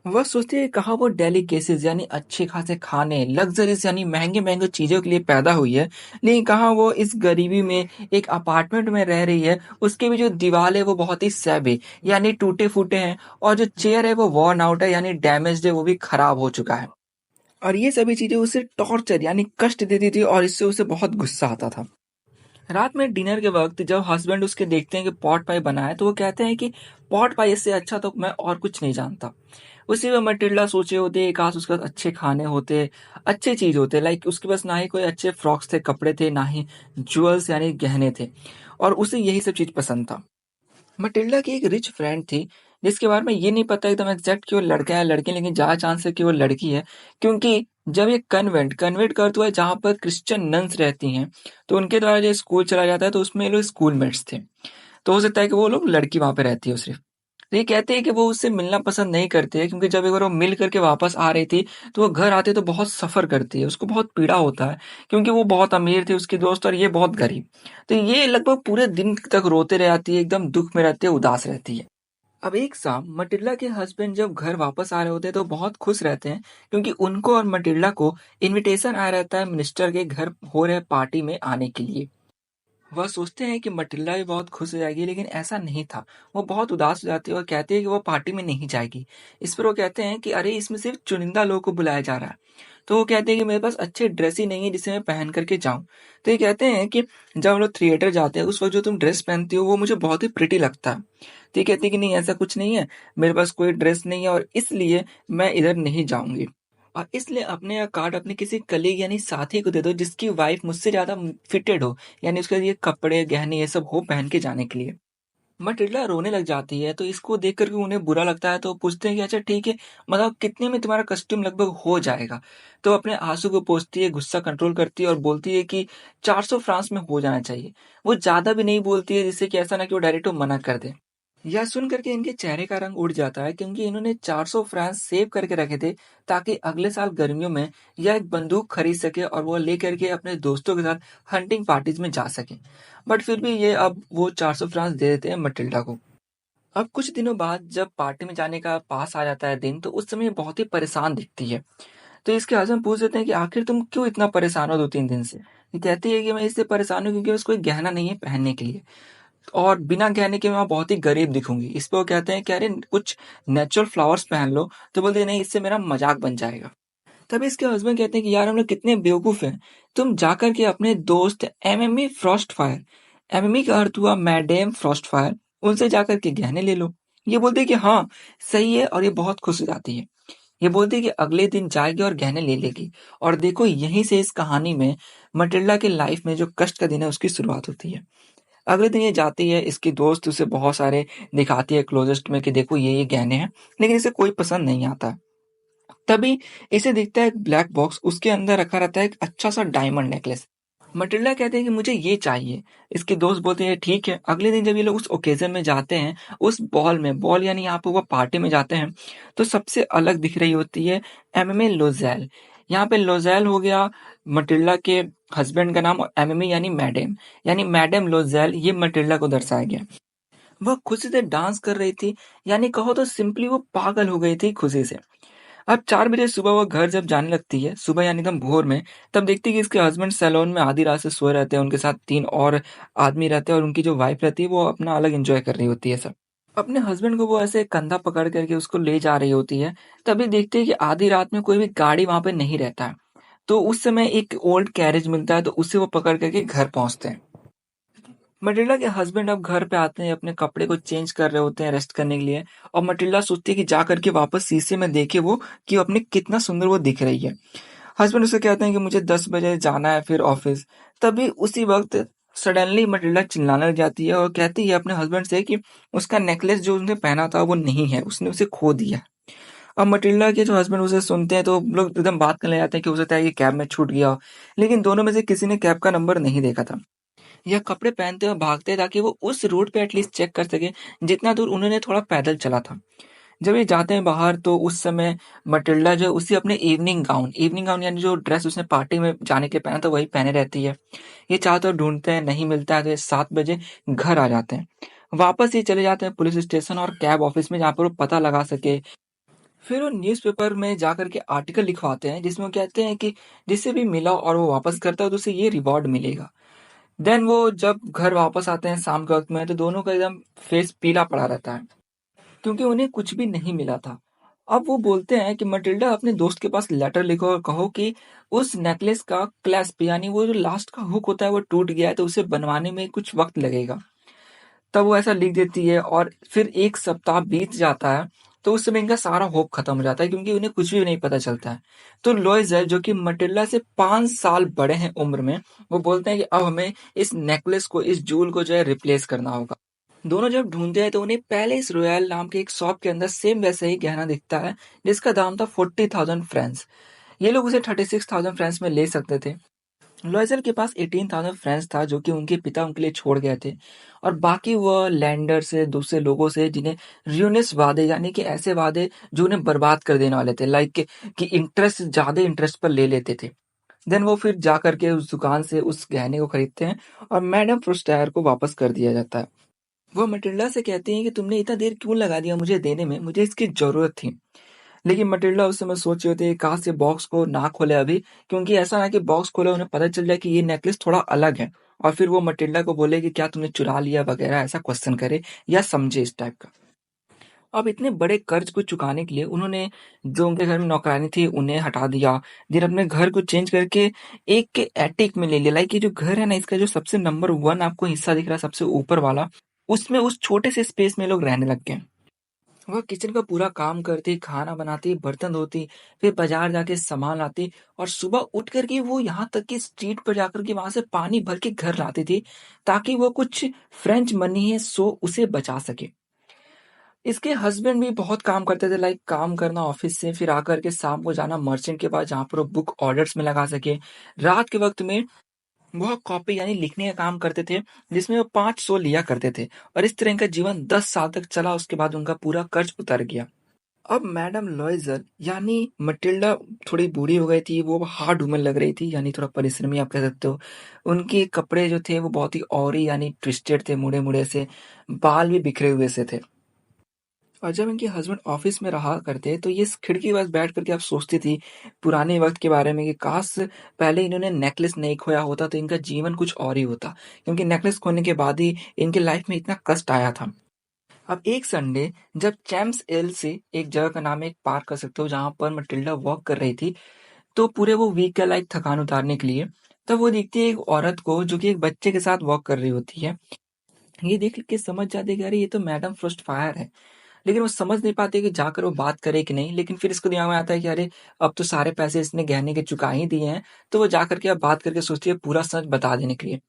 वह सोचती है कहाँ वो डेलिकेसीज यानी अच्छे खासे खाने, लग्जरीज यानी महंगे महंगे चीजों के लिए पैदा हुई है, लेकिन कहाँ वो इस गरीबी में एक अपार्टमेंट में रह रही है। उसके भी जो दीवार है वो बहुत ही सैबे यानी टूटे फूटे हैं, और जो चेयर है वो वॉर्न आउट है यानी डैमेज्ड है, वो भी खराब हो चुका है। और ये सभी चीजें उसे टॉर्चर यानी कष्ट देती थी, और इससे उसे बहुत गुस्सा आता था। रात में डिनर के वक्त जब हस्बैंड उसके देखते हैं कि पॉट पाई बना है, तो वो कहते हैं कि पॉट पाई इससे अच्छा तो मैं और कुछ नहीं जानता। उसी में मटिल्डा सोचे होते काश उसके पास अच्छे खाने होते, अच्छे चीज होते, लाइक उसके पास ना ही कोई अच्छे फ्रॉक्स थे, कपड़े थे, ना ही ज्वेल्स यानी गहने थे, और उसे यही सब चीज पसंद था। मटिल्डा की एक रिच फ्रेंड थी जिसके बारे में ये नहीं पता एकदम एग्जैक्ट कि वो लड़का है लड़की, लेकिन ज्यादा चांस है कि वो लड़की है, क्योंकि जब ये कन्वेंट कन्वेंट का अर्थ हुआ है जहाँ पर क्रिश्चियन नन्स रहती हैं, तो उनके द्वारा जो स्कूल चला जाता है तो उसमें ये लोग स्कूल मेट्स थे। तो हो सकता है कि वो लोग लड़की वहां पे रहती हो सिर्फ। तो ये कहते हैं कि वो उससे मिलना पसंद नहीं करती है, क्योंकि जब एक बार वो मिल करके वापस आ रही थी, तो वो घर आते तो बहुत सफ़र करती है, उसको बहुत पीड़ा होता है, क्योंकि वो बहुत अमीर थी उसकी दोस्त और ये बहुत गरीब। तो ये लगभग पूरे दिन तक रोते रह जाती है, एकदम दुःख में रहती है, उदास रहती है। अब एक शाम मटिल्डा के हस्बैंड जब घर वापस आ रहे होते हैं तो बहुत खुश रहते हैं, क्योंकि उनको और मटिल्डा को इनविटेशन आया रहता है मिनिस्टर के घर हो रहे पार्टी में आने के लिए। वह सोचते हैं कि मटिल्डा भी बहुत खुश हो जाएगी, लेकिन ऐसा नहीं था। वो बहुत उदास हो जाती है और कहती है कि वो पार्टी में नहीं जाएगी। इस पर वो कहते हैं कि अरे इसमें सिर्फ चुनिंदा लोगों को बुलाया जा रहा है। तो वो कहते हैं कि मेरे पास अच्छी ड्रेस ही नहीं है जिसे मैं पहन करके जाऊं। तो ये कहते हैं कि जब हम लोग थिएटर जाते हैं उस वक्त जो तुम ड्रेस पहनती हो वो मुझे बहुत ही प्रिटी लगता है। तो ये कहती है कि नहीं, ऐसा कुछ नहीं है, मेरे पास कोई ड्रेस नहीं है और इसलिए मैं इधर नहीं जाऊंगी। और इसलिए अपने यह कार्ड अपने किसी कलीग यानी साथी को दे दो जिसकी वाइफ मुझसे ज्यादा फिटेड हो, यानी उसके ये कपड़े गहने ये सब हो पहन के जाने के लिए। मटिल्डा रोने लग जाती है, तो इसको देख कर के उन्हें बुरा लगता है, तो पूछते हैं कि अच्छा ठीक है, मतलब कितने में तुम्हारा कॉस्ट्यूम लगभग हो जाएगा। तो अपने आंसू को पोंछती है, गुस्सा कंट्रोल करती है और बोलती है कि 400 फ्रांस में हो जाना चाहिए। वो ज्यादा भी नहीं बोलती है, जिससे कि ऐसा ना कि वो डायरेक्ट मना कर दे। यह सुन करके इनके चेहरे का रंग उड़ जाता है, क्योंकि इन्होंने 400 फ्रांस सेव करके रखे थे ताकि अगले साल गर्मियों में यह एक बंदूक खरीद सके और वो लेकर के अपने दोस्तों के साथ हंटिंग पार्टीज में जा सके। बट फिर भी ये अब वो 400 फ्रांस दे देते हैं मटिल्डा को। अब कुछ दिनों बाद जब पार्टी में जाने का पास आ जाता है दिन, तो उस समय ये बहुत ही परेशान दिखती है। तो इसके हस्बैंड पूछ देते हैं कि आखिर तुम क्यों इतना परेशान हो 2-3 दिन से। ये कहती है कि मैं इससे परेशान हूँ क्योंकि उसको कोई गहना नहीं है पहनने के लिए, और बिना गहने के मैं बहुत ही गरीब दिखूंगी। इस पे वो कहते हैं कि अरे कुछ नेचुरल फ्लावर्स पहन लो। तो बोलते हैं नहीं, इससे मेरा मजाक बन जाएगा। तभी इसके हस्बैंड कहते हैं कि यार हम लोग कितने बेवकूफ हैं, तुम जाकर के अपने दोस्त एमएमई फ्रॉस्ट फायर, एमएमई का अर्थ हुआ मैडेम फ्रॉस्ट फायर, उनसे जाकर के गहने ले लो। ये बोलते हैं कि हाँ सही है, और ये बहुत खुश हो जाती है। ये बोलती है कि अगले दिन जाएगी और गहने ले लेगी। और देखो यहीं से इस कहानी में मटिल्डा के लाइफ में जो कष्ट का दिन है उसकी शुरुआत होती है। अगले दिन ये जाती है, इसकी दोस्त उसे बहुत सारे दिखाती है क्लोजेस्ट में कि देखो ये गहने हैं, लेकिन इसे कोई पसंद नहीं आता। तभी इसे दिखता है एक ब्लैक बॉक्स, उसके अंदर रखा रहता है एक अच्छा सा डायमंड नेकलेस। मटिल्डा कहते हैं कि मुझे ये चाहिए। इसके दोस्त बोलते हैं ठीक है। अगले दिन जब ये लोग उस ओकेजन में जाते हैं, उस बॉल में, बॉल यानी यहाँ पे वो पार्टी में जाते हैं, तो सबसे अलग दिख रही होती है एमएमए लोज़ेल। यहाँ पे लोज़ेल हो गया मटिल्डा के हस्बैंड का नाम, और एमएमए यानी मैडम लोज़ेल, ये मटिल्डा को दर्शाया गया। वह खुशी से डांस कर रही थी, यानी कहो तो सिंपली वो पागल हो गई थी खुशी से। अब 4 बजे सुबह वो घर जब जाने लगती है, सुबह यानी एकदम भोर में, तब देखती है कि इसके हस्बैंड सैलून में आधी रात से सोए रहते हैं, उनके साथ 3 और आदमी रहते हैं और उनकी जो वाइफ रहती है वो अपना अलग एंजॉय कर रही होती है सब। अपने हस्बैंड को वो ऐसे कंधा पकड़ करके उसको ले जा रही होती है, तभी देखती है कि आधी रात में कोई भी गाड़ी वहां पे नहीं रहता है। तो उस समय एक ओल्ड कैरेज मिलता है, तो उसे वो पकड़ करके घर पहुंचते हैं। मटिल्डा के हस्बैंड अब घर पे आते हैं, अपने कपड़े को चेंज कर रहे होते हैं रेस्ट करने के लिए, और मटिल्डा सोचती है कि जा करके वापस शीशे में देखे वो कि अपने कितना सुंदर वो दिख रही है। हस्बैंड उसे कहते हैं कि मुझे 10 बजे जाना है फिर ऑफिस। तभी उसी वक्त सडनली मटिल्डा चिल्लाने लग जाती है और कहती है अपने हस्बैंड से कि उसका नेकलेस जो उसने पहना था वो नहीं है, उसने उसे खो दिया। अब मटिल्डा के जो हस्बैंड उसे सुनते हैं तो लोग एकदम बात करने जाते हैं कि हो सकता है कि कैब में छूट गया हो, लेकिन दोनों में से किसी ने कैब का नंबर नहीं देखा था। यह कपड़े पहनते हुए भागते ताकि वो उस रूट पे एटलीस्ट चेक कर सके जितना दूर उन्होंने थोड़ा पैदल चला था। जब ये जाते हैं बाहर, तो उस समय मटिल्डा जो है उसी अपने इवनिंग गाउन यानी जो ड्रेस उसने पार्टी में जाने के लिए पहना था वही पहने रहती है। ये चारों तरफ ढूंढते हैं, नहीं मिलता है, तो ये 7 बजे घर आ जाते हैं। वापस ये चले जाते हैं पुलिस स्टेशन और कैब ऑफिस में, जहाँ पर वो पता लगा सके। फिर वो न्यूज़पेपर में जाकर के आर्टिकल लिखवाते हैं जिसमें वो कहते हैं कि जिसे भी मिला और वो वापस करता है तो उसे ये रिवॉर्ड मिलेगा। देन वो जब घर वापस आते हैं शाम के वक्त में, तो दोनों का एकदम फेस पीला पड़ा रहता है, क्योंकि उन्हें कुछ भी नहीं मिला था। अब वो बोलते हैं कि मटिल्डा अपने दोस्त के पास लेटर लिखो और कहो कि उस नेकलेस का क्लैस्प यानी वो जो लास्ट का हुक होता है वो टूट गया है, तो उसे बनवाने में कुछ वक्त लगेगा। तब वो ऐसा लिख देती है और फिर 1 सप्ताह बीत जाता है, तो उस समय इनका सारा होप खत्म हो जाता है, क्योंकि उन्हें कुछ भी नहीं पता चलता है। तो लोइज़ जो कि मटिल्डा से 5 साल बड़े हैं उम्र में, वो बोलते हैं कि अब हमें इस नेकलेस को, इस जूल को जो है रिप्लेस करना होगा। दोनों जब ढूंढते हैं तो उन्हें पैलेस रॉयल नाम के एक शॉप के अंदर सेम वैसा ही गहना दिखता है, जिसका दाम था 40,000 फ्रांस। ये लोग उसे 36,000 फ्रांस में ले सकते थे। लॉयजल के पास 18,000 फ्रेंड्स था जो कि उनके पिता उनके लिए छोड़ गए थे, और बाकी वह लैंडर से दूसरे लोगों से जिन्हें र्यूनिस वादे यानी कि ऐसे वादे जो उन्हें बर्बाद कर देने वाले थे, लाइक कि इंटरेस्ट ज़्यादा इंटरेस्ट पर ले लेते थे। देन वो फिर जा करके उस दुकान से उस गहने को खरीदते हैं और मैडम फ्रुस्टायर को वापस कर दिया जाता है। वो मटिल्डा से कहती हैं कि तुमने इतना देर क्यों लगा दिया मुझे देने में, मुझे इसकी ज़रूरत थी। लेकिन मटिल्डा उस समय सोच रही होती है काश ये बॉक्स को ना खोले अभी, क्योंकि ऐसा ना कि बॉक्स खोले उन्हें पता चल जाए कि ये नेकलेस थोड़ा अलग है, और फिर वो मटिल्डा को बोले कि क्या तूने चुरा लिया वगैरह, ऐसा क्वेश्चन करे या समझे इस टाइप का। अब इतने बड़े कर्ज को चुकाने के लिए उन्होंने जो उनके घर में नौकरानी थी उन्हें हटा दिया, फिर अपने घर को चेंज करके एक के एटिक में ले लिया। लाइक ये जो घर है ना, इसका जो सबसे नंबर 1 आपको हिस्सा दिख रहा है सबसे ऊपर वाला, उसमें उस छोटे से स्पेस में लोग रहने लग गए। वह किचन का पूरा काम करती, खाना बनाती, बर्तन धोती, फिर बाजार जाके सामान लाती, और सुबह उठ कर के वो यहाँ तक कि स्ट्रीट पर जाकर के वहां से पानी भर के घर लाती थी ताकि वो कुछ फ्रेंच मनी है सो उसे बचा सके। इसके हस्बैंड भी बहुत काम करते थे, लाइक काम करना ऑफिस से, फिर आकर के शाम को जाना मर्चेंट के पास जहाँ पर वो बुक ऑर्डर्स में लगा सके। रात के वक्त में वह कॉपी यानी लिखने का काम करते थे, जिसमें वो 500 लिया करते थे, और इस तरह का जीवन 10 साल तक चला। उसके बाद उनका पूरा कर्ज उतर गया। अब मैडम लॉयजर यानी मटिल्डा थोड़ी बूढ़ी हो गई थी, वो हार्ड वुमन लग रही थी, यानी थोड़ा परिश्रमी आप कह सकते हो। उनके कपड़े जो थे वो बहुत ही औरी यानी ट्विस्टेड थे, मुड़े मुड़े से, बाल भी बिखरे हुए से थे। और जब इनके हस्बैंड ऑफिस में रहा करते तो ये इस खिड़की के पास बैठ करके आप सोचती थी पुराने वक्त के बारे में कि काश पहले इन्होंने नेकलेस नहीं खोया होता तो इनका जीवन कुछ और ही होता, क्योंकि नेकलेस खोने के बाद ही इनके लाइफ में इतना कष्ट आया था। अब एक संडे जब चैम्स एल से एक जगह का नाम है, एक पार्क कर सकते हो, जहां पर मटिल्डा वॉक कर रही थी, तो पूरे वो वीक का लाइक थकान उतारने के लिए, तब वो देखती है एक औरत को जो कि एक बच्चे के साथ वॉक कर रही होती है। ये देख के समझ जाते कि अरे ये तो मैडम फ्रॉस्ट फायर है। लेकिन वो समझ नहीं पाते कि जाकर वो बात करे कि नहीं, लेकिन फिर इसको दिमाग में आता है कि अरे अब तो सारे पैसे इसने गहने के चुका ही दिए हैं, तो वो जाकर के अब बात करके सोचती है पूरा सच बता देने के लिए।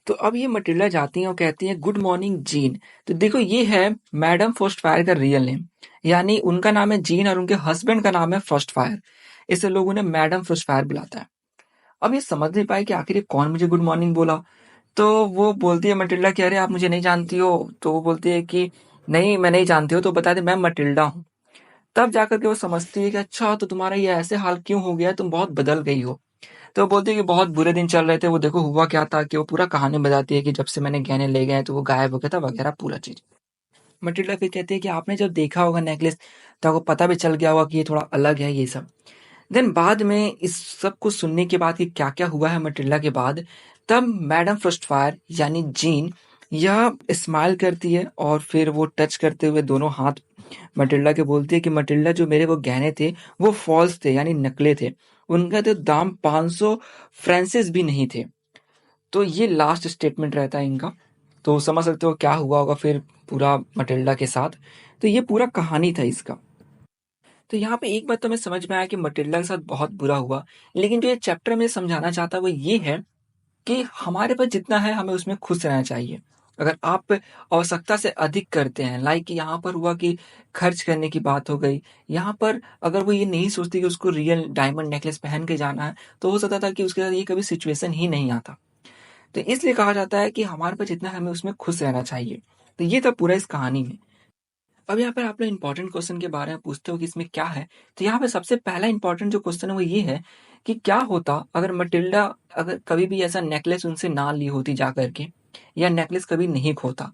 तो अब ये मटिल्डा जाती हैं और कहती हैं गुड मॉर्निंग जीन। तो देखो ये है मैडम फर्स्ट फायर का रियल नेम, यानी उनका नाम है जीन और उनके हस्बैंड का नाम है फर्स्ट फायर, इससे लोग उन्हें मैडम फर्स्ट फायर बुलाता है। अब ये समझ नहीं पाए कि आखिर ये कौन मुझे गुड मॉर्निंग बोला। तो वो बोलती है मटिल्डा कि अरे आप मुझे नहीं जानती हो। तो वो बोलती है कि नहीं मैं नहीं जानती हूँ, तो बता दे मैं मटिल्डा हूँ। तब जाकर के वो समझती है कि अच्छा तो तुम्हारा ये ऐसे हाल क्यों हो गया, तुम बहुत बदल गई हो। तो वो बोलती है कि बहुत बुरे दिन चल रहे थे, वो देखो हुआ क्या था, कि वो पूरा कहानी बताती है कि जब से मैंने गहने ले गए तो वो गायब हो गया था वगैरह पूरा चीज। मटिल्डा फिर कहती है कि आपने जब देखा होगा नेकलेस तो आपको पता भी चल गया होगा कि ये थोड़ा अलग है ये सब। देन बाद में इस सब को सुनने के बाद कि क्या क्या हुआ है मटिल्डा के बाद, तब मैडम फ्रस्टफायर यानी जीन यह स्माइल करती है और फिर वो टच करते हुए दोनों हाथ मटिल्डा के बोलती है कि मटिल्डा जो मेरे वो गहने थे वो फॉल्स थे यानी नकले थे, उनका तो दाम 500 फ्रांसिस भी नहीं थे। तो ये लास्ट स्टेटमेंट रहता है इनका। तो समझ सकते हो क्या हुआ होगा फिर पूरा मटिल्डा के साथ। तो ये पूरा कहानी था इसका। तो यहाँ पे एक बात तो हमें समझ में आया कि मटिल्डा के साथ बहुत बुरा हुआ, लेकिन जो ये चैप्टर में समझाना चाहता है वो ये है कि हमारे पास जितना है हमें उसमें खुश रहना चाहिए। अगर आप आवश्यकता से अधिक करते हैं, लाइक यहाँ पर हुआ कि खर्च करने की बात हो गई, यहाँ पर अगर वो ये नहीं सोचती कि उसको रियल डायमंड नेकलेस पहन के जाना है, तो हो सकता था कि उसके साथ ये कभी सिचुएशन ही नहीं आता। तो इसलिए कहा जाता है कि हमारे पास जितना है हमें उसमें खुश रहना चाहिए। तो ये था पूरा इस कहानी में। अब यहाँ पर आप लोग इंपॉर्टेंट क्वेश्चन के बारे में पूछते हो कि इसमें क्या है, तो यहाँ पे सबसे पहला इंपॉर्टेंट जो क्वेश्चन है वो ये है कि क्या होता अगर मटिल्डा अगर कभी भी ऐसा नेकलेस उनसे ना ली होती जा करके, या नेकलेस कभी नहीं खोता।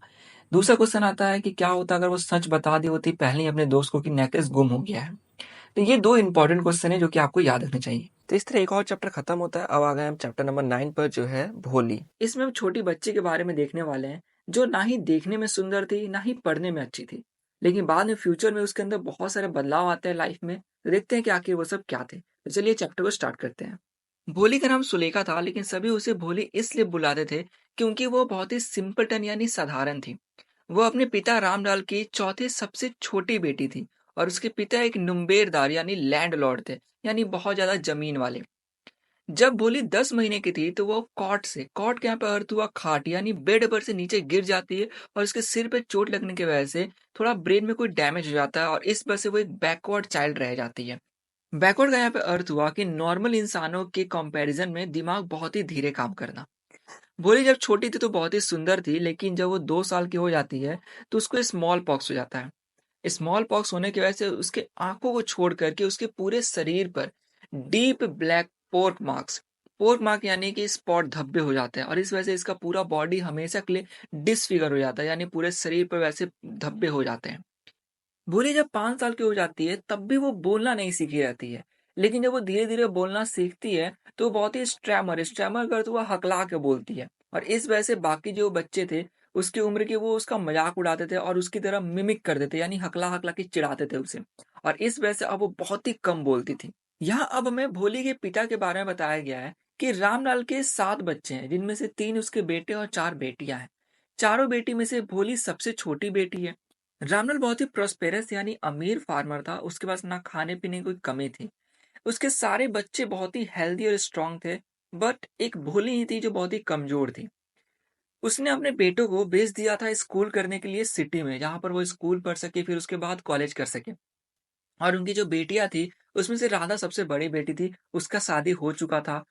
दूसरा क्वेश्चन आता है कि क्या होता अगर वो सच बता दी होती पहले ही अपने दोस्त को कि नेकलेस गुम हो गया है। तो ये दो इंपॉर्टेंट क्वेश्चन है जो कि आपको याद रखने चाहिए। तो इस तरह एक और चैप्टर खत्म होता है। अब आ गए हम चैप्टर नंबर 9 पर जो है भोली। इसमें हम छोटी बच्ची के बारे में देखने वाले हैं जो ना ही देखने में सुंदर थी ना ही पढ़ने में अच्छी थी, लेकिन बाद में फ्यूचर में उसके अंदर बहुत सारे बदलाव आते हैं लाइफ में। तो देखते हैं कि आखिर वो सब क्या थे। तो चलिए चैप्टर को स्टार्ट करते हैं। भोली का नाम सुलेखा था, लेकिन सभी उसे भोली इसलिए बुलाते थे क्योंकि वो बहुत ही सिंपलटन यानी साधारण थी। वो अपने पिता रामलाल की चौथे सबसे छोटी बेटी थी, और उसके पिता एक नुम्बेरदार यानी लैंडलॉर्ड थे, यानी बहुत ज्यादा जमीन वाले। जब भोली 10 महीने की थी तो वो कॉट के यहाँ पे अर्थ हुआ खाट यानी बेड पर से नीचे गिर जाती है, और उसके सिर पे चोट लगने की वजह से थोड़ा ब्रेन में कोई डैमेज हो जाता है, और इस वजह से वो एक बैकवर्ड चाइल्ड रह जाती है। बैकवर्ड का यहाँ पे अर्थ हुआ कि नॉर्मल इंसानों के कंपैरिजन में दिमाग बहुत ही धीरे काम करना। भोली जब छोटी थी तो बहुत ही सुंदर थी, लेकिन जब वो 2 साल की हो जाती है तो उसको स्मॉल पॉक्स हो जाता है। स्मॉल पॉक्स होने की वजह से उसके आंखों को छोड़ करके उसके पूरे शरीर पर डीप ब्लैक पोर्क मार्क यानी कि स्पॉट धब्बे हो जाते हैं, और इस वजह से इसका पूरा बॉडी हमेशा के लिए डिसफिगर हो जाता है, यानी पूरे शरीर पर वैसे धब्बे हो जाते हैं। भूली जब 5 साल की हो जाती है तब भी वो बोलना नहीं सीखी रहती है, लेकिन जब वो धीरे धीरे बोलना सीखती है तो वो बहुत ही स्ट्रैमर स्ट्रैमर करते हुए हकला के बोलती है, और इस वजह से बाकी जो बच्चे थे उसकी उम्र के वो उसका मजाक उड़ाते थे और उसकी तरह मिमिक कर देते, यानी हकला हकला के चिढ़ाते थे उसे, और इस वजह से अब वो बहुत ही कम बोलती थी। यहाँ अब हमें भोली के पिता के बारे में बताया गया है कि रामलाल के 7 बच्चे हैं, जिनमें से 3 उसके बेटे और 4 बेटियां हैं। चारों बेटी में से भोली सबसे छोटी बेटी है। रामलाल बहुत ही प्रोस्पेरस यानी अमीर फार्मर था, उसके पास ना खाने पीने की कोई कमी थी। उसके सारे बच्चे बहुत ही हेल्दी और स्ट्रांग थे, बट एक भोली ही थी जो बहुत ही कमजोर थी। उसने अपने बेटों को भेज दिया था स्कूल करने के लिए सिटी में, जहां पर वो स्कूल पढ़ सके फिर उसके बाद कॉलेज कर सके। और उनकी जो बेटियां थी उसमें से राधा सबसे बड़ी बेटी थी, उसका शादी हो चुका था।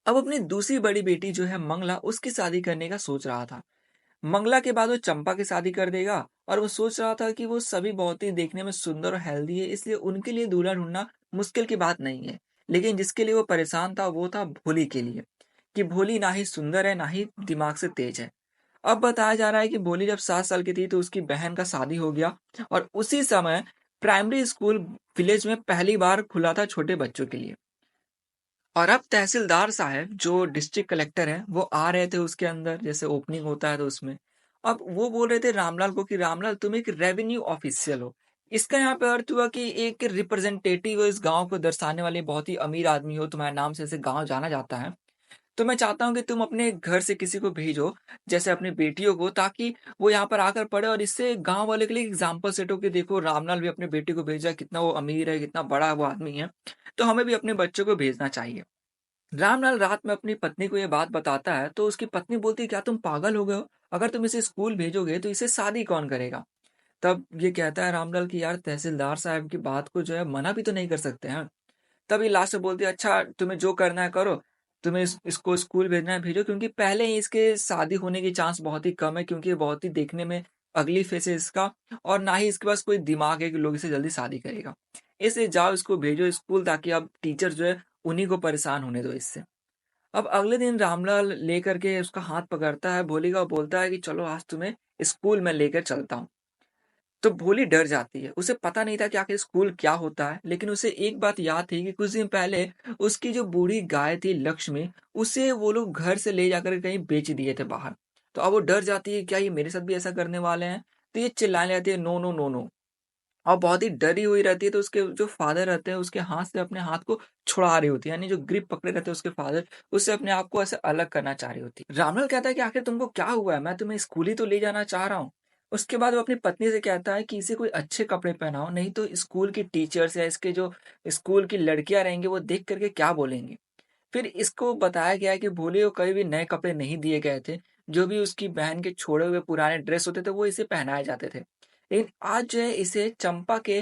अब अपनी दूसरी बड़ी बेटी जो है मंगला, उसकी शादी करने का सोच रहा था। मंगला के बाद वो चंपा की शादी कर देगा, और वो सोच रहा था कि वो सभी बहुत ही देखने में सुंदर और हेल्दी है, इसलिए उनके लिए दूल्हा ढूंढना मुश्किल की बात नहीं है। लेकिन जिसके लिए वो परेशान था वो था भोली के लिए, कि भोली ना ही सुंदर है ना ही दिमाग से तेज है। अब बताया जा रहा है कि भोली जब 7 साल की थी तो उसकी बहन का शादी हो गया, और उसी समय प्राइमरी स्कूल विलेज में पहली बार खुला था छोटे बच्चों के लिए। और अब तहसीलदार साहब जो डिस्ट्रिक्ट कलेक्टर है वो आ रहे थे उसके अंदर, जैसे ओपनिंग होता है तो उसमें। अब वो बोल रहे थे रामलाल को कि रामलाल तुम एक रेवेन्यू ऑफिशियल हो। इसका यहाँ पे अर्थ हुआ कि एक रिप्रेजेंटेटिव हो इस गांव को दर्शाने वाले, बहुत ही अमीर आदमी हो, तुम्हारे नाम से ऐसे गांव जाना जाता है। तो मैं चाहता हूँ कि तुम अपने घर से किसी को भेजो, जैसे अपनी बेटियों को, ताकि वो यहाँ पर आकर पढ़े, और इससे गांव वाले के लिए एग्जाम्पल सेट हो कि देखो रामलाल भी अपने बेटी को भेजा, कितना वो अमीर है, कितना बड़ा वो आदमी है, तो हमें भी अपने बच्चों को भेजना चाहिए। रामलाल रात में अपनी पत्नी को ये बात बताता है तो उसकी पत्नी बोलती है क्या तुम पागल हो गए हो, अगर तुम इसे स्कूल भेजोगे तो इसे शादी कौन करेगा। तब ये कहता है रामलाल की यार तहसीलदार साहब की बात को जो है मना भी तो नहीं कर सकते हैं। तब ये लास्ट में बोलती है अच्छा तुम्हें जो करना है करो, तुम्हें इसको स्कूल भेजना है भेजो, क्योंकि पहले ही इसके शादी होने की चांस बहुत ही कम है, क्योंकि ये बहुत ही देखने में अगली फेस है इसका, और ना ही इसके पास कोई दिमाग है कि लोग इसे जल्दी शादी करेगा। इसलिए जाओ इसको भेजो स्कूल, ताकि अब टीचर जो है उन्हीं को परेशान होने दो इससे। अब अगले दिन रामलाल लेकर के उसका हाथ पकड़ता है भोली का और बोलता है कि चलो आज तुम्हें स्कूल में लेकर चलता हूँ। तो भोली डर जाती है, उसे पता नहीं था कि आखिर स्कूल क्या होता है, लेकिन उसे एक बात याद थी कि कुछ दिन पहले उसकी जो बूढ़ी गाय थी लक्ष्मी, उसे वो लोग घर से ले जाकर कहीं बेच दिए थे बाहर। तो अब वो डर जाती है क्या ये मेरे साथ भी ऐसा करने वाले हैं। तो ये चिल्लाने लगती है नो नो नो नो, और बहुत ही डरी हुई रहती है। तो उसके जो फादर रहते हैं उसके हाथ से अपने हाथ को छुड़ा रही होती है, यानी जो ग्रिप पकड़े रहते हैं उसके फादर, उससे अपने आप को ऐसे अलग करना चाह रही होती है। रामलाल कहता है कि आखिर तुमको क्या हुआ है, मैं तुम्हें स्कूल ही तो ले जाना चाह रहा हूँ। उसके बाद वो अपनी पत्नी से कहता है कि इसे कोई अच्छे कपड़े पहनाओ, नहीं तो स्कूल की टीचर्स या इसके जो स्कूल की लड़कियां रहेंगी वो देख करके क्या बोलेंगे। फिर इसको बताया गया है कि भोले को कभी भी नए कपड़े नहीं दिए गए थे, जो भी उसकी बहन के छोड़े हुए पुराने ड्रेस होते थे वो इसे पहनाए जाते थे। लेकिन आज जो है इसे चंपा के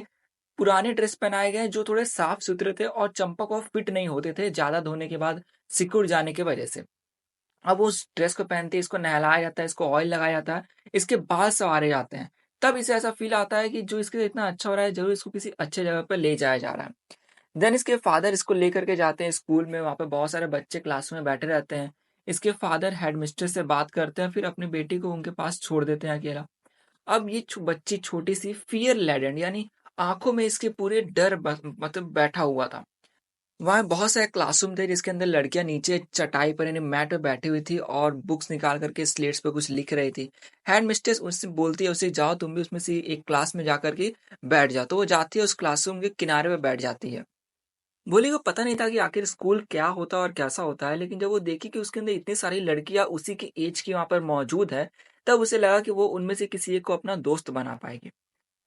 पुराने ड्रेस पहनाए गए जो थोड़े साफ सुथरे थे और चंपा को फिट नहीं होते थे ज्यादा धोने के बाद सिकुड़ जाने की वजह से। अब वो उस ड्रेस को पहनते, इसको नहलाया जाता है, इसको ऑयल लगाया जाता है, इसके बाल संवारे जाते हैं। तब इसे ऐसा फील आता है कि जो इसके लिए इतना अच्छा हो रहा है जरूर इसको किसी अच्छे जगह पर ले जाया जा रहा है। देन इसके फादर इसको लेकर के जाते हैं स्कूल में, वहाँ पे बहुत सारे बच्चे क्लास में बैठे रहते हैं। इसके फादर हेडमिस्ट्रेस से बात करते हैं, फिर अपनी बेटी को उनके पास छोड़ देते हैं अकेला। अब ये बच्ची छोटी सी फियर लेडेंड, यानी आंखों में इसके पूरे डर मतलब बैठा हुआ था। वहाँ बहुत सारे क्लासरूम थे जिसके अंदर लड़कियां नीचे चटाई पर यानी मैट पे बैठी हुई थी और बुक्स निकाल करके स्लेट्स पे कुछ लिख रही थी। हेड मिस्ट्रेस उससे बोलती है उसे जाओ तुम भी उसमें से एक क्लास में जाकर के बैठ जाओ, तो वो जाती है उस क्लासरूम के किनारे पे बैठ जाती है। भोली को पता नहीं था कि आखिर स्कूल क्या होता है और कैसा होता है, लेकिन जब वो देखी कि उसके अंदर इतनी सारी लड़कियां उसी की एज की वहां पर मौजूद है, तब उसे लगा कि वो उनमें से किसी एक को अपना दोस्त बना पाएगी।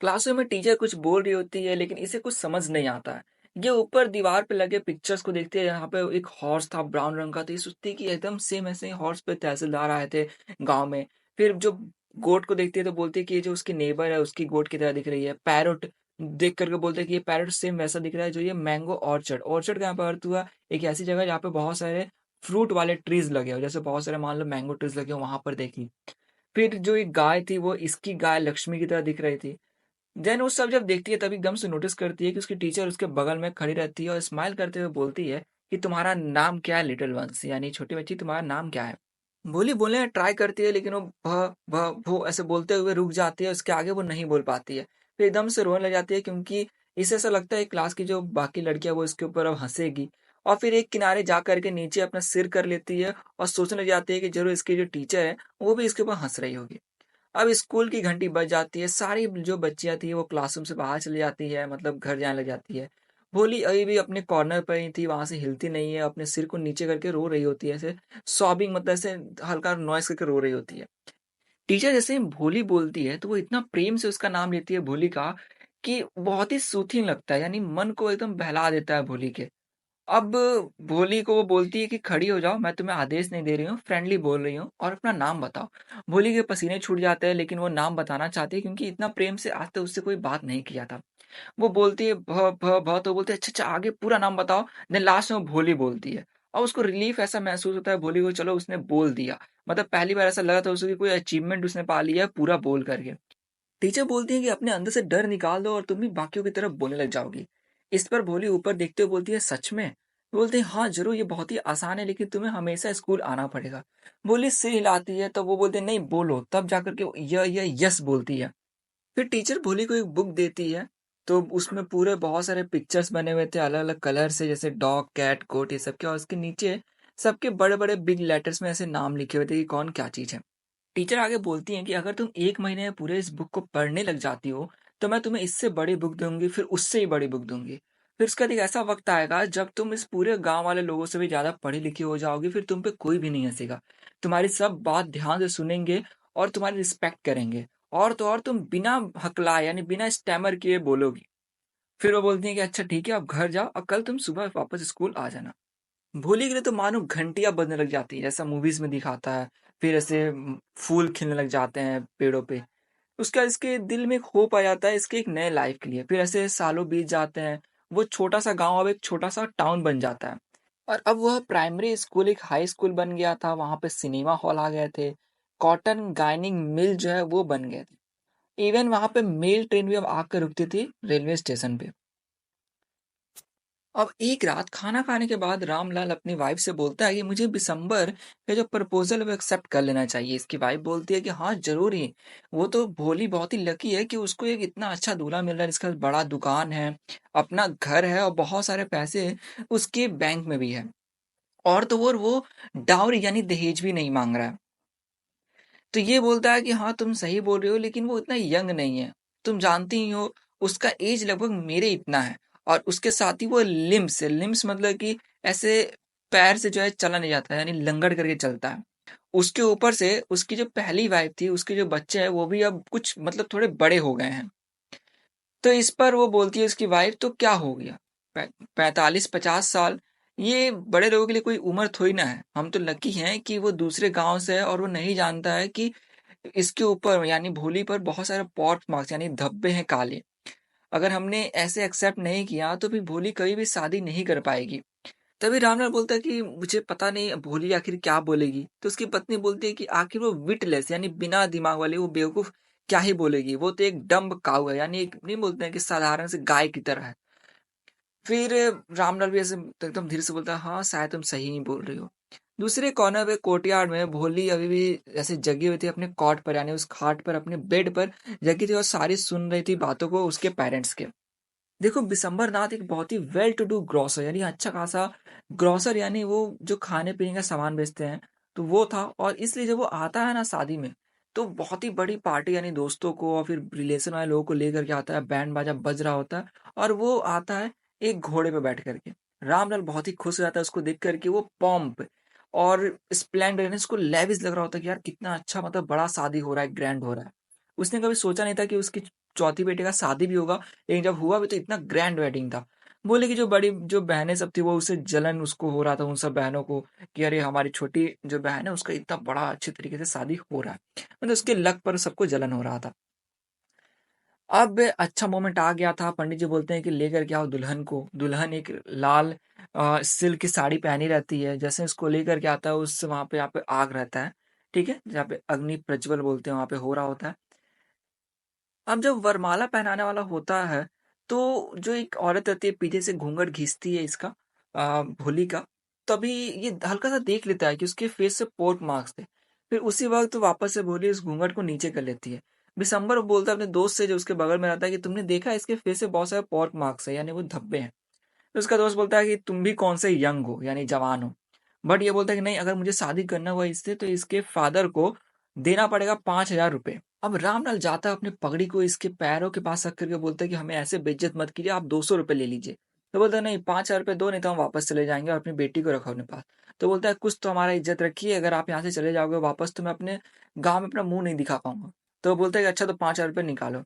क्लासरूम में टीचर कुछ बोल रही होती है लेकिन इसे कुछ समझ नहीं आता है। ये ऊपर दीवार पे लगे पिक्चर्स को देखते हैं, यहाँ पे एक हॉर्स था ब्राउन रंग का, तो ये सोचती है कि एकदम सेम ऐसे ही हॉर्स पे तहसीलदार आए थे गांव में। फिर जो गोट को देखती है तो बोलती है कि ये जो उसकी नेबर है उसकी गोट की तरह दिख रही है। पैरोट देख करके बोलते हैं कि ये पैरेट सेम वैसा दिख रहा है जो ये मैंगो ऑर्चर्ड। ऑर्चर्ड कहाँ पर अर्थ हुआ? एक ऐसी जगह जहाँ पे बहुत सारे फ्रूट वाले ट्रीज लगे हो, जैसे बहुत सारे मान लो मैंगो ट्रीज लगे हो, वहां पर देखी। फिर जो एक गाय थी वो इसकी गाय लक्ष्मी की तरह दिख रही थी। देन वो सब जब देखती है तभी एकदम से नोटिस करती है कि उसकी टीचर उसके बगल में खड़ी रहती है और स्माइल करते हुए बोलती है कि तुम्हारा नाम क्या है लिटिल वंस, यानी छोटी बच्ची तुम्हारा नाम क्या है। बोली बोलने ट्राई करती है लेकिन वो भ भो ऐसे बोलते हुए रुक जाती है, उसके आगे वो नहीं बोल पाती है। फिर एकदम से रोने लग जाती है क्योंकि इसे ऐसा लगता है क्लास की जो बाकी लड़कियां वो इसके ऊपर अब हंसेगी। और फिर एक किनारे जा करके नीचे अपना सिर कर लेती है और सोचने लग जाती है कि जरूर इसकी जो टीचर है वो भी इसके ऊपर हंस रही होगी। अब स्कूल की घंटी बज जाती है, सारी जो बच्चियाँ थी वो क्लासरूम से बाहर चली जाती है, मतलब घर जाने लग जाती है। भोली अभी भी अपने कॉर्नर पर ही थी, वहां से हिलती नहीं है, अपने सिर को नीचे करके रो रही होती है, ऐसे सॉबिंग, मतलब ऐसे हल्का नॉइस करके रो रही होती है। टीचर जैसे ही भोली बोलती है तो वो इतना प्रेम से उसका नाम लेती है भोली का, कि बहुत ही सूथिंग लगता है, यानी मन को एकदम बहला देता है भोली के। अब भोली को वो बोलती है कि खड़ी हो जाओ, मैं तुम्हें आदेश नहीं दे रही हूँ, फ्रेंडली बोल रही हूँ, और अपना नाम बताओ। भोली के पसीने छूट जाते हैं लेकिन वो नाम बताना चाहती है क्योंकि इतना प्रेम से आज तक उससे कोई बात नहीं किया था। वो बोलती है भ भ भ, तो बोलते है अच्छा अच्छा आगे पूरा नाम बताओ। देन लास्ट में वो भोली बोलती है और उसको रिलीफ ऐसा महसूस होता है भोली को, चलो उसने बोल दिया। मतलब पहली बार ऐसा लगा था उसे कि कोई अचीवमेंट उसने पा लिया है पूरा बोल करके। टीचर बोलती है कि अपने अंदर से डर निकाल दो और तुम भी बाकियों की तरफ बोलने लग जाओगी। इस पर भोली ऊपर देखते हुए बोलती है सच में? बोलते हैं हाँ जरूर, ये बहुत ही आसान है लेकिन तुम्हें हमेशा स्कूल आना पड़ेगा। भोली सिर हिलाती है तो वो बोलते हैं नहीं बोलो, तब जाकर के वो य यस बोलती है। फिर टीचर भोली को एक बुक देती है, तो उसमें पूरे बहुत सारे पिक्चर्स बने हुए थे अलग अलग कलर से, जैसे डॉग कैट कोट ये सब के, और उसके नीचे सबके बड़े बड़े बिग लेटर्स में ऐसे नाम लिखे हुए थे कि कौन क्या चीज है। टीचर आगे बोलती हैं कि अगर तुम 1 महीने में पूरे इस बुक को पढ़ने लग जाती हो तो मैं तुम्हें इससे बड़ी बुक दूंगी, फिर उससे ही बड़ी बुक दूंगी। फिर उसके बाद एक ऐसा वक्त आएगा जब तुम इस पूरे गांव वाले लोगों से भी ज्यादा पढ़ी लिखी हो जाओगी, फिर तुम पे कोई भी नहीं हंसेगा, तुम्हारी सब बात ध्यान से सुनेंगे और तुम्हारी रिस्पेक्ट करेंगे। और तो और तुम बिना हकलाए यानी बिना स्टैमर किए बोलोगी। फिर वो बोलती है कि अच्छा ठीक है अब घर जाओ और कल तुम सुबह वापस स्कूल आ जाना। भोली के लिए तो मानो घंटियां बजने लग जाती है जैसा मूवीज में दिखाता है। फिर ऐसे फूल खिलने लग जाते हैं पेड़ों पे। उसका इसके दिल में एक होप आ जाता है इसके एक नए लाइफ के लिए। फिर ऐसे सालों बीत जाते हैं, वो छोटा सा गांव अब एक छोटा सा टाउन बन जाता है। और अब वह प्राइमरी स्कूल एक हाई स्कूल बन गया था, वहां पे सिनेमा हॉल आ गए थे, कॉटन गाइनिंग मिल जो है वो बन गए थे। इवन वहां पे मेल ट्रेन भी अब आकर रुकती थी रेलवे स्टेशन पे। अब एक रात खाना खाने के बाद रामलाल अपनी वाइफ से बोलता है कि मुझे दिसंबर का जो प्रपोजल है वो एक्सेप्ट कर लेना चाहिए। इसकी वाइफ बोलती है कि हाँ जरूर ही, वो तो भोली बहुत ही लकी है कि उसको एक इतना अच्छा दूल्हा मिल रहा है जिसका बड़ा दुकान है, अपना घर है और बहुत सारे पैसे उसके बैंक में भी है। और तो वो डाउरी यानी दहेज भी नहीं मांग रहा है। तो ये बोलता है कि हाँ तुम सही बोल रहे हो लेकिन वो इतना यंग नहीं है, तुम जानती ही हो उसका एज लगभग मेरे इतना है। और उसके साथ ही वो लिम्स है, लिम्स मतलब कि ऐसे पैर से जो है चला नहीं जाता है, यानी लंगड़ करके चलता है। उसके ऊपर से उसकी जो पहली वाइफ थी उसके जो बच्चे हैं वो भी अब कुछ मतलब थोड़े बड़े हो गए हैं। तो इस पर वो बोलती है उसकी वाइफ तो क्या हो गया, 45-50 साल, ये बड़े लोगों के लिए कोई उम्र थोड़ी ना है। हम तो लकी हैं कि वो दूसरे गांव से है और वो नहीं जानता है कि इसके ऊपर यानी भोली पर बहुत सारे पॉट मार्क्स यानी धब्बे हैं काले। अगर हमने ऐसे एक्सेप्ट नहीं किया तो फिर भोली कभी भी शादी नहीं कर पाएगी। तभी रामलाल बोलता है कि मुझे पता नहीं भोली आखिर क्या बोलेगी। तो उसकी पत्नी बोलती है कि आखिर वो विटलेस यानी बिना दिमाग वाली वो बेवकूफ क्या ही बोलेगी, वो तो एक डम्ब काऊ है, यानी एक नहीं बोलते हैं कि साधारण से गाय की तरह है। फिर रामलाल भी ऐसे एकदम धीरे से बोलता है हाँ शायद तुम सही नहीं बोल रही हो। दूसरे कॉर्नर पे कोर्टयार्ड में भोली अभी भी ऐसे जगी हुई थी अपने कॉट पर, यानी उस खाट पर अपने बेड पर जगी थी और सारी सुन रही थी बातों को उसके पेरेंट्स के। देखो बिशंबर नाथ एक बहुत ही वेल टू डू ग्रोसर यानी अच्छा खासा ग्रोसर, यानी वो जो खाने पीने का सामान बेचते हैं, तो वो था। और इसलिए जब वो आता है ना शादी में, तो बहुत ही बड़ी पार्टी यानी दोस्तों को और फिर रिलेशन वाले लोगों को लेकर के आता है, बैंड बाजा बज रहा होता है और वो आता है एक घोड़े पे बैठ करके। रामलाल बहुत ही खुश हो जाता है उसको देख करके, वो पॉम्प और स्प्लेंडर उसको लेविस लग रहा होता है कि यार कितना अच्छा, मतलब बड़ा शादी हो रहा है, ग्रैंड हो रहा है। उसने कभी सोचा नहीं था कि उसकी चौथी बेटे का शादी भी होगा, लेकिन जब हुआ भी तो इतना ग्रैंड वेडिंग था। बोले कि जो बड़ी जो बहनें सब थी वो उसे जलन उसको हो रहा था, उन सब बहनों को, कि अरे हमारी छोटी जो बहन है उसका इतना बड़ा अच्छे तरीके से शादी हो रहा है, मतलब उसके लक पर सबको जलन हो रहा था। अब अच्छा मोमेंट आ गया था, पंडित जी बोलते हैं कि लेकर के आओ दुल्हन को। दुल्हन एक लाल सिल्क की साड़ी पहनी रहती है। जैसे उसको लेकर के आता है, उस वहाँ पे आग रहता है, ठीक है? जहाँ पे अग्नि प्रज्वल बोलते हैं, वहाँ पे हो रहा होता है। अब जब वरमाला पहनाने वाला होता है, तो जो एक औरत रहती है पीछे से घूंघट घिसती है इसका, भोली का। तभी ये हल्का सा देख लेता है कि उसके फेस से पोर्क मार्क्स थे। फिर उसी वक्त वापस से भोली उस घूंघट को नीचे कर लेती है। बिशंबर बोलता है अपने दोस्त से जो उसके बगल में रहता है कि तुमने देखा इसके फेस से बहुत सारे पोर्क मार्क्स है, यानी वो धब्बे हैं। तो उसका दोस्त बोलता है कि तुम भी कौन से यंग हो, यानी जवान हो। बट ये बोलता है कि नहीं, अगर मुझे शादी करना हुआ इससे तो इसके फादर को देना पड़ेगा 5,000 रुपए। अब रामलाल जाता है अपनी पगड़ी को इसके पैरों के पास रख करके बोलता है कि हमें ऐसे बेइज्जत मत कीजिए, आप 200 रुपये ले लीजिए। तो बोलता है नहीं, 5,000 रुपये दो, नहीं तो हम वापस चले जाएंगे और अपनी बेटी को रखो अपने पास। तो बोलता है कुछ तो हमारा इज्जत रखिए, अगर आप यहाँ से चले जाओगे वापस तो मैं अपने गाँव में अपना मुंह नहीं दिखा पाऊंगा। तो बोलता है कि अच्छा, तो 5,000 रुपये निकालो।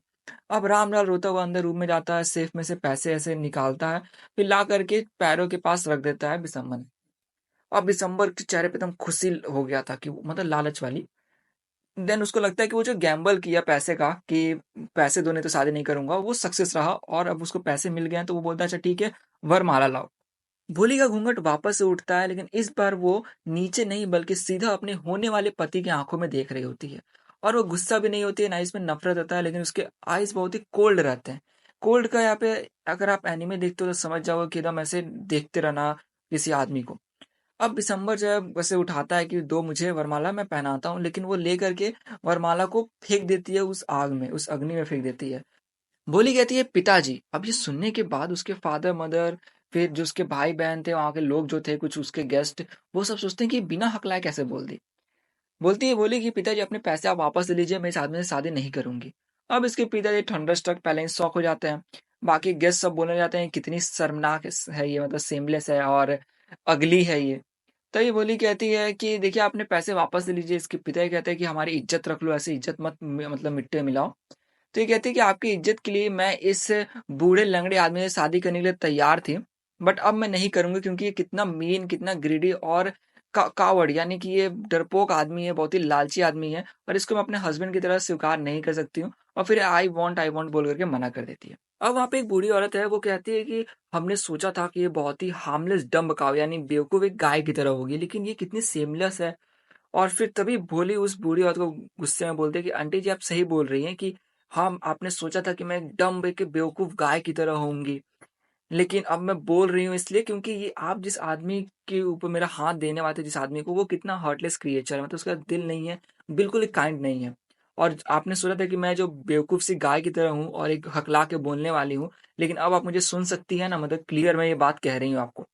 अब रामलाल रोता हुआ अंदर रूम में जाता है, सेफ में से पैसे ऐसे निकालता है, फिर ला करके पैरों के पास रख देता है बिशंबर ने। अब बिशंबर के चेहरे पे एकदम खुशी हो गया था कि मतलब लालच वाली। देन उसको लगता है कि वो जो गैम्बल किया पैसे का कि पैसे दो नहीं तो शादी नहीं करूंगा, वो सक्सेस रहा और अब उसको पैसे मिल गए हैं। तो वो बोलता है अच्छा ठीक है, वरमाला लाओ। भोली का घूंघट वापस से उठता है, लेकिन इस बार वो नीचे नहीं बल्कि सीधा अपने होने वाले पति की आंखों में देख रही होती है। और वो गुस्सा भी नहीं होती है, ना इसमें नफरत होता है, लेकिन उसके आईज बहुत ही कोल्ड रहते हैं। कोल्ड का यहाँ पे अगर आप एनीमे देखते हो तो समझ जाओगे कि एकदम ऐसे देखते रहना किसी आदमी को। अब दिसंबर जो है वैसे उठाता है कि दो मुझे वरमाला, मैं पहनाता हूँ, लेकिन वो ले करके वरमाला को फेंक देती है उस आग में, उस अग्नि में फेंक देती है। भोली कहती है पिताजी। अब ये सुनने के बाद उसके फादर मदर, फिर जो उसके भाई बहन थे, वहां के लोग जो थे, कुछ उसके गेस्ट, वो सब सोचते हैं कि बिना हकलाए कैसे बोल दी। बोलती है बोली कि पिताजी अपने पैसे आप वापस ले लीजिए, मैं इस आदमी से शादी नहीं करूंगी। अब इसके पिताजी थंडरस्ट्रक पहले ही शॉक हो जाते हैं। बाकी गेस्ट सब बोलने जाते हैं कितनी शर्मनाक है ये, मतलब सेमलेस है और अगली है ये। तो ये बोली कहती है कि देखिए अपने पैसे वापस ले लीजिए। इसके पिताजी कहते हैं कि हमारी इज्जत रख लो, ऐसे इज्जत मत मतलब मिट्टी में मिलाओ। तो ये कहती है कि आपकी इज्जत के लिए मैं इस बूढ़े लंगड़े आदमी से शादी करने के लिए तैयार थी, बट अब मैं नहीं करूंगी क्योंकि ये कितना मीन, कितना ग्रीडी और कावर्ड, यानी कि ये डरपोक आदमी है, बहुत ही लालची आदमी है, और इसको मैं अपने हस्बैंड की तरह स्वीकार नहीं कर सकती हूँ। और फिर आई वॉन्ट बोल करके मना कर देती है। अब वहाँ पे एक बूढ़ी औरत है, वो कहती है कि हमने सोचा था कि ये बहुत ही हार्मलेस डम्ब काऊ, यानी बेवकूफ एक गाय की तरह होगी, लेकिन ये कितनी सेमलेस है। और फिर तभी भोली उस बूढ़ी औरत को गुस्से में बोलते हैं कि आंटी जी आप सही बोल रही हैं कि हम आपने सोचा था कि मैं एकदम एक बेवकूफ गाय की तरह होंगी, लेकिन अब मैं बोल रही हूँ इसलिए क्योंकि ये आप जिस आदमी के ऊपर मेरा हाथ देने वाले थे, जिस आदमी को, वो कितना हार्टलेस क्रिएचर है, मतलब उसका दिल नहीं है, बिल्कुल ही काइंड नहीं है। और आपने सोचा था कि मैं जो बेवकूफ सी गाय की तरह हूँ और एक हकला के बोलने वाली हूँ, लेकिन अब आप मुझे सुन सकती है ना, मतलब क्लियर मैं ये बात कह रही हूँ आपको।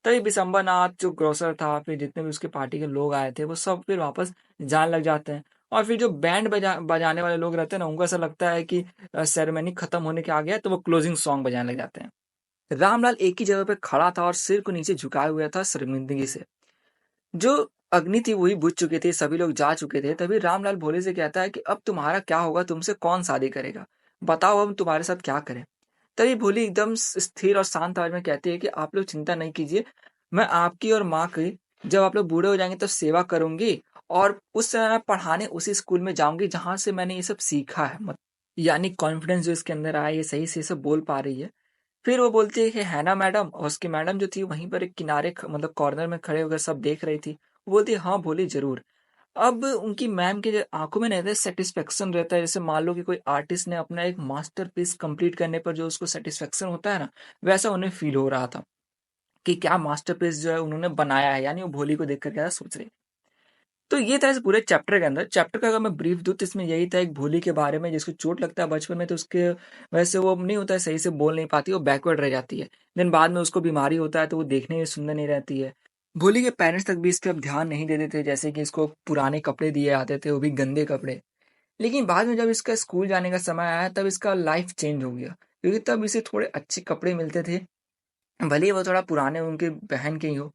तभी बिशंबरनाथ जो ग्रोसर था, फिर जितने भी उसके पार्टी के लोग आए थे, वो सब फिर वापस जाने लग जाते हैं। और फिर जो बैंड बजाने वाले लोग रहते हैं ना, उनको ऐसा लगता है कि सेरेमनी खत्म होने के आ गया है, तो वो क्लोजिंग सॉन्ग बजाने लग जाते हैं। रामलाल एक ही जगह पे खड़ा था और सिर को नीचे झुकाए हुआ था शर्मिंदगी से। जो अग्नि थी वही बुझ चुकी थी, सभी लोग जा चुके थे। तभी रामलाल भोले से कहता है कि अब तुम्हारा क्या होगा, तुमसे कौन शादी करेगा, बताओ हम तुम्हारे साथ क्या करें। तभी भोली एकदम स्थिर और शांत आवाज में कहती है कि आप लोग चिंता नहीं कीजिए, मैं आपकी और माँ की जब आप लोग बूढ़े हो जाएंगे तब सेवा करूंगी, और उस समय मैं पढ़ाने उसी स्कूल में जाऊंगी जहां से मैंने ये सब सीखा है। यानी कॉन्फिडेंस जो इसके अंदर आया, ये सही से सब बोल पा रही है। फिर वो बोलती है कि है ना मैडम, और उसकी मैडम जो थी वहीं पर एक किनारे मतलब कॉर्नर में खड़े होकर सब देख रही थी। वो बोलती है हाँ बोली जरूर। अब उनकी मैम के आंखों में रहता है सेटिस्फेक्शन रहता है, जैसे मान लो कि कोई आर्टिस्ट ने अपना एक मास्टरपीस कंप्लीट करने पर जो उसको सेटिस्फेक्शन होता है ना, वैसा उन्हें फील हो रहा था कि क्या मास्टरपीस जो है उन्होंने बनाया है, यानी वो भोली को देख कर क्या सोच रही। तो ये था इस पूरे चैप्टर के अंदर। चैप्टर का अगर मैं ब्रीफ दूं तो इसमें यही था, एक भोली के बारे में जिसको चोट लगता है बचपन में, तो उसके वजह से वो नहीं होता है, सही से बोल नहीं पाती, वो बैकवर्ड रह जाती है। देन बाद में उसको बीमारी होता है तो वो देखने में सुंदर नहीं रहती है। भोली के पेरेंट्स तक भी इस पे अब ध्यान नहीं देते थे, जैसे कि इसको पुराने कपड़े दिए आते थे, वो भी गंदे कपड़े। लेकिन बाद में जब इसका स्कूल जाने का समय आया तब इसका लाइफ चेंज हो गया, क्योंकि तब इसे थोड़े अच्छे कपड़े मिलते थे, भले ही वो थोड़ा पुराने उनके बहन के ही हो।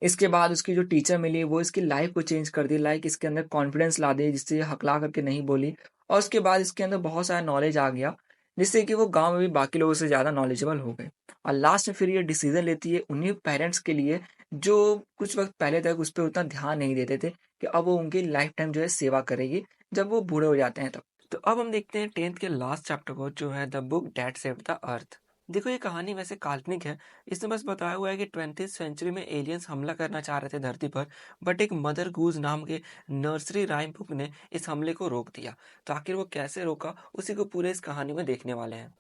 इसके बाद उसकी जो टीचर मिली वो इसकी लाइफ को चेंज कर दी, लाइक इसके अंदर कॉन्फिडेंस ला दी, जिससे ये हकला करके नहीं बोली। और उसके बाद इसके अंदर बहुत सारा नॉलेज आ गया, जिससे कि वो गांव में भी बाकी लोगों से ज़्यादा नॉलेजेबल हो गए। और लास्ट में फिर ये डिसीजन लेती है उन्हीं पेरेंट्स के लिए जो कुछ वक्त पहले तक उस पर उतना ध्यान नहीं देते थे, कि अब वो उनकी लाइफ टाइम जो है सेवा करेगी जब वो बूढ़े हो जाते हैं तब। तो अब हम देखते हैं 10th के लास्ट चैप्टर को, जो है the book that saved the earth. देखो ये कहानी वैसे काल्पनिक है। इसमें बस बताया हुआ है कि 20th सेंचुरी में एलियंस हमला करना चाह रहे थे धरती पर, बट एक मदर गूज नाम के नर्सरी राइम बुक ने इस हमले को रोक दिया। तो आखिर वो कैसे रोका, उसी को पूरे इस कहानी में देखने वाले हैं।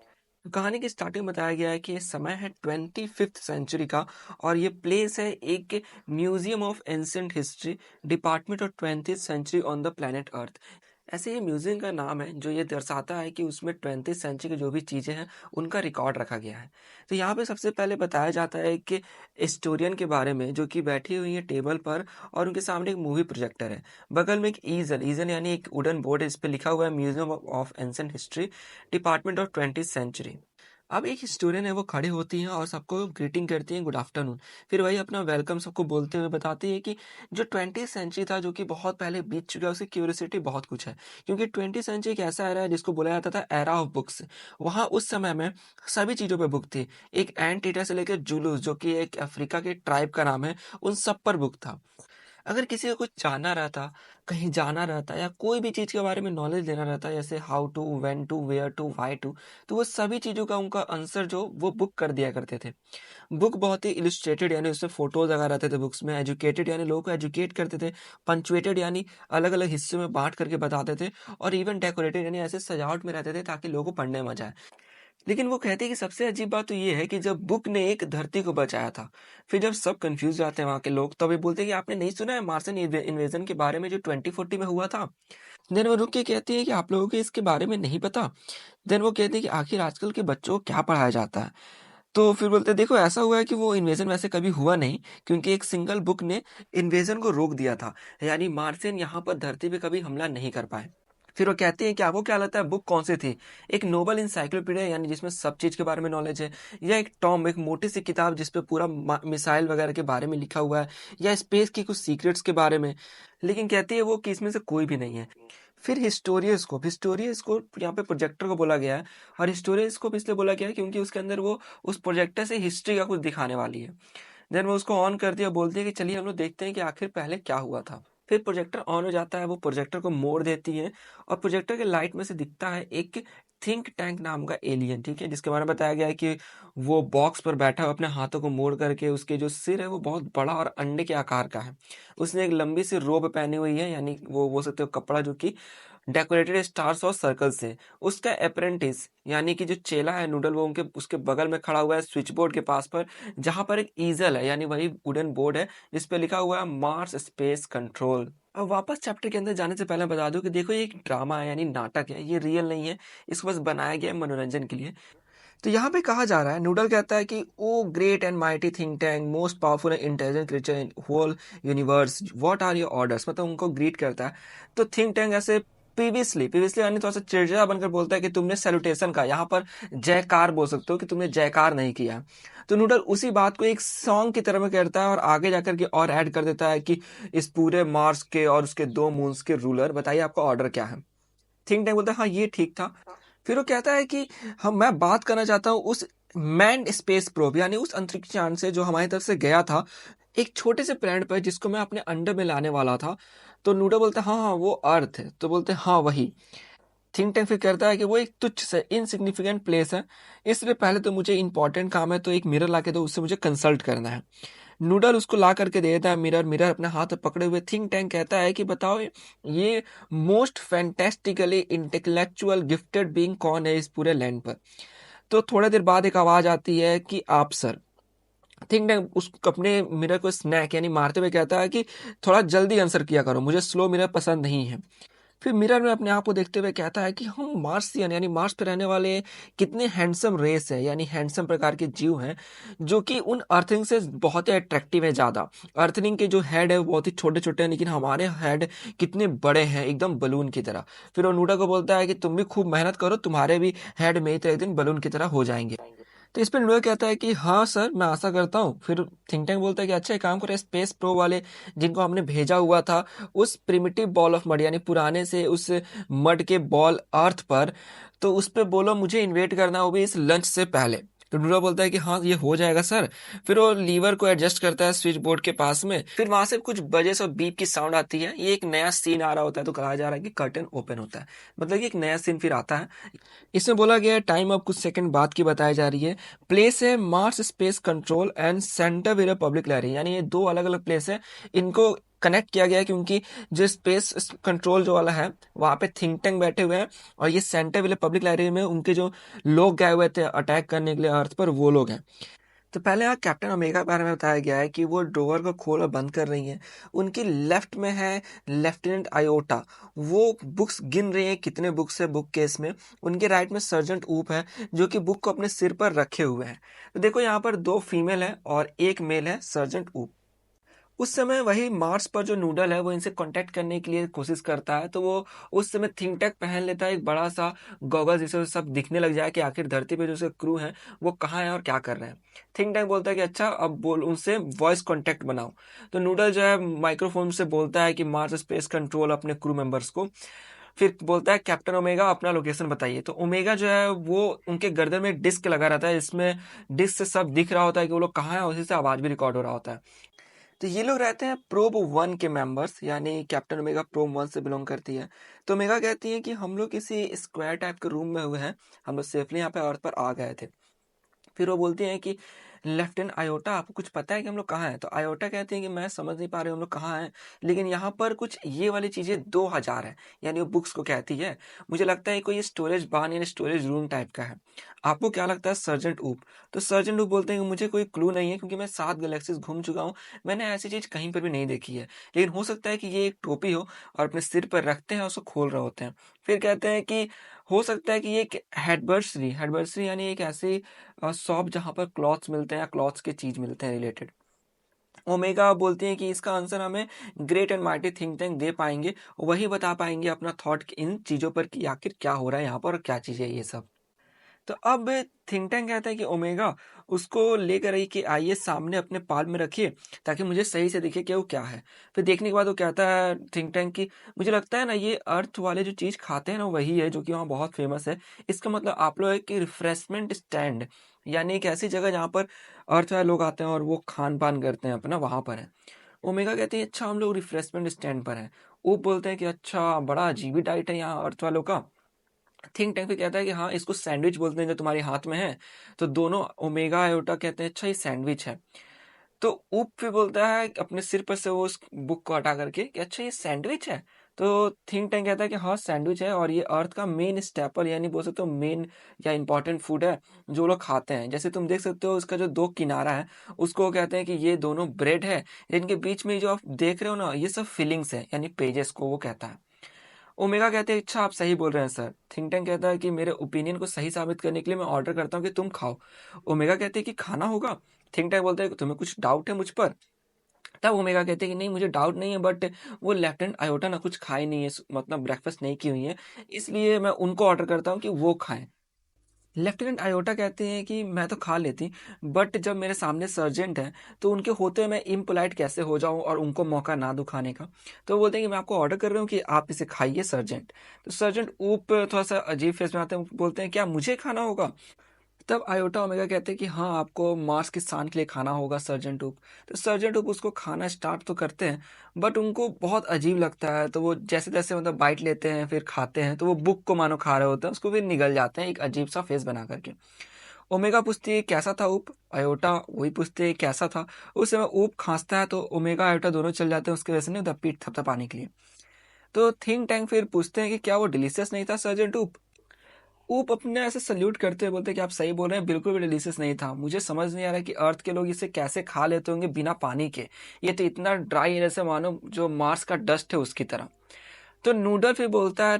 तो कहानी की स्टार्टिंग में बताया गया है कि ये समय है 25th सेंचुरी का, और ये प्लेस है एक museum of ancient history, department of 20th century on the planet Earth. ऐसे ये म्यूजियम का नाम है, जो ये दर्शाता है कि उसमें 20th सेंचुरी की जो भी चीज़ें हैं उनका रिकॉर्ड रखा गया है। तो यहाँ पे सबसे पहले बताया जाता है कि हिस्टोरियन के बारे में, जो कि बैठी हुई है टेबल पर, और उनके सामने एक मूवी प्रोजेक्टर है। बगल में एक ईजल ईजल यानी एक वुडन बोर्ड है, इस पे लिखा हुआ है museum of ancient history, department of 20th century. अब एक हिस्टोरियन है, वो खड़ी होती हैं और सबको ग्रीटिंग करती हैं, गुड आफ्टरनून। फिर वही अपना वेलकम सबको बोलते हुए बताती है कि जो 20th सेंचुरी था, जो कि बहुत पहले बीत चुका है, उसकी क्यूरियोसिटी बहुत कुछ है। क्योंकि 20th सेंचुरी एक ऐसा एरा है जिसको बोला जाता था एरा ऑफ बुक्स। वहाँ उस समय में सभी चीज़ों पे बुक थी। एक एंटीटा से लेकर जुलूस, जो कि एक अफ्रीका के ट्राइब का नाम है, उन सब पर बुक था। अगर किसी को कुछ जानना रहता, कहीं जाना रहता, या कोई भी चीज़ के बारे में नॉलेज लेना रहता, जैसे how to, when to, where to, why to, तो वो सभी चीज़ों का उनका आंसर जो वो बुक कर दिया करते थे। बुक बहुत ही इलस्ट्रेटेड, यानी उसमें फोटोज लगा रहते थे बुक्स में। एजुकेटेड यानी लोगों को एजुकेट करते थे। पंचुएटेड यानी अलग अलग हिस्सों में बांट करके बताते थे। और इवन डेकोरेटेड यानी ऐसे सजावट में रहते थे ताकि लोगों को पढ़ने में मजा आए। लेकिन वो कहते हैं कि सबसे अजीब बात तो ये है कि जब बुक ने एक धरती को बचाया था, फिर जब सब कंफ्यूज जाते हैं वहाँ के लोग, तब ये बोलते हैं कि आपने नहीं सुना है मार्सन इन्वेजन के बारे में, जो 2040 में हुआ था। देन वो रुक के कहती है कि आप लोगों को इसके बारे में नहीं पता। देन वो कहते हैं कि आखिर आजकल के बच्चों को क्या पढ़ाया जाता है। तो फिर बोलते हैं देखो ऐसा हुआ है कि वो इन्वेजन वैसे कभी हुआ नहीं, क्योंकि एक सिंगल बुक ने इन्वेजन को रोक दिया था। यानी मार्सियन यहाँ पर धरती पे कभी हमला नहीं कर पाए। फिर वो कहते हैं कि आपको क्या लगता है बुक कौन सी थी? एक नोबल इंसाइक्लोपीडिया, यानी जिसमें सब चीज़ के बारे में नॉलेज है, या एक टॉम, एक मोटी सी किताब जिसपे पूरा मिसाइल वगैरह के बारे में लिखा हुआ है, या स्पेस की कुछ सीक्रेट्स के बारे में। लेकिन कहती है वो कि इसमें से कोई भी नहीं है। फिर हिस्टोरियस्कोप यहाँ पे प्रोजेक्टर को बोला गया है। और हिस्टोरियस्कोप इसलिए बोला गया है क्योंकि उसके अंदर वो उस प्रोजेक्टर से हिस्ट्री का कुछ दिखाने वाली है। देन वो उसको ऑन करती है और बोलती है कि चलिए हम लोग देखते हैं कि आखिर पहले क्या हुआ था। फिर प्रोजेक्टर ऑन हो जाता है, वो प्रोजेक्टर को मोड़ देती है, और प्रोजेक्टर के लाइट में से दिखता है एक थिंक टैंक नाम का एलियन, ठीक है, जिसके बारे में बताया गया है कि वो बॉक्स पर बैठा हुआ अपने हाथों को मोड़ करके, उसके जो सिर है वो बहुत बड़ा और अंडे के आकार का है। उसने एक लंबी सी रोब पहनी हुई है, यानी वो बोल सकते हो कपड़ा, जो कि डेकोरेटेड स्टार्स और सर्कल से। उसका अप्रेंटिस यानी कि जो चेला है नूडल, वो उनके उसके बगल में खड़ा हुआ है स्विच बोर्ड के पास पर, जहां पर एक ईजल है, यानी वही वुडन बोर्ड है जिस पे लिखा हुआ है मार्स स्पेस कंट्रोल। अब वापस चैप्टर के अंदर जाने से पहले बता दूं कि देखो ये एक ड्रामा है, यानी नाटक है, ये रियल नहीं है। इसको बस बनाया गया है मनोरंजन के लिए। तो यहाँ पे कहा जा रहा है, नूडल कहता है कि O great and mighty think tank, most powerful and intelligent creature in whole universe, what are your orders, मतलब उनको ग्रीट करता है। तो थिंक टैंक ऐसे प्रीवियसली यानी थोड़ा सा चिड़चिड़ा बनकर बोलता है कि तुमने सैल्यूटेशन का, यहाँ पर जयकार बोल सकते हो कि तुमने जयकार नहीं किया। तो नूडल उसी बात को एक सॉन्ग की तरह में करता है, और आगे जाकर के और ऐड कर देता है कि इस पूरे मार्स के और उसके 2 मून्स के रूलर, बताइए आपका ऑर्डर क्या है। थिंक टैंक बोलता है हाँ ये ठीक था। फिर वो कहता है कि हम मैं बात करना चाहता हूँ उस मैन्ड स्पेस प्रोब, यानी उस अंतरिक्ष यान से जो हमारी तरफ से गया था एक छोटे से प्लैनेट पर, जिसको मैं अपने अंडर में लाने वाला था। तो नूडल बोलता है हाँ हाँ वो अर्थ है। तो बोलते हैं हाँ वही। थिंक टैंक फिर कहता है कि वो एक तुच्छ से इनसिग्निफिकेंट प्लेस है, इसलिए पहले तो मुझे इंपॉर्टेंट काम है, तो एक मिरर ला के दो, उससे मुझे कंसल्ट करना है। नूडल उसको ला करके दे देता है मिरर। मिरर अपने हाथ में पकड़े हुए थिंक टैंक कहता है कि बताओ ये most fantastically intellectual gifted being कौन है इस पूरे लैंड पर। तो थोड़ी देर बाद एक आवाज आती है कि आप सर। थिंक टैंक उस अपने मिरर को स्नैक यानी मारते हुए कहता है कि थोड़ा जल्दी आंसर किया करो, मुझे स्लो मिरर पसंद नहीं है। फिर मिरर में अपने आप को देखते हुए कहता है कि हम मार्सियन यानी मार्स पे रहने वाले कितने हैंडसम रेस है, यानी हैंडसम प्रकार के जीव हैं, जो कि उन अर्थिंग से बहुत ही अट्रैक्टिव है ज़्यादा। अर्थिंग के जो हेड है वो बहुत ही छोटे छोटे हैं, लेकिन हमारे हेड कितने बड़े हैं, एकदम बलून की तरह। फिर वो नूडा को बोलता है कि तुम भी खूब मेहनत करो, तुम्हारे भी हेड मेरी तरह एक दिन बलून की तरह हो जाएंगे। तो इस पर नूडल कहता है कि हाँ सर मैं आशा करता हूँ। फिर थिंक टैंक बोलता है कि अच्छा एक काम करो, स्पेस प्रो वाले जिनको हमने भेजा हुआ था उस प्रिमिटिव बॉल ऑफ मड, यानी पुराने से उस मड के बॉल अर्थ पर, तो उस पे बोलो मुझे इन्वेट करना, वो भी इस लंच से पहले। तो नूडल बोलता है कि हाँ ये हो जाएगा सर। फिर वो लीवर को एडजस्ट करता है स्विच बोर्ड के पास में, फिर वहां से कुछ बजेस और बीप की साउंड आती है। ये एक नया सीन आ रहा होता है, तो कहा जा रहा है कि कर्टन ओपन होता है, मतलब कि एक नया सीन फिर आता है। इसमें बोला गया है टाइम अब कुछ सेकंड बाद की बताई जा रही है। प्लेस है Mars space control and centre where public library, यानी ये दो अलग अलग प्लेस है, इनको कनेक्ट किया गया है क्योंकि जो स्पेस कंट्रोल जो वाला है वहाँ पे थिंक टैंक बैठे हुए हैं, और ये सेंटर वेयर पब्लिक लाइब्रेरी में उनके जो लोग गए हुए थे अटैक करने के लिए अर्थ पर, वो लोग हैं। तो पहले यहाँ कैप्टन ओमेगा के बारे में बताया गया है कि वो ड्रोवर को खोल और बंद कर रही हैं। उनकी लेफ्ट में है लेफ्टिनेंट आयोटा, वो बुक्स गिन रही है कितने बुक्स है बुक केस में। उनके राइट में सर्जेंट ऊप है जो कि बुक को अपने सिर पर रखे हुए हैं। तो देखो यहाँ पर दो फीमेल है और एक मेल है सर्जेंट ऊप। उस समय वही मार्स पर जो नूडल है वो इनसे कांटेक्ट करने के लिए कोशिश करता है, तो वो उस समय थिंक टैक पहन लेता है, एक बड़ा सा गॉगल जिससे सब दिखने लग जाए कि आखिर धरती पे जो उसके क्रू हैं वो कहाँ है और क्या कर रहे हैं। थिंक टैक बोलता है कि अच्छा अब बोल उनसे वॉइस कांटेक्ट बनाओ। तो नूडल जो है माइक्रोफोन से बोलता है कि मार्स स्पेस कंट्रोल अपने क्रू मेंबर्स को, फिर बोलता है कैप्टन ओमेगा अपना लोकेशन बताइए। तो ओमेगा जो है वो उनके गर्दन में एक डिस्क लगा रहता है, इसमें डिस्क से सब दिख रहा होता है कि वो लोग कहाँ है, उसी से आवाज भी रिकॉर्ड हो रहा होता है। तो ये लोग रहते हैं प्रोब 1 के मेंबर्स, यानी कैप्टन ओमेगा प्रोब 1 से बिलोंग करती है। तो ओमेगा कहती है कि हम लोग किसी स्क्वायर टाइप के रूम में हुए हैं, हम लोग सेफली यहाँ पे अर्थ पर आ गए थे। फिर वो बोलती हैं कि लेफ्टिनेंट आयोटा आपको कुछ पता है कि हम लोग कहाँ हैं? तो आयोटा कहती है कि मैं समझ नहीं पा रही हूँ हम लोग कहाँ हैं, लेकिन यहाँ पर कुछ ये वाली चीज़ें 2000 है, यानी वो बुक्स को कहती है। मुझे लगता है कोई स्टोरेज बान यानी स्टोरेज रूम टाइप का है। आपको क्या लगता है सर्जेंट ऊप? तो सर्जेंट ऊप बोलते हैं कि मुझे कोई क्लू नहीं है क्योंकि मैं 7 गैलेक्सीज घूम चुका हूँ, मैंने ऐसी चीज़ कहीं पर भी नहीं देखी है। लेकिन हो सकता है कि ये एक टोपी हो और अपने सिर पर रखते हैं और उसको खोल रहे होते हैं। फिर कहते हैं कि हो सकता है कि ये एक हैडबर्सरी यानी एक ऐसी शॉप जहाँ पर क्लॉथ्स मिलते हैं या क्लॉथ्स के चीज मिलते हैं रिलेटेड। ओमेगा बोलती हैं कि इसका आंसर हमें great and mighty think tank दे पाएंगे, वही बता पाएंगे अपना थॉट इन चीजों पर कि आखिर क्या हो रहा है यहाँ पर और क्या चीजें ये सब। तो अब थिंक टैंक कहता है कि ओमेगा उसको लेकर आई कि आइए सामने अपने पाल में रखिए ताकि मुझे सही से दिखे कि वो क्या है। फिर देखने के बाद वो कहता है थिंक टैंक कि मुझे लगता है ना ये अर्थ वाले जो चीज़ खाते हैं ना वही है जो कि वहाँ बहुत फेमस है। इसका मतलब आप लोग एक रिफ्रेशमेंट स्टैंड, यानी एक ऐसी जगह जहाँ पर अर्थ वाले लोग आते हैं और वो खान पान करते हैं अपना, वहाँ पर है। ओमेगा कहते हैं अच्छा हम लोग रिफ्रेशमेंट स्टैंड पर हैं। वो बोलते हैं कि अच्छा बड़ा अजीब ही डाइट है यहाँ अर्थ वालों का। थिंक टैंक फिर कहता है कि हाँ इसको सैंडविच बोलते हैं जो तुम्हारे हाथ में है। तो दोनों ओमेगा आयोटा कहते हैं अच्छा ये सैंडविच है। तो ऊप फिर बोलता है अपने सिर पर से वो उस बुक को हटा करके कि अच्छा ये सैंडविच है। तो थिंक टैंक कहता है कि हाँ सैंडविच है और ये अर्थ का मेन स्टेपल यानी बोल सकते हो मेन या इंपॉर्टेंट फूड है जो लोग खाते हैं। जैसे तुम देख सकते हो उसका जो दो किनारा है उसको वो कहते हैं कि ये दोनों ब्रेड है, इनके बीच में जो आप देख रहे हो ना ये सब फिलिंग्स है यानी पेजेस को वो कहता है। ओमेगा कहते हैं अच्छा आप सही बोल रहे हैं सर। थिंक टैंक कहता है कि मेरे ओपिनियन को सही साबित करने के लिए मैं ऑर्डर करता हूँ कि तुम खाओ। ओमेगा कहते हैं कि खाना होगा। थिंक टैंक बोलता है कि तुम्हें कुछ डाउट है मुझ पर? तब ओमेगा कहते हैं कि नहीं मुझे डाउट नहीं है, बट वो लेफ्टिनेंट आयोटा ना कुछ खाई नहीं है, मतलब ब्रेकफास्ट नहीं की हुई है, इसलिए मैं उनको ऑर्डर करता हूँ कि वो खाएं। लेफ्टिनेंट आयोटा कहते हैं कि मैं तो खा लेती, बट जब मेरे सामने सर्जेंट है तो उनके होते हुए मैं इम्पोलाइट कैसे हो जाऊं और उनको मौका ना दूं खाने का। तो वो बोलते हैं कि मैं आपको ऑर्डर कर रहा हूँ कि आप इसे खाइए सर्जेंट। तो सर्जेंट ऊप थोड़ा सा अजीब फेस में आते हैं, बोलते हैं क्या मुझे खाना होगा? तब आयोटा ओमेगा कहते हैं कि हाँ आपको मार्स की शान के लिए खाना होगा सर्जेंट हुक। तो सर्जेंट हुक उसको खाना स्टार्ट तो करते हैं बट उनको बहुत अजीब लगता है, तो वो जैसे तैसे मतलब बाइट लेते हैं फिर खाते हैं, तो वो बुक को मानो खा रहे होते हैं, उसको फिर निगल जाते हैं एक अजीब सा फेस बना करके। ओमेगा पूछती है कैसा था ऊप? आयोटा वही पूछते हैं कैसा था। उस समय ऊप खांसता है तो ओमेगा आयोटा दोनों चल जाते हैं उसके वजह से नहीं होता पीठ थपथपाने के लिए। तो थिंक टैंक फिर पूछते हैं कि क्या वो डिलीशियस नहीं था सर्जेंट ऊप? ऊप अपने ऐसे सल्यूट करते हुए बोलते हैं कि आप सही बोल रहे हैं, बिल्कुल भी डिलीशियस नहीं था। मुझे समझ नहीं आ रहा कि अर्थ के लोग इसे कैसे खा लेते होंगे बिना पानी के। ये तो इतना ड्राई है जैसे मानो जो मार्स का डस्ट है उसकी तरह। तो नूडल फिर बोलता है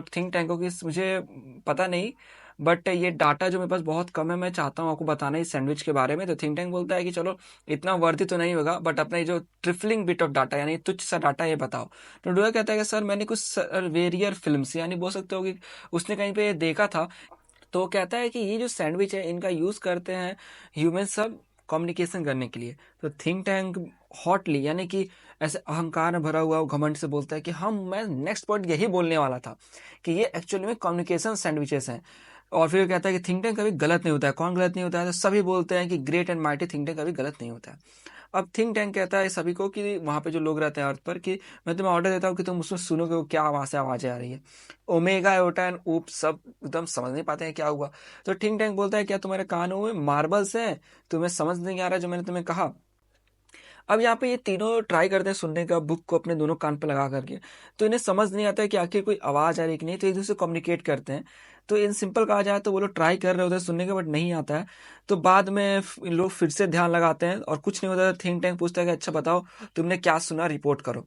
थिंक टैंक को कि मुझे पता नहीं, बट ये डाटा जो मेरे पास बहुत कम है, मैं चाहता हूँ आपको बताना इस सैंडविच के बारे में। तो थिंक टैंक बोलता है कि चलो इतना वर्दी तो नहीं होगा बट अपना ये जो ट्रिफलिंग बिट ऑफ डाटा यानी तुच्छ सा डाटा ये बताओ। तो नूडल कहता है कि सर मैंने कुछ सर्वेरियर फिल्म यानी बोल सकते हो कि उसने कहीं पे ये देखा था। तो वो कहता है कि ये जो सैंडविच है इनका यूज करते हैं ह्यूमन सब कम्युनिकेशन करने के लिए। तो थिंक टैंक हॉटली यानी कि ऐसे अहंकार में भरा हुआ घमंड से बोलता है कि हम मैं नेक्स्ट पॉइंट यही बोलने वाला था कि ये एक्चुअली में कम्युनिकेशन सैंडविचेस हैं। और फिर वो कहता है कि थिंक टैंक कभी गलत नहीं होता है। कौन गलत नहीं होता है? तो सभी बोलते हैं कि great and mighty think tank कभी गलत नहीं होता है। अब थिंक टैंक कहता है सभी को कि वहाँ पे जो लोग रहते हैं अर्थ पर कि मैं तुम्हें ऑर्डर देता हूँ कि तुम उसमें सुनो कि वो क्या वहाँ से आवाज़ें आ रही है। ओमेगा, आयोटा एंड ऊप सब एकदम समझ नहीं पाते हैं क्या हुआ। तो थिंक टैंक बोलता है क्या तुम्हारे कानों में मार्बल्स हैं? तुम्हें समझ नहीं आ रहा जो मैंने तुम्हें कहा? अब यहाँ पे ये तीनों ट्राई करते हैं सुनने का बुक को अपने दोनों कान पे लगा करके। तो इन्हें समझ नहीं आता है कि आखिर कोई आवाज़ आ रही है कि नहीं, तो एक दूसरे से कम्युनिकेट करते हैं। तो इन सिंपल कहा जाए तो वो लोग ट्राई कर रहे होते हैं सुनने का, बट नहीं आता है। तो बाद में इन लोग फिर से ध्यान लगाते हैं और कुछ नहीं होता है। थिंक टैंक पूछता है कि अच्छा बताओ तुमने क्या सुना, रिपोर्ट करो।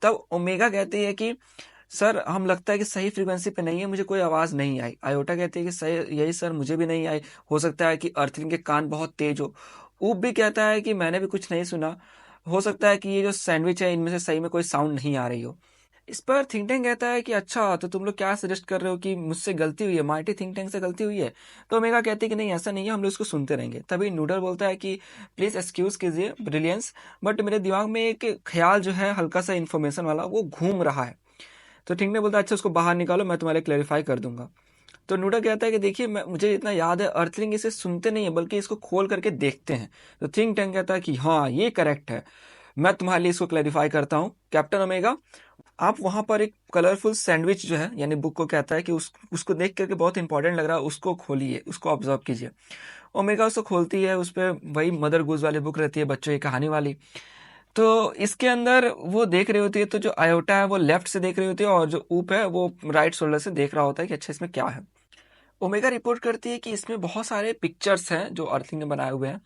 तब ओमेगा कहती है कि सर हम लगता है कि सही फ्रीक्वेंसी पे नहीं है, मुझे कोई आवाज़ नहीं आई। आयोटा कहती है कि सही यही सर, मुझे भी नहीं आई। हो सकता है कि अर्थिंग के कान बहुत तेज हो। ऊप भी कहता है कि मैंने भी कुछ नहीं सुना। हो सकता है कि ये जो सैंडविच है इनमें से सही में कोई साउंड नहीं आ रही हो। इस पर थिंक टैंक कहता है कि अच्छा तो तुम लोग क्या सजेस्ट कर रहे हो कि मुझसे गलती हुई है, माइटी थिंक टैंक से गलती हुई है? तो ओमेगा कहती है कि नहीं ऐसा नहीं है, हम लोग इसको सुनते रहेंगे। तभी नूडल बोलता है कि प्लीज़ एक्सक्यूज़ कीजिए ब्रिलियंस, बट मेरे दिमाग में एक ख्याल जो है हल्का सा इन्फॉर्मेशन वाला वो घूम रहा है। तो थिंक ने बोलता है अच्छा उसको बाहर निकालो, मैं तुम्हारे क्लैरिफाई कर दूंगा। तो नूडा कहता है कि देखिए मुझे इतना याद है अर्थलिंग इसे सुनते नहीं है बल्कि इसको खोल करके देखते हैं। तो थिंक टैंक कहता है कि हाँ ये करेक्ट है, मैं तुम्हारे लिए इसको क्लैरिफाई करता हूँ कैप्टन ओमेगा। आप वहां पर एक कलरफुल सैंडविच जो है, यानी बुक को कहता है कि उसको देख करके बहुत इंपॉर्टेंट लग रहा है, उसको खोलिए, उसको ऑब्जर्व कीजिए। ओमेगा उसको खोलती है, उस पर वही मदर गूज वाली बुक रहती है, बच्चों की कहानी वाली। तो इसके अंदर वो देख रही होती है, तो जो आयोटा है वो लेफ्ट से देख रही होती है और जो ऊप है वो राइट शोल्डर से देख रहा होता है कि अच्छा इसमें क्या है। ओमेगा रिपोर्ट करती है कि इसमें बहुत सारे पिक्चर्स हैं जो अर्थिंग ने बनाए हुए हैं।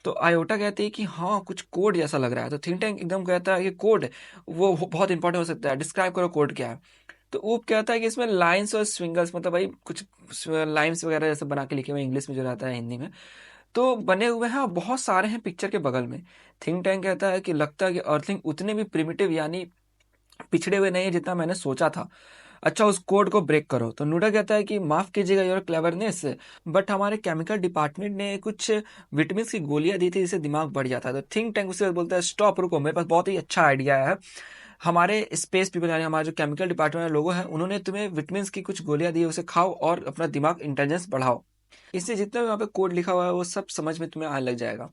तो आयोटा कहती है कि हाँ कुछ कोड जैसा लग रहा है। तो थिंक टैंक एकदम कहता है कि कोड बहुत इंपॉर्टेंट हो सकता है, डिस्क्राइब करो कोड क्या है। तो ऊप कहता है कि इसमें लाइंस और स्विंगल्स, मतलब भाई कुछ लाइंस वगैरह जैसे बना के लिखे हुए इंग्लिश में जो रहता है हिंदी में, तो बने हुए हैं और बहुत सारे हैं पिक्चर के बगल में। थिंक टैंक कहता है कि लगता है कि अर्थिंग उतने भी प्रिमिटिव यानी पिछड़े हुए नहीं है जितना मैंने सोचा था। अच्छा उस कोड को ब्रेक करो। तो नूडा कहता है कि माफ कीजिएगा योर क्लेवरनेस, बट हमारे केमिकल डिपार्टमेंट ने कुछ विटामिन की गोलियां दी थी जिससे दिमाग बढ़ जाता है। तो थिंक टैंक उससे बोलता है स्टॉप, रुको, मेरे पास बहुत ही अच्छा आइडिया है। हमारे स्पेस पीपल यानी हमारे जो केमिकल डिपार्टमेंट के लोगों हैं उन्होंने तुम्हें विटामिन की कुछ गोलियां दी, उसे खाओ और अपना दिमाग इंटेलिजेंस बढ़ाओ। इससे जितना भी वहाँ पे कोड लिखा हुआ है वो सब समझ में तुम्हें आने लग जाएगा।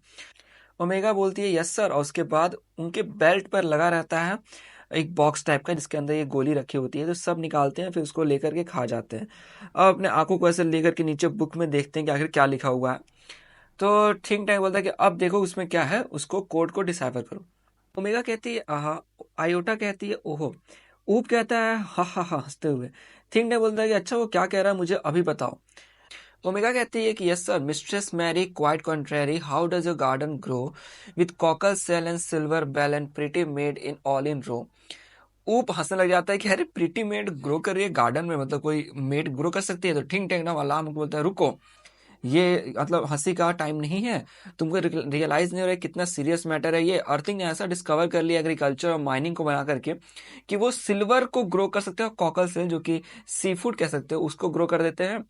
ओमेगा बोलती है यस सर, और उसके बाद उनके बेल्ट पर लगा रहता है एक बॉक्स टाइप का जिसके अंदर ये गोली रखी होती है। तो सब निकालते हैं फिर उसको लेकर के खा जाते हैं। अब अपने आंखों को ऐसे लेकर के नीचे बुक में देखते हैं कि आखिर क्या लिखा हुआ है। तो थिंक टैंक बोलता है कि अब देखो उसमें क्या है, उसको कोड को डिसाइफर करो। ओमेगा कहती है आहा। आयोटा कहती है ओहो। ऊप कहता है हा हा हा हंसते हुए। थिंक टैंक बोलता है कि अच्छा वो क्या कह रहा है मुझे अभी बताओ। ओमेगा कहती है कि yes sir mistress Mary, quite contrary, how does your garden grow with cockle shell and silver bell and pretty maid in all in row. Oop हंसने लग जाता है कि अरे प्रिटी मेड ग्रो कर रही है गार्डन में, मतलब कोई मेड ग्रो कर सकती है? तो ठीक टेक ना अलार्म को बोलता है रुको, ये मतलब हंसी का टाइम नहीं है। तुमको रियलाइज नहीं हो रहा है कितना सीरियस मैटर है ये। अर्थिंग ने ऐसा डिस्कवर कर लिया एग्रीकल्चर और माइनिंग को बना करके कि वो सिल्वर को ग्रो कर सकते हैं, कॉकल से जो कि सी फूड कह सकते हो उसको ग्रो कर देते हैं।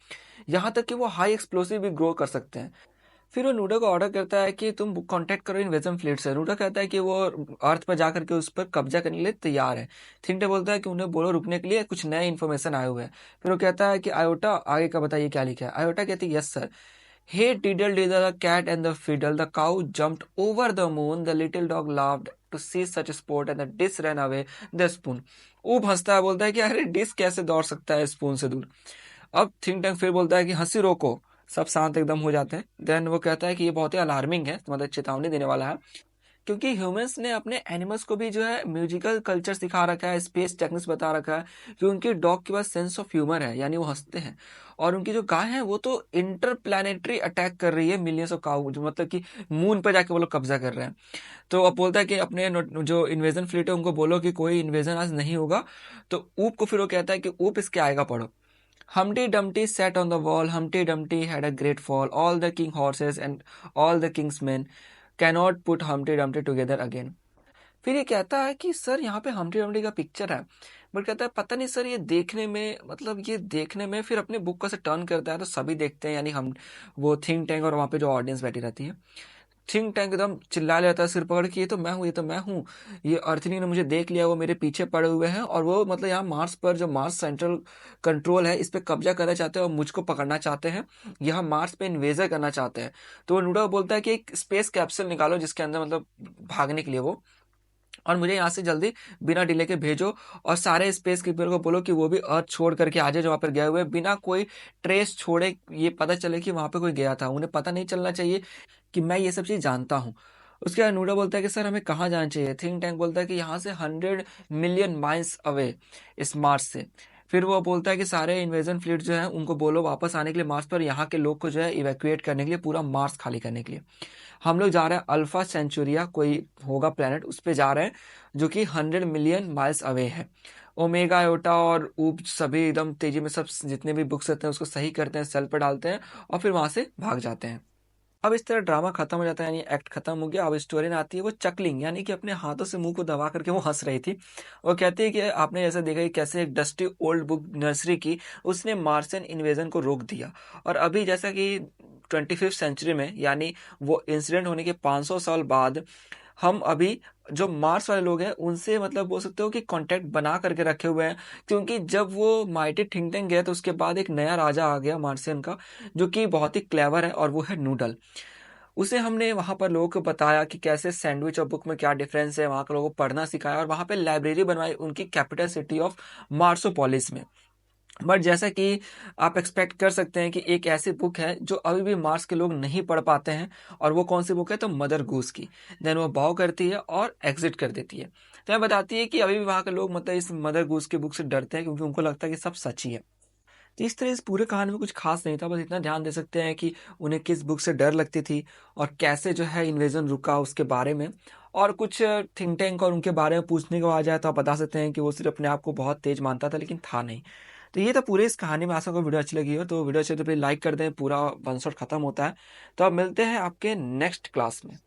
यहाँ तक कि वो हाई एक्सप्लोसिव भी ग्रो कर सकते हैं। फिर वो नूडा को ऑर्डर करता है कि तुम कांटेक्ट करो इन्वेजन फ्लीट से। नूडा कहता है कि वो अर्थ पर जाकर के उस पर कब्जा करने के लिए तैयार है। थिंगटे बोलता है कि उन्हें बोलो रुकने के लिए, कुछ नए इन्फॉर्मेशन आए हुए हैं। फिर वो कहता है कि आयोटा आगे का बताइए क्या लिखा है। आयोटा कहती है yes sir. Hey diddle diddle the cat and the fiddle, the cow jumped over the moon, the little dog laughed to see such sport and the dish ran away the spoon. Oop हंसता है, बोलता है कि अरे डिश कैसे दौड़ सकता है स्पून से दूर। अब थिंक टैंक फिर बोलता है कि हंसी रोको। सब शांत एकदम हो जाते हैं। देन वो कहता है कि ये बहुत ही अलार्मिंग है, मतलब चेतावनी देने वाला है, क्योंकि ह्यूमंस ने अपने एनिमल्स को भी जो है म्यूजिकल कल्चर सिखा रखा है, स्पेस टेक्निक्स बता रखा है कि उनकी डॉग के पास सेंस ऑफ ह्यूमर है, यानी वो हंसते हैं। और उनकी जो गाय है वो तो इंटर प्लानिटरी अटैक कर रही है मिलियंस ऑफ काउ, जो मतलब कि मून पर जाके वो लोग कब्जा कर रहे हैं। तो अब बोलता है कि अपने जो इन्वेजन फ्लीट है उनको बोलो कि कोई इन्वेजन आज नहीं होगा। तो ऊप को फिर वो कहता है कि ऊप इसके आएगा पढ़ो। Humpty Dumpty sat on the wall. Humpty Dumpty had a great fall. All the king horses and all the king's men cannot put Humpty Dumpty together again. फिर ये कहता है कि सर यहाँ पे हम्प्टी डम्प्टी का पिक्चर है, बट कहता है पता नहीं सर ये देखने में, मतलब ये देखने में, फिर अपने बुक को से टर्न करता है तो सभी देखते हैं, यानी हम वो थिंक टैंक और वहाँ पे जो ऑडियंस बैठी रहती है। थिंक टैंक एकदम चिल्लाने लगता है सिर पकड़ के, ये तो मैं हूँ, ये तो मैं हूँ, ये अर्थलिंग ने मुझे देख लिया, वो मेरे पीछे पड़े हुए हैं और वो मतलब यहाँ मार्स पर जो मार्स सेंट्रल कंट्रोल है इस पे कब्जा करना चाहते हैं और मुझको पकड़ना चाहते हैं, यहाँ मार्स पे इन्वेजर करना चाहते हैं। तो वो नूडा बोलता है कि एक स्पेस कैप्सूल निकालो जिसके अंदर मतलब भागने के लिए वो, और मुझे यहाँ से जल्दी बिना डिले के भेजो, और सारे स्पेस कीपर को बोलो कि वो भी अर्थ छोड़ करके आ जाए जो वहाँ पर गए हुए हैं, बिना कोई ट्रेस छोड़े ये पता चले कि वहाँ पे कोई गया था। उन्हें पता नहीं चलना चाहिए कि मैं ये सब चीज़ जानता हूँ। उसके बाद नूडा बोलता है कि सर हमें कहाँ जाना चाहिए। थिंक टैंक बोलता है कि यहाँ से 100 मिलियन माइल्स अवे, इस मार्स से। फिर वो बोलता है कि सारे इन्वेजन फ्लीट जो है उनको बोलो वापस आने के लिए मार्स पर, यहाँ के लोग को जो है इवैक्यूएट करने के लिए, पूरा मार्स खाली करने के लिए। हम लोग जा रहे हैं अल्फा सेंचुरिया, कोई होगा प्लेनेट, उस पे जा रहे हैं जो कि 100 मिलियन माइल्स अवे है। ओमेगा आयोटा और ऊप सभी एकदम तेजी में सब जितने भी बुक्स रहते हैं उसको सही करते हैं, सेल पर डालते हैं और फिर वहां से भाग जाते हैं। अब इस तरह ड्रामा खत्म हो जाता है, यानी एक्ट खत्म हो गया। अब स्टोरी में आती है वो चकलिंग, यानी कि अपने हाथों से मुंह को दबा करके वो हंस रही थी। वो कहती है कि आपने जैसे देखा कि कैसे एक डस्टी ओल्ड बुक नर्सरी की उसने मार्शियन इन्वेजन को रोक दिया, और अभी जैसा कि 25th सेंचुरी में, यानी वो इंसिडेंट होने के 500 साल बाद, हम अभी जो मार्स वाले लोग हैं उनसे मतलब बोल सकते हो कि कांटेक्ट बना करके रखे हुए हैं, क्योंकि जब वो माइटी थिंक टैंक गया तो उसके बाद एक नया राजा आ गया मार्सियन का, जो कि बहुत ही क्लेवर है, और वो है नूडल। उसे हमने वहाँ पर लोगों को बताया कि कैसे सैंडविच और बुक में क्या डिफरेंस है, वहाँ के लोगों को पढ़ना सिखाया, और वहाँ पे लाइब्रेरी बनवाई उनकी कैपिटल सिटी ऑफ मार्सोपोलिस में। बट जैसा कि आप एक्सपेक्ट कर सकते हैं कि एक ऐसी बुक है जो अभी भी मार्स के लोग नहीं पढ़ पाते हैं, और वो कौन सी बुक है, तो मदर गूस की। देन वो बाव करती है और एग्जिट कर देती है। तो मैं बताती है कि अभी भी वहाँ के लोग मतलब इस मदर गूस की बुक से डरते हैं, क्योंकि उनको लगता है कि सब सच ही है। तो इस तरह इस पूरे कहानी में कुछ खास नहीं था, बस इतना ध्यान दे सकते हैं कि उन्हें किस बुक से डर लगती थी और कैसे जो है इन्वेजन रुका उसके बारे में। और कुछ थिंक टैंक और उनके बारे में पूछने को आ जाए तो आप बता सकते हैं कि वो सिर्फ अपने आप को बहुत तेज मानता था, लेकिन था नहीं। तो ये था पूरे इस कहानी में। आशा को वीडियो अच्छी लगी हो, तो वीडियो अच्छी तो प्लीज लाइक कर दें, पूरा वन शॉट खत्म होता है। तो अब मिलते हैं आपके नेक्स्ट क्लास में।